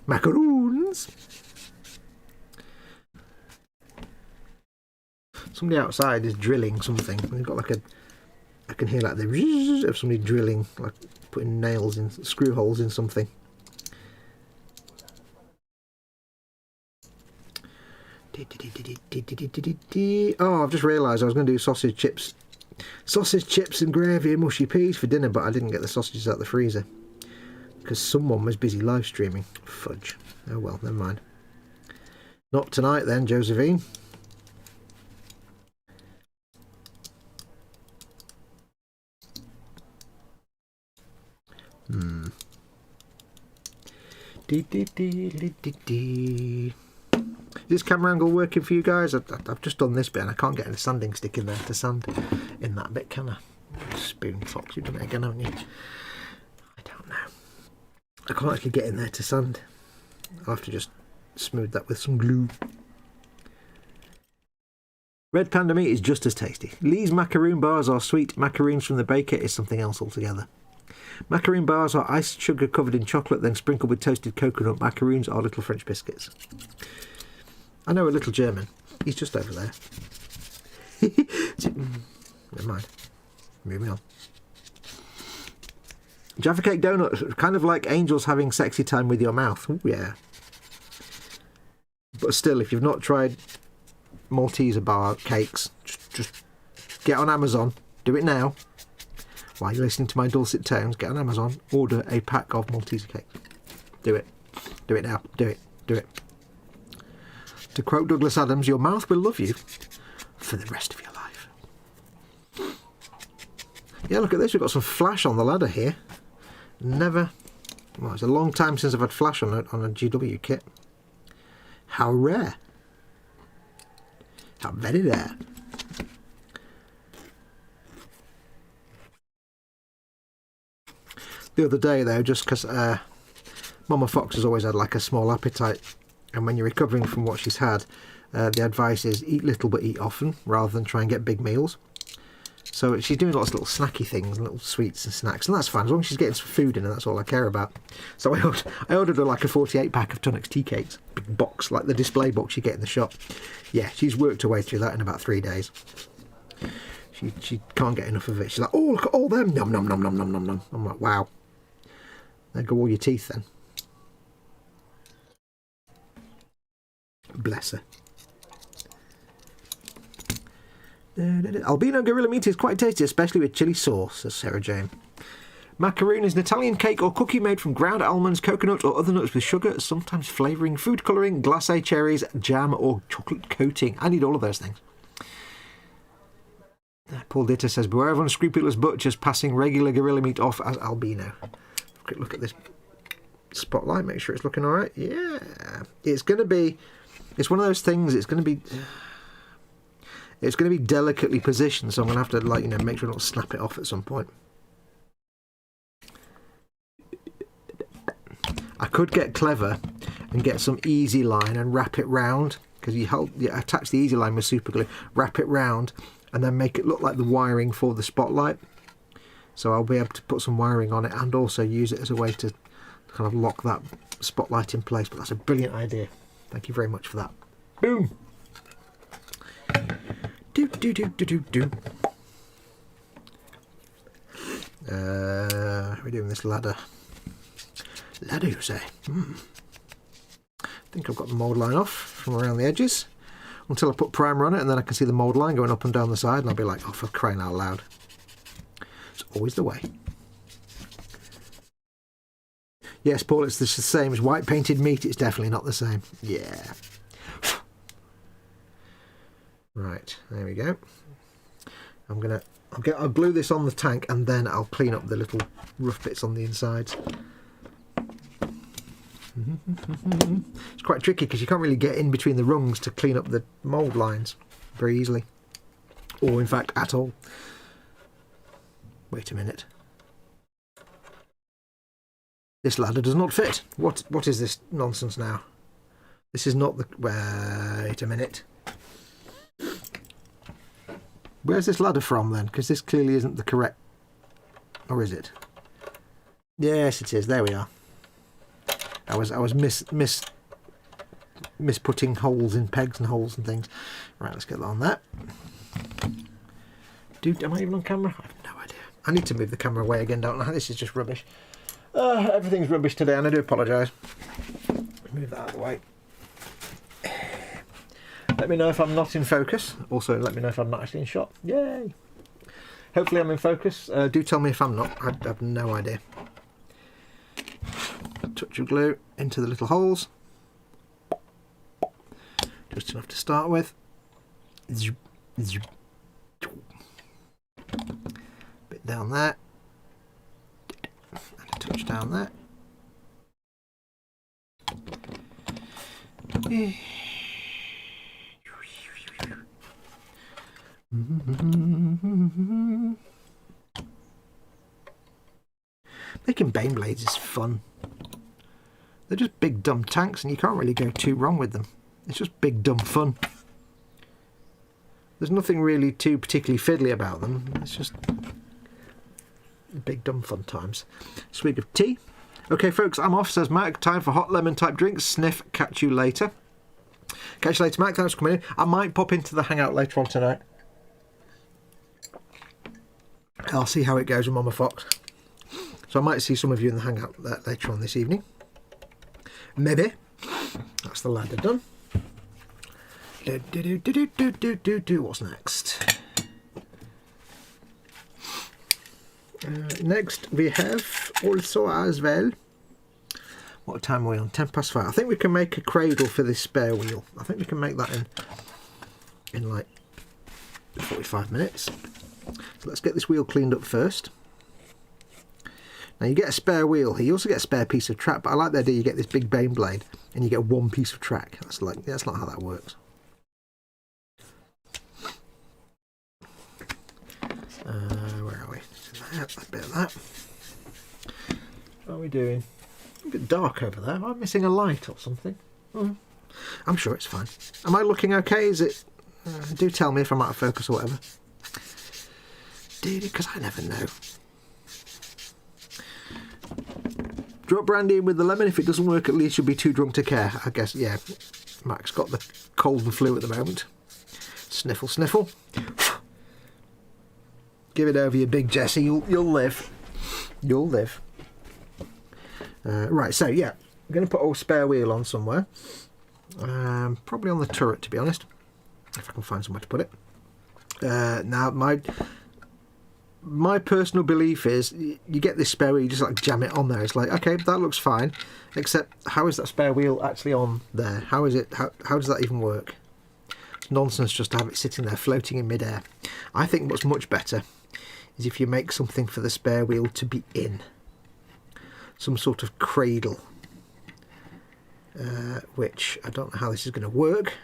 Macaroons. Somebody outside is drilling something. They've got like I can hear like the zzz of somebody drilling, like putting nails in, screw holes in something. Oh, I've just realised I was going to do sausage chips and gravy and mushy peas for dinner, but I didn't get the sausages out the freezer because someone was busy live streaming. Fudge. Oh well, never mind. Not tonight then, Josephine. Is this camera angle working for you guys? I've just done this bit and I can't get any sanding stick in there to sand in that bit, can I? Spoon fox, you've done it again, haven't you? I don't know. I can't actually get in there to sand. I'll have to just smooth that with some glue. Red panda meat is just as tasty. Lee's macaroon bars are sweet. Macaroons from the baker is something else altogether. Macaroon bars are iced sugar covered in chocolate, then sprinkled with toasted coconut. Macaroons are little French biscuits. I know a little German. He's just over there. Never mind. Moving on. Jaffa cake donut, kind of like angels having sexy time with your mouth. Ooh, yeah. But still, if you've not tried Malteser bar cakes, just get on Amazon. Do it now. While you're listening to my dulcet tones, get on Amazon, order a pack of Malteser cakes. Do it. Do it now. Do it. Do it. To quote Douglas Adams, your mouth will love you for the rest of your life. Yeah, look at this. We've got some flash on the ladder here. Never... Well, it's a long time since I've had flash on a GW kit. How rare. How very rare. The other day, though, just because Mama Fox has always had like a small appetite, and when you're recovering from what she's had, the advice is eat little but eat often, rather than try and get big meals. So she's doing lots of little snacky things, little sweets and snacks, and that's fine, as long as she's getting some food in, and that's all I care about. So I ordered her like a 48-pack of Tunnocks tea cakes, big box, like the display box you get in the shop. Yeah, she's worked her way through that in about 3 days. She can't get enough of it. She's like, oh, look at all them, nom nom nom nom nom nom nom. I'm like, wow. There go all your teeth then. Bless her. Albino gorilla meat is quite tasty, especially with chili sauce, says Sarah Jane. Macaroon is an Italian cake or cookie made from ground almonds, coconut or other nuts with sugar, sometimes flavouring, food colouring, glacé cherries, jam or chocolate coating. I need all of those things. Paul Ditter says, beware of unscrupulous butchers passing regular gorilla meat off as albino. Quick look at this spotlight, make sure it's looking alright. Yeah, it's going to be, it's one of those things, it's going to be delicately positioned, so I'm going to have to, like, you know, make sure I don't snap it off at some point. I could get clever and get some easy line and wrap it round, because you attach the easy line with super glue, wrap it round, and then make it look like the wiring for the spotlight. So I'll be able to put some wiring on it and also use it as a way to kind of lock that spotlight in place. But that's a brilliant idea. Thank you very much for that. Boom! Do do do do do do. We're doing this ladder. Ladder, you say? I think I've got the mould line off from around the edges until I put primer on it, and then I can see the mould line going up and down the side, and I'll be like, oh, for crying out loud. It's always the way. Yes, Paul, it's the same as white painted meat. It's definitely not the same. Yeah. Right, there we go. I'll glue this on the tank, and then I'll clean up the little rough bits on the insides. It's quite tricky because you can't really get in between the rungs to clean up the mould lines very easily, or in fact at all. Wait a minute. This ladder does not fit. What is this nonsense now? This is not the... Wait a minute. Where's this ladder from then? Because this clearly isn't the correct... Or is it? Yes, it is. There we are. I was misputting holes in pegs and holes and things. Right, let's get that on that. Dude, am I even on camera? I have no idea. I need to move the camera away again, don't I? This is just rubbish. Everything's rubbish today, and I do apologise. Move that out of the way. Let me know if I'm not in focus. Also, let me know if I'm not actually in shot. Yay! Hopefully I'm in focus. Do tell me if I'm not. I have no idea. Touch of glue into the little holes. Just enough to start with. Bit down there. And a touch down there. Making Baneblades is fun. They're just big dumb tanks and you can't really go too wrong with them. It's just big dumb fun. There's nothing really too particularly fiddly about them. It's just big dumb fun times. Swig of tea. Okay folks, I'm off, says Mac. Time for hot lemon type drinks. Sniff. Catch you later. Catch you later, Mac. Thanks for coming in. I might pop into the hangout later on tonight. I'll see how it goes with Mama Fox. So I might see some of you in the hangout later on this evening. Maybe. That's the ladder done. What's next? Next we have also as well What time are we on? 5:10. I think we can make a cradle for this spare wheel. I think we can make that in like 45 minutes. So let's get this wheel cleaned up first. Now you get a spare wheel here. You also get a spare piece of track, but I like the idea you get this big Baneblade and you get one piece of track. That's not how that works. Where are we? A bit of that. What are we doing? A bit dark over there. Am I missing a light or something? Oh, I'm sure it's fine. Am I looking okay? Is it? Do tell me if I'm out of focus or whatever. Because I never know. Drop brandy in with the lemon. If it doesn't work, at least you'll be too drunk to care. I guess, yeah. Mac's got the cold and flu at the moment. Sniffle, sniffle. Give it over, you big Jesse. You'll live. You'll live. Right, so yeah, I'm going to put a spare wheel on somewhere. Probably on the turret, to be honest. If I can find somewhere to put it. Now, my personal belief is you get this spare wheel, you just like jam it on there. It's like, okay, that looks fine. Except, how is that spare wheel actually on there? How is it? How does that even work? It's nonsense just to have it sitting there floating in midair. I think what's much better is if you make something for the spare wheel to be in. Some sort of cradle. Which I don't know how this is going to work.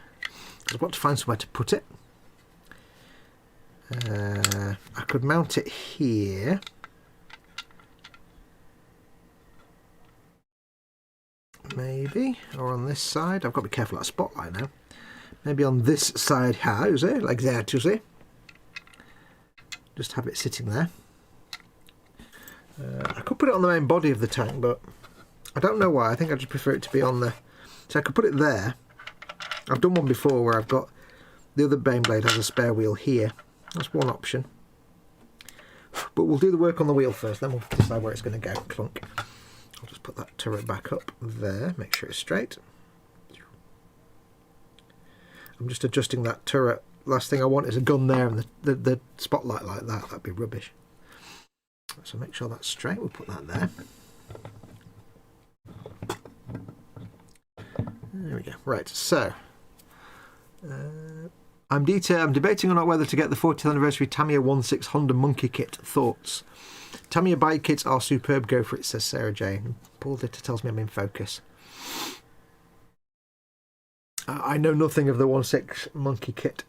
Because I've got to find somewhere to put it. I could mount it here. Maybe. Or on this side. I've got to be careful of that spotlight now. Maybe on this side here, like that, you see. Just have it sitting there. I could put it on the main body of the tank, but I don't know why. I think I just prefer it to be on the... So I could put it there. I've done one before where I've got... The other Baneblade has a spare wheel here. That's one option. But we'll do the work on the wheel first, then we'll decide where it's going to go. Clunk. I'll just put that turret back up there. Make sure it's straight. I'm just adjusting that turret. Last thing I want is a gun there and the spotlight like that. That'd be rubbish. So make sure that's straight. We'll put that there. There we go. Right, so I'm debating on not whether to get the 40th anniversary Tamiya 1.6 Honda Monkey Kit. Thoughts? Tamiya bike kits are superb. Go for it, says Sarah Jane. Paul Ditter tells me I'm in focus. I know nothing of the 1.6 Monkey Kit.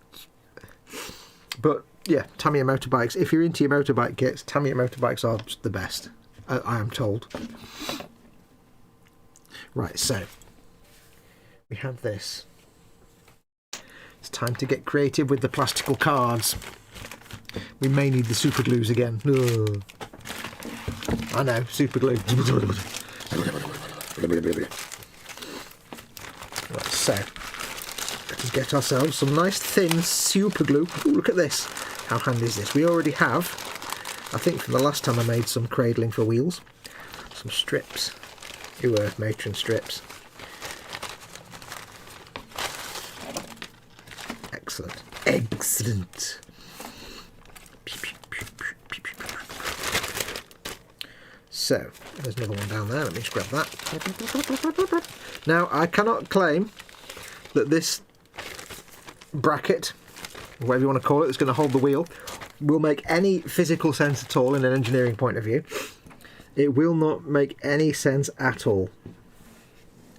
But yeah, Tamiya motorbikes. If you're into your motorbike kits, Tamiya motorbikes are just the best. I am told. Right, so we have this. It's time to get creative with the plastical cards. We may need the super glues again. Ugh. I know, super glue. Right, so let's get ourselves some nice thin super glue. Ooh, look at this. How handy is this? We already have, I think from the last time I made some cradling for wheels, some strips. Who were matron strips. Excellent. Excellent. So, there's another one down there. Let me just grab that. Now, I cannot claim that this bracket, whatever you want to call it, that's going to hold the wheel, will make any physical sense at all in an engineering point of view. It will not make any sense at all.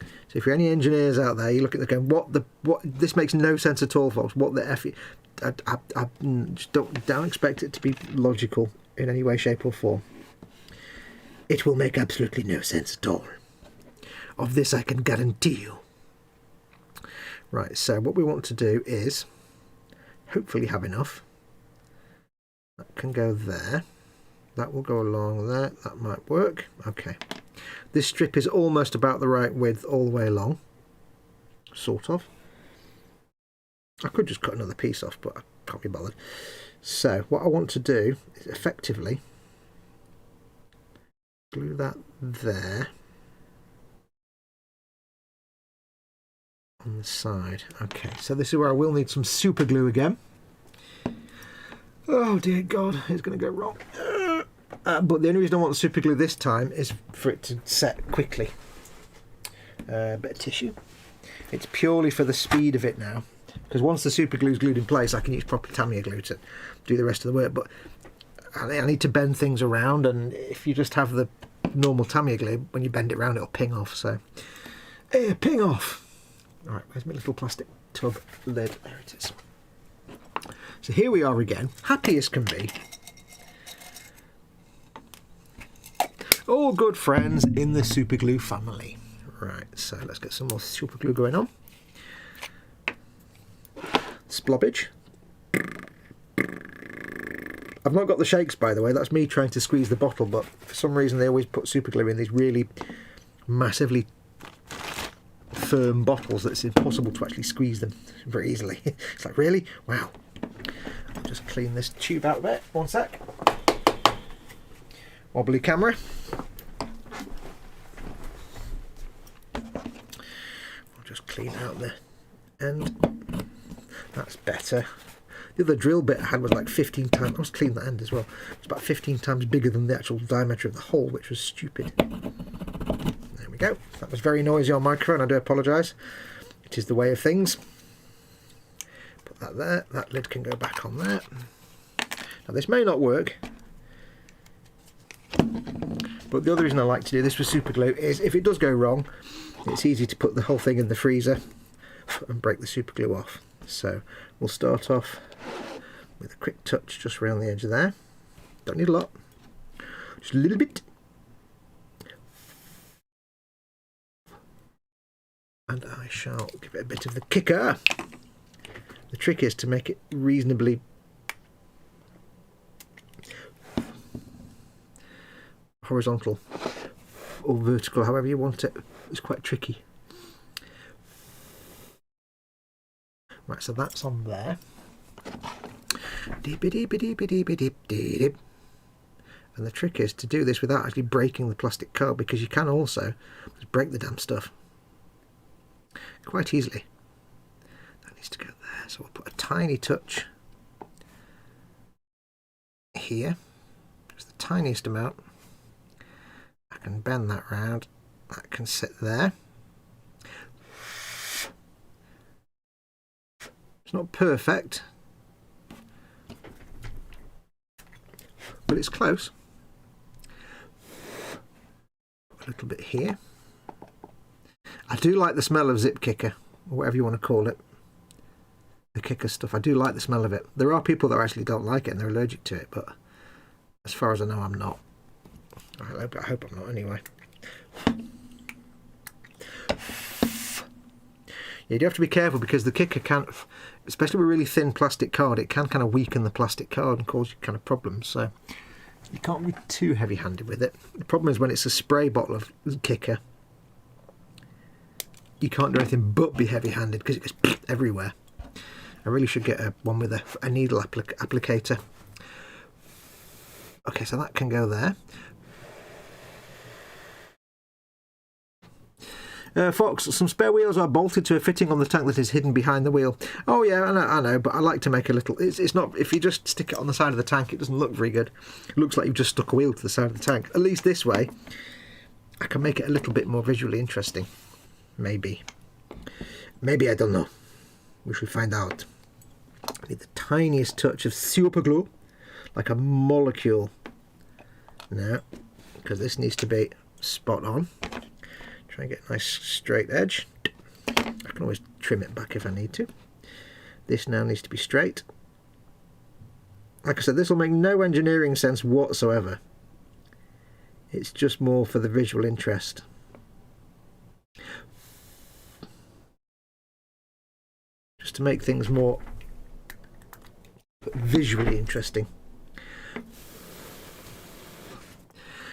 So if you're any engineers out there, you look at it going, what this makes no sense at all, folks. What the F? I just don't expect it to be logical in any way, shape or form. It will make absolutely no sense at all. Of this I can guarantee you. Right, so what we want to do is hopefully have enough. That can go there. That will go along there. That might work. Okay. This strip is almost about the right width all the way along. Sort of. I could just cut another piece off, but I can't be bothered. So what I want to do is effectively glue that there on the side. Okay, so this is where I will need some super glue again. Oh dear God, it's going to go wrong. But the only reason I want the super glue this time is for it to set quickly. bit of tissue. It's purely for the speed of it now, because once the super glue is glued in place, I can use proper Tamiya glue to do the rest of the work. But I need to bend things around, and if you just have the normal Tamiya glue, when you bend it around, it'll ping off. So, ping off. All right, where's my little plastic tub lid? There it is. So here we are again, happy as can be. All good friends in the super glue family. Right, so let's get some more super glue going on. Splobbage. I've not got the shakes, by the way. That's me trying to squeeze the bottle, but for some reason they always put super glue in these really massively firm bottles that it's impossible to actually squeeze them very easily. It's like, really? Wow. I'll just clean this tube out a bit. One sec. Wobbly camera. I'll just clean out the end. That's better. The other drill bit I had was like 15 times. I must clean that end as well. It's about 15 times bigger than the actual diameter of the hole, which was stupid. There we go. That was very noisy on microphone. I do apologise. It is the way of things. Put that there. That lid can go back on there. Now this may not work, but the other reason I like to do this with super glue is if it does go wrong, it's easy to put the whole thing in the freezer and break the super glue off. So we'll start off with a quick touch just around the edge of there. Don't need a lot, just a little bit. And I shall give it a bit of the kicker. The trick is to make it reasonably horizontal or vertical, however you want it. It's quite tricky. Right, so that's on there. And the trick is to do this without actually breaking the plastic card, because you can also just break the damn stuff quite easily. That needs to go there, so we'll put a tiny touch here, just the tiniest amount. I can bend that round, that can sit there. It's not perfect, but it's close. A little bit here. I do like the smell of zip kicker, or whatever you want to call it. The kicker stuff. I do like the smell of it. There are people that actually don't like it and they're allergic to it, but as far as I know, I'm not. I hope I'm not anyway. You do have to be careful, because the kicker can, especially with really thin plastic card, it can kind of weaken the plastic card and cause you kind of problems. So you can't be too heavy-handed with it. The problem is when it's a spray bottle of kicker, you can't do anything but be heavy-handed because it goes everywhere. I really should get one with a needle applicator. Okay, so that can go there. Fox, some spare wheels are bolted to a fitting on the tank that is hidden behind the wheel. Oh yeah, I know, but I like to make a little... It's not... If you just stick it on the side of the tank, it doesn't look very good. It looks like you've just stuck a wheel to the side of the tank. At least this way, I can make it a little bit more visually interesting. Maybe. Maybe, I don't know. We should find out. I need the tiniest touch of super glue, like a molecule. Now, because this needs to be spot on. Try and get a nice straight edge. I can always trim it back if I need to. This now needs to be straight. Like I said, this will make no engineering sense whatsoever. It's just more for the visual interest. Just to make things more visually interesting.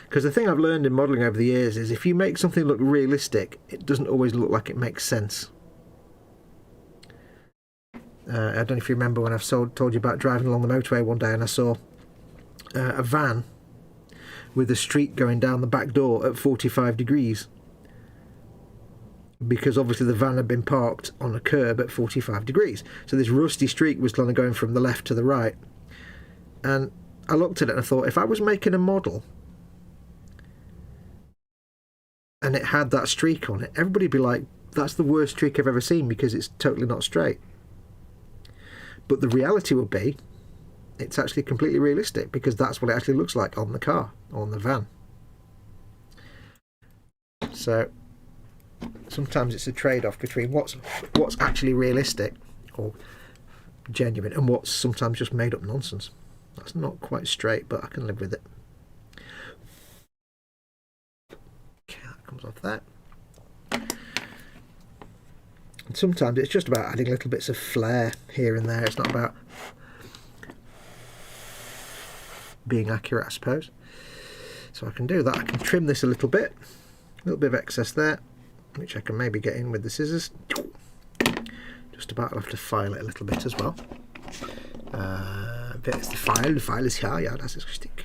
Because the thing I've learned in modelling over the years is if you make something look realistic, it doesn't always look like it makes sense. I don't know if you remember when I've told you about driving along the motorway one day and I saw a van with a streak going down the back door at 45 degrees. Because obviously the van had been parked on a curb at 45 degrees. So this rusty streak was kind of going from the left to the right. And I looked at it and I thought, if I was making a model and it had that streak on it, everybody'd be like, that's the worst streak I've ever seen because it's totally not straight. But the reality would be, it's actually completely realistic because that's what it actually looks like on the car, on the van. So sometimes it's a trade-off between what's actually realistic or genuine and what's sometimes just made up nonsense. That's not quite straight, but I can live with it. Okay, that comes off that. And sometimes it's just about adding little bits of flair here and there. It's not about being accurate, I suppose. So I can do that. I can trim this a little bit of excess there, which I can maybe get in with the scissors. Just about, I'll have to file it a little bit as well. There's the file. The file is here. Ja, das ist richtig.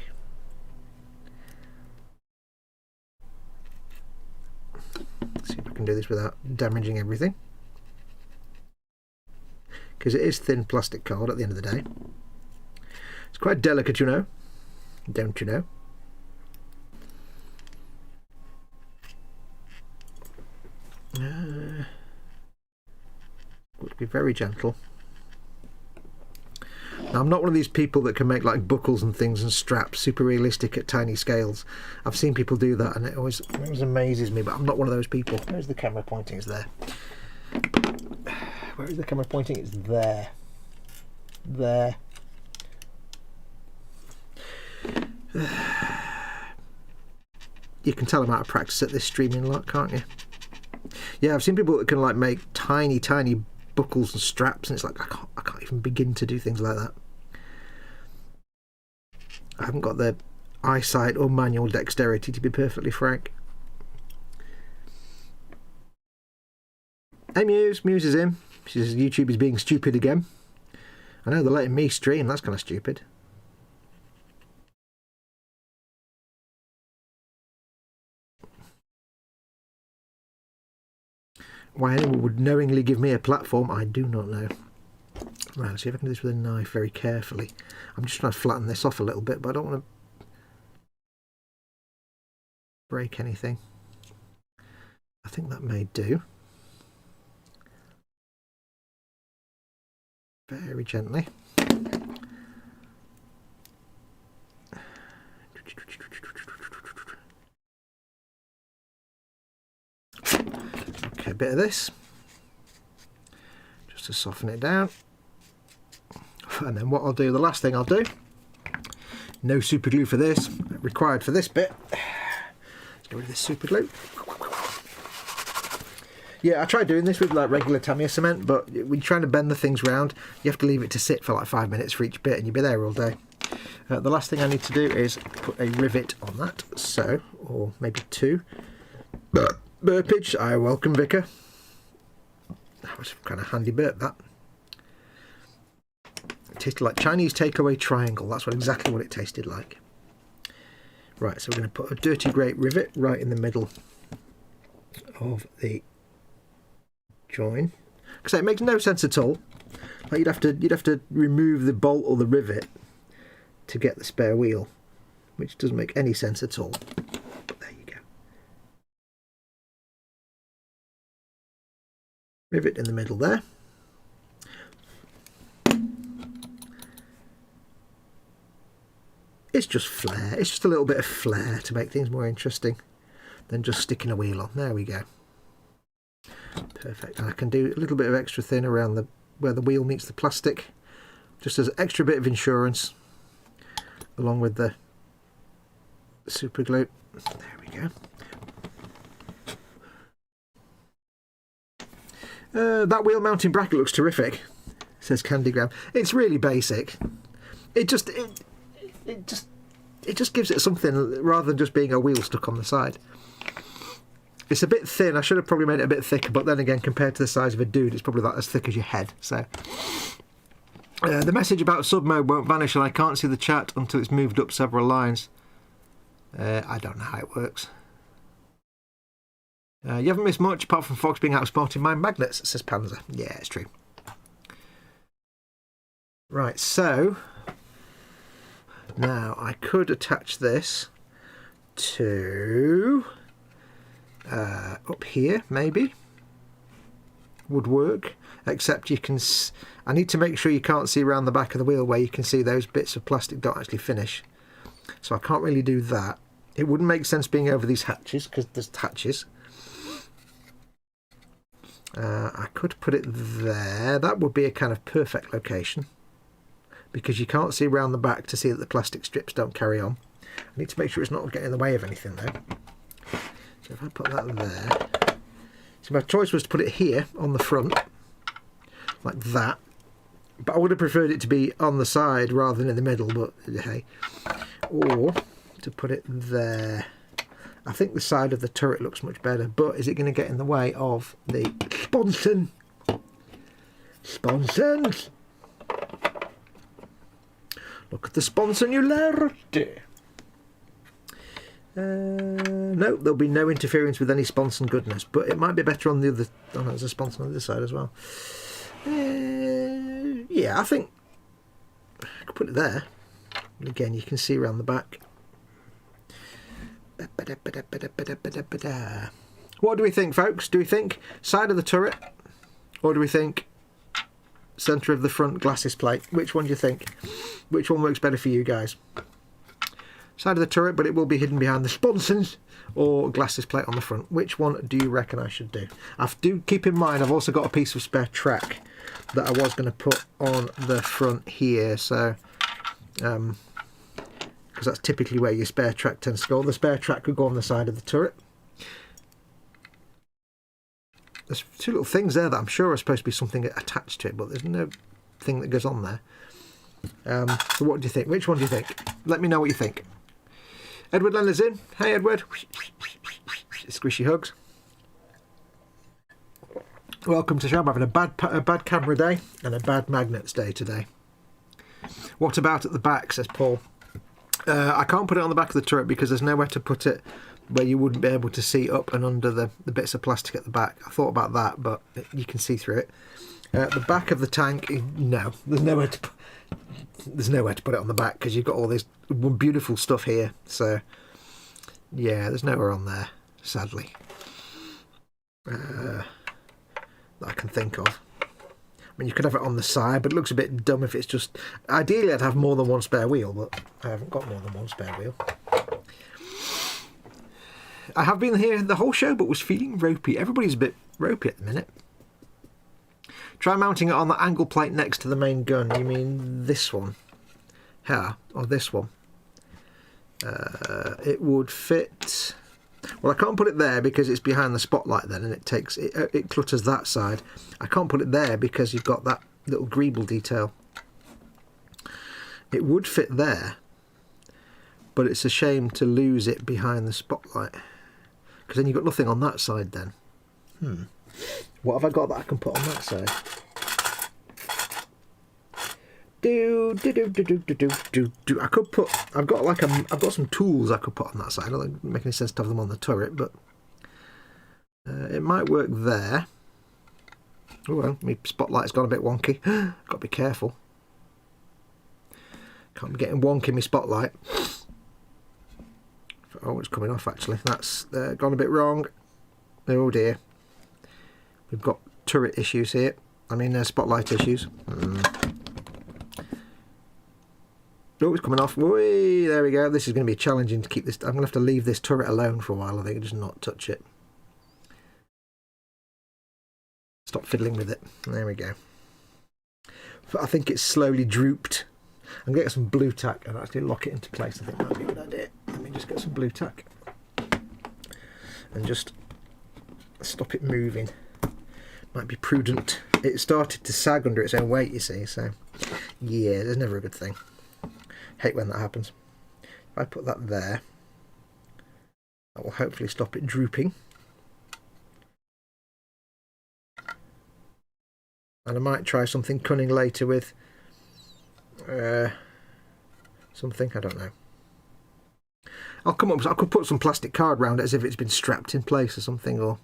Let's see if I can do this without damaging everything. Because it is thin plastic card at the end of the day. It's quite delicate, you know. Don't you know? Would be very gentle. Now, I'm not one of these people that can make like buckles and things and straps super realistic at tiny scales. I've seen people do that and it always amazes me, but I'm not one of those people. Where's the camera pointing? It's there. Where is the camera pointing? It's there. There. You can tell I'm out of practice at this streaming lot, can't you? Yeah, I've seen people that can like make tiny buckles and straps, and it's like I can't even begin to do things like that. I haven't got the eyesight or manual dexterity, to be perfectly frank. Hey Muse is in. She says YouTube is being stupid again. I know they're letting me stream, that's kind of stupid. Why anyone would knowingly give me a platform, I do not know. Right, let's see if I can do this with a knife very carefully. I'm just trying to flatten this off a little bit, but I don't want to break anything. I think that may do. Very gently. Okay, a bit of this just to soften it down, and then what I'll do, the last thing I'll do, no super glue for this, required for this bit. Let's get rid of this super glue. Yeah, I tried doing this with like regular Tamiya cement, but when you're trying to bend the things round, you have to leave it to sit for like 5 minutes for each bit, and you'll be there all day. The last thing I need to do is put a rivet on that, so, or maybe two. Burpage, I welcome Vicar. That was a kind of handy burp, that. It tasted like Chinese takeaway triangle. That's exactly what it tasted like. Right, so we're going to put a dirty grey rivet right in the middle of the join. Because it makes no sense at all. Like you'd have to remove the bolt or the rivet to get the spare wheel, which doesn't make any sense at all. But there you go. Rivet in the middle there. It's just flair. It's just a little bit of flair to make things more interesting than just sticking a wheel on. There we go. Perfect. And I can do a little bit of extra thin around where the wheel meets the plastic, just as an extra bit of insurance, along with the super glue. There we go. That wheel mounting bracket looks terrific, says Candygram. It's really basic. It just gives it something rather than just being a wheel stuck on the side. It's a bit thin. I should have probably made it a bit thicker, but then again, compared to the size of a dude, it's probably about as thick as your head. So the message about sub mode won't vanish, and I can't see the chat until it's moved up several lines. I don't know how it works. You haven't missed much apart from Fox being out sporting my magnets, says Panzer. Yeah, it's true. Right, so now I could attach this to up here maybe would work, except you can I need to make sure you can't see around the back of the wheel where you can see those bits of plastic don't actually finish, so I can't really do that. It wouldn't make sense being over these hatches because there's hatches. I could put it there. That would be a kind of perfect location because you can't see around the back to see that the plastic strips don't carry on. I need to make sure it's not getting in the way of anything though. So if I put that there, so my choice was to put it here on the front like that, but I would have preferred it to be on the side rather than in the middle, but hey. Or to put it there. I think the side of the turret looks much better, but is it going to get in the way of the sponson? Sponsons! Look at the sponsonularity. No, there'll be no interference with any sponson goodness, but it might be better on the other. Oh no, there's a sponson on the other side as well. Yeah, I think I could put it there. And again, you can see around the back. What do we think, folks? Do we think side of the turret, or do we think centre of the front glasses plate? Which one do you think? Which one works better for you guys? Side of the turret, but it will be hidden behind the sponsons, or glasses plate on the front? Which one do you reckon I should do? I do keep in mind I've also got a piece of spare track that I was going to put on the front here, so because that's typically where your spare track tends to go. The spare track could go on the side of the turret. There's two little things there that I'm sure are supposed to be something attached to it, but there's no thing that goes on there. So what do you think? Which one do you think? Let me know what you think. Edward Leonard's in. Hey Edward. Squishy hugs. Welcome to the show. I'm having a bad camera day and a bad magnets day today. What about at the back, says Paul. I can't put it on the back of the turret because there's nowhere to put it where you wouldn't be able to see up and under the bits of plastic at the back. I thought about that, but you can see through it. The back of the tank, no, there's nowhere to put it on the back because you've got all this beautiful stuff here. So yeah, there's nowhere on there, sadly, that I can think of. I mean, you could have it on the side, but it looks a bit dumb if it's just... Ideally, I'd have more than one spare wheel, but I haven't got more than one spare wheel. I have been here the whole show, but was feeling ropey. Everybody's a bit ropey at the minute. Try mounting it on the angle plate next to the main gun. You mean this one? Here, or this one? It would fit... Well, I can't put it there because it's behind the spotlight then, and it clutters that side. I can't put it there because you've got that little greeble detail. It would fit there, but it's a shame to lose it behind the spotlight because then you've got nothing on that side then. What have I got that I can put on that side? I could put. I've got some tools I could put on that side. I don't think it make any sense to have them on the turret, but it might work there. Oh well, my spotlight's gone a bit wonky. Got to be careful. Can't be getting wonky in my spotlight. Oh, it's coming off actually. That's gone a bit wrong. Oh dear. We've got turret issues here. I mean, spotlight issues. Oh, it's coming off. Whee, there we go. This is going to be challenging to keep this. I'm going to have to leave this turret alone for a while, I think, and just not touch it. Stop fiddling with it. There we go. But I think it's slowly drooped. I'm going to get some blue tack and actually lock it into place. I think that would be a good idea. Let me just get some blue tack and just stop it moving. Might be prudent. It started to sag under its own weight, you see, so yeah, there's never a good thing. Hate when that happens. If I put that there, that will hopefully stop it drooping. And I might try something cunning later with something, I don't know. I could put some plastic card around it as if it's been strapped in place or something, or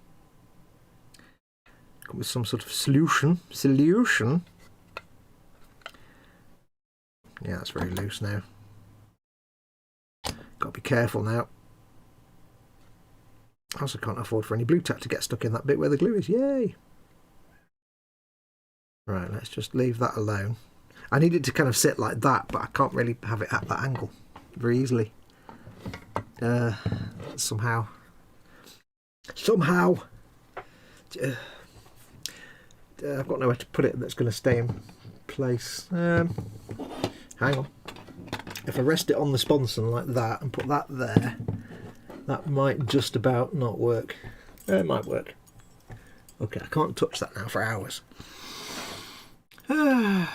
come with some sort of solution. Yeah, that's very loose now. Got to be careful now. I also can't afford for any blue tack to get stuck in that bit where the glue is. Yay! Right, let's just leave that alone. I need it to kind of sit like that, but I can't really have it at that angle very easily. Somehow. I've got nowhere to put it that's going to stay in place. Hang on. If I rest it on the sponson like that and put that there, that might just about not work. It might work. Okay, I can't touch that now for hours. The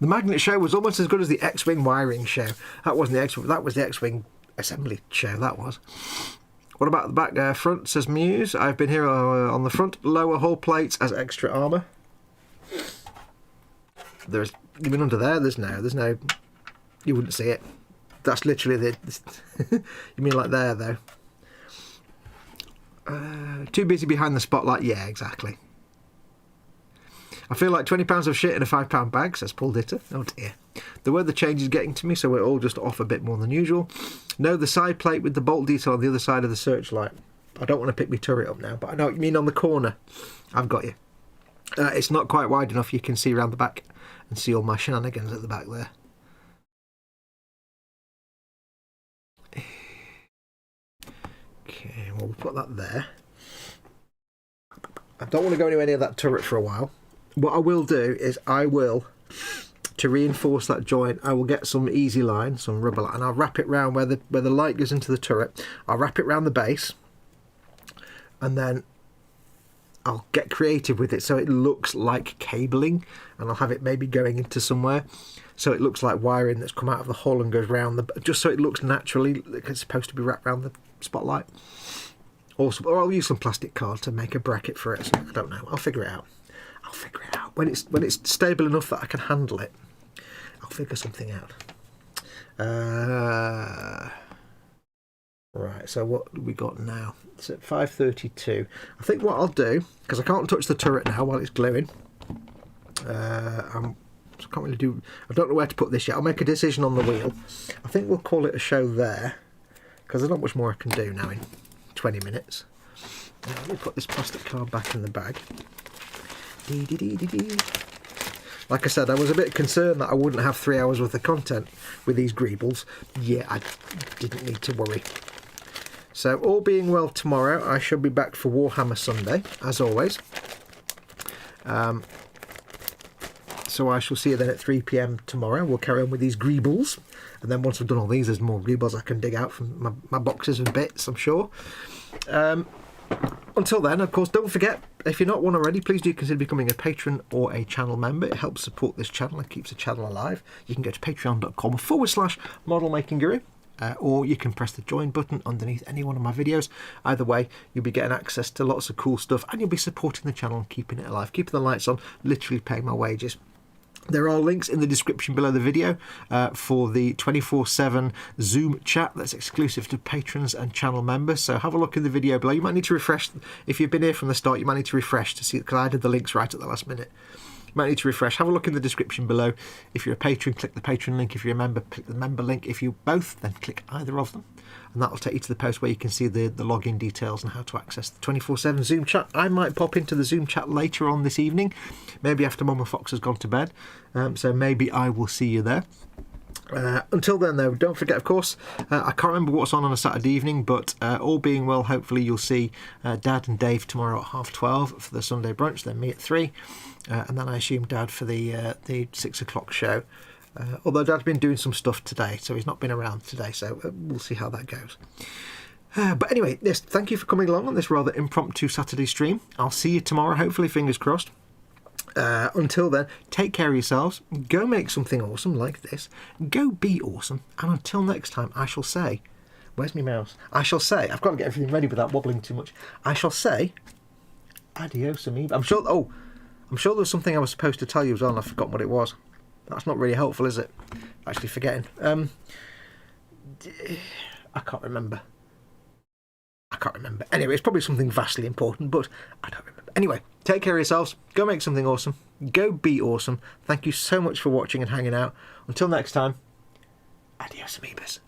magnet show was almost as good as the X-Wing wiring show. That wasn't the X-Wing, that was the X-Wing assembly show, that was. What about the back front, says Muse. I've been here on the front, lower hull plates as extra armour. There's, even under there, there's no, you wouldn't see it. That's literally the, you mean like there though. Too busy behind the spotlight, yeah, exactly. I feel like £20 of shit in a £5 bag, says Paul Ditter. Oh dear. The weather change is getting to me, so we're all just off a bit more than usual. No, the side plate with the bolt detail on the other side of the searchlight. I don't want to pick my turret up now, but I know what you mean on the corner. I've got you. It's not quite wide enough, you can see around the back and see all my shenanigans at the back there. Okay, well, we'll put that there. I don't want to go anywhere near that turret for a while. What I will do is to reinforce that joint, I will get some easy line, some rubber line, and I'll wrap it round where the light goes into the turret. I'll wrap it round the base, and then I'll get creative with it so it looks like cabling, and I'll have it maybe going into somewhere, so it looks like wiring that's come out of the hull and goes round just so it looks naturally like it's supposed to be wrapped around the spotlight. Or I'll use some plastic card to make a bracket for it. So I don't know. I'll figure it out. When it's stable enough that I can handle it, I'll figure something out. Right, so what do we got now? It's at 5:32. I think what I'll do, because I can't touch the turret now while it's gluing, I can't really do. I don't know where to put this yet. I'll make a decision on the wheel. I think we'll call it a show there, because there's not much more I can do now in 20 minutes. Now, let me put this plastic card back in the bag. Like I said, I was a bit concerned that I wouldn't have 3 hours worth of content with these greebles. Yeah, I didn't need to worry. So, all being well tomorrow, I shall be back for Warhammer Sunday, as always. So I shall see you then at 3 PM tomorrow. We'll carry on with these greebles. And then once I've done all these, there's more greebles I can dig out from my boxes and bits, I'm sure. Until then, of course, don't forget, if you're not one already, please do consider becoming a patron or a channel member. It helps support this channel and keeps the channel alive. You can go to patreon.com/modelmakingguru, or you can press the join button underneath any one of my videos. Either way, you'll be getting access to lots of cool stuff, and you'll be supporting the channel and keeping it alive, keeping the lights on, literally paying my wages. There are links in the description below the video for the 24/7 Zoom chat that's exclusive to patrons and channel members. So have a look in the video below. You might need to refresh. If you've been here from the start, you might need to refresh to see, because I did the links right at the last minute. You might need to refresh. Have a look in the description below. If you're a patron, click the patron link. If you're a member, click the member link. If you're both, then click either of them. And that'll take you to the post where you can see the login details and how to access the 24/7 Zoom chat. I might pop into the Zoom chat later on this evening, maybe after Mama Fox has gone to bed. So maybe I will see you there. Until then, though, don't forget, of course, I can't remember what's on a Saturday evening, but all being well, hopefully you'll see Dad and Dave tomorrow at 12:30 for the Sunday brunch, then me at 3, and then I assume Dad for the 6 o'clock show. Although Dad's been doing some stuff today, so he's not been around today, so we'll see how that goes. But anyway, yes, thank you for coming along on this rather impromptu Saturday stream. I'll see you tomorrow, hopefully, fingers crossed. Until then, take care of yourselves, go make something awesome like this, go be awesome, and until next time, I shall say, where's my mouse? I shall say, I've got to get everything ready without wobbling too much. I shall say, adios, amigo. I'm sure there was something I was supposed to tell you as well, and I've forgotten what it was. That's not really helpful, is it? Actually forgetting. I can't remember. Anyway, it's probably something vastly important, but I don't remember. Anyway, take care of yourselves. Go make something awesome. Go be awesome. Thank you so much for watching and hanging out. Until next time, adios, amibas.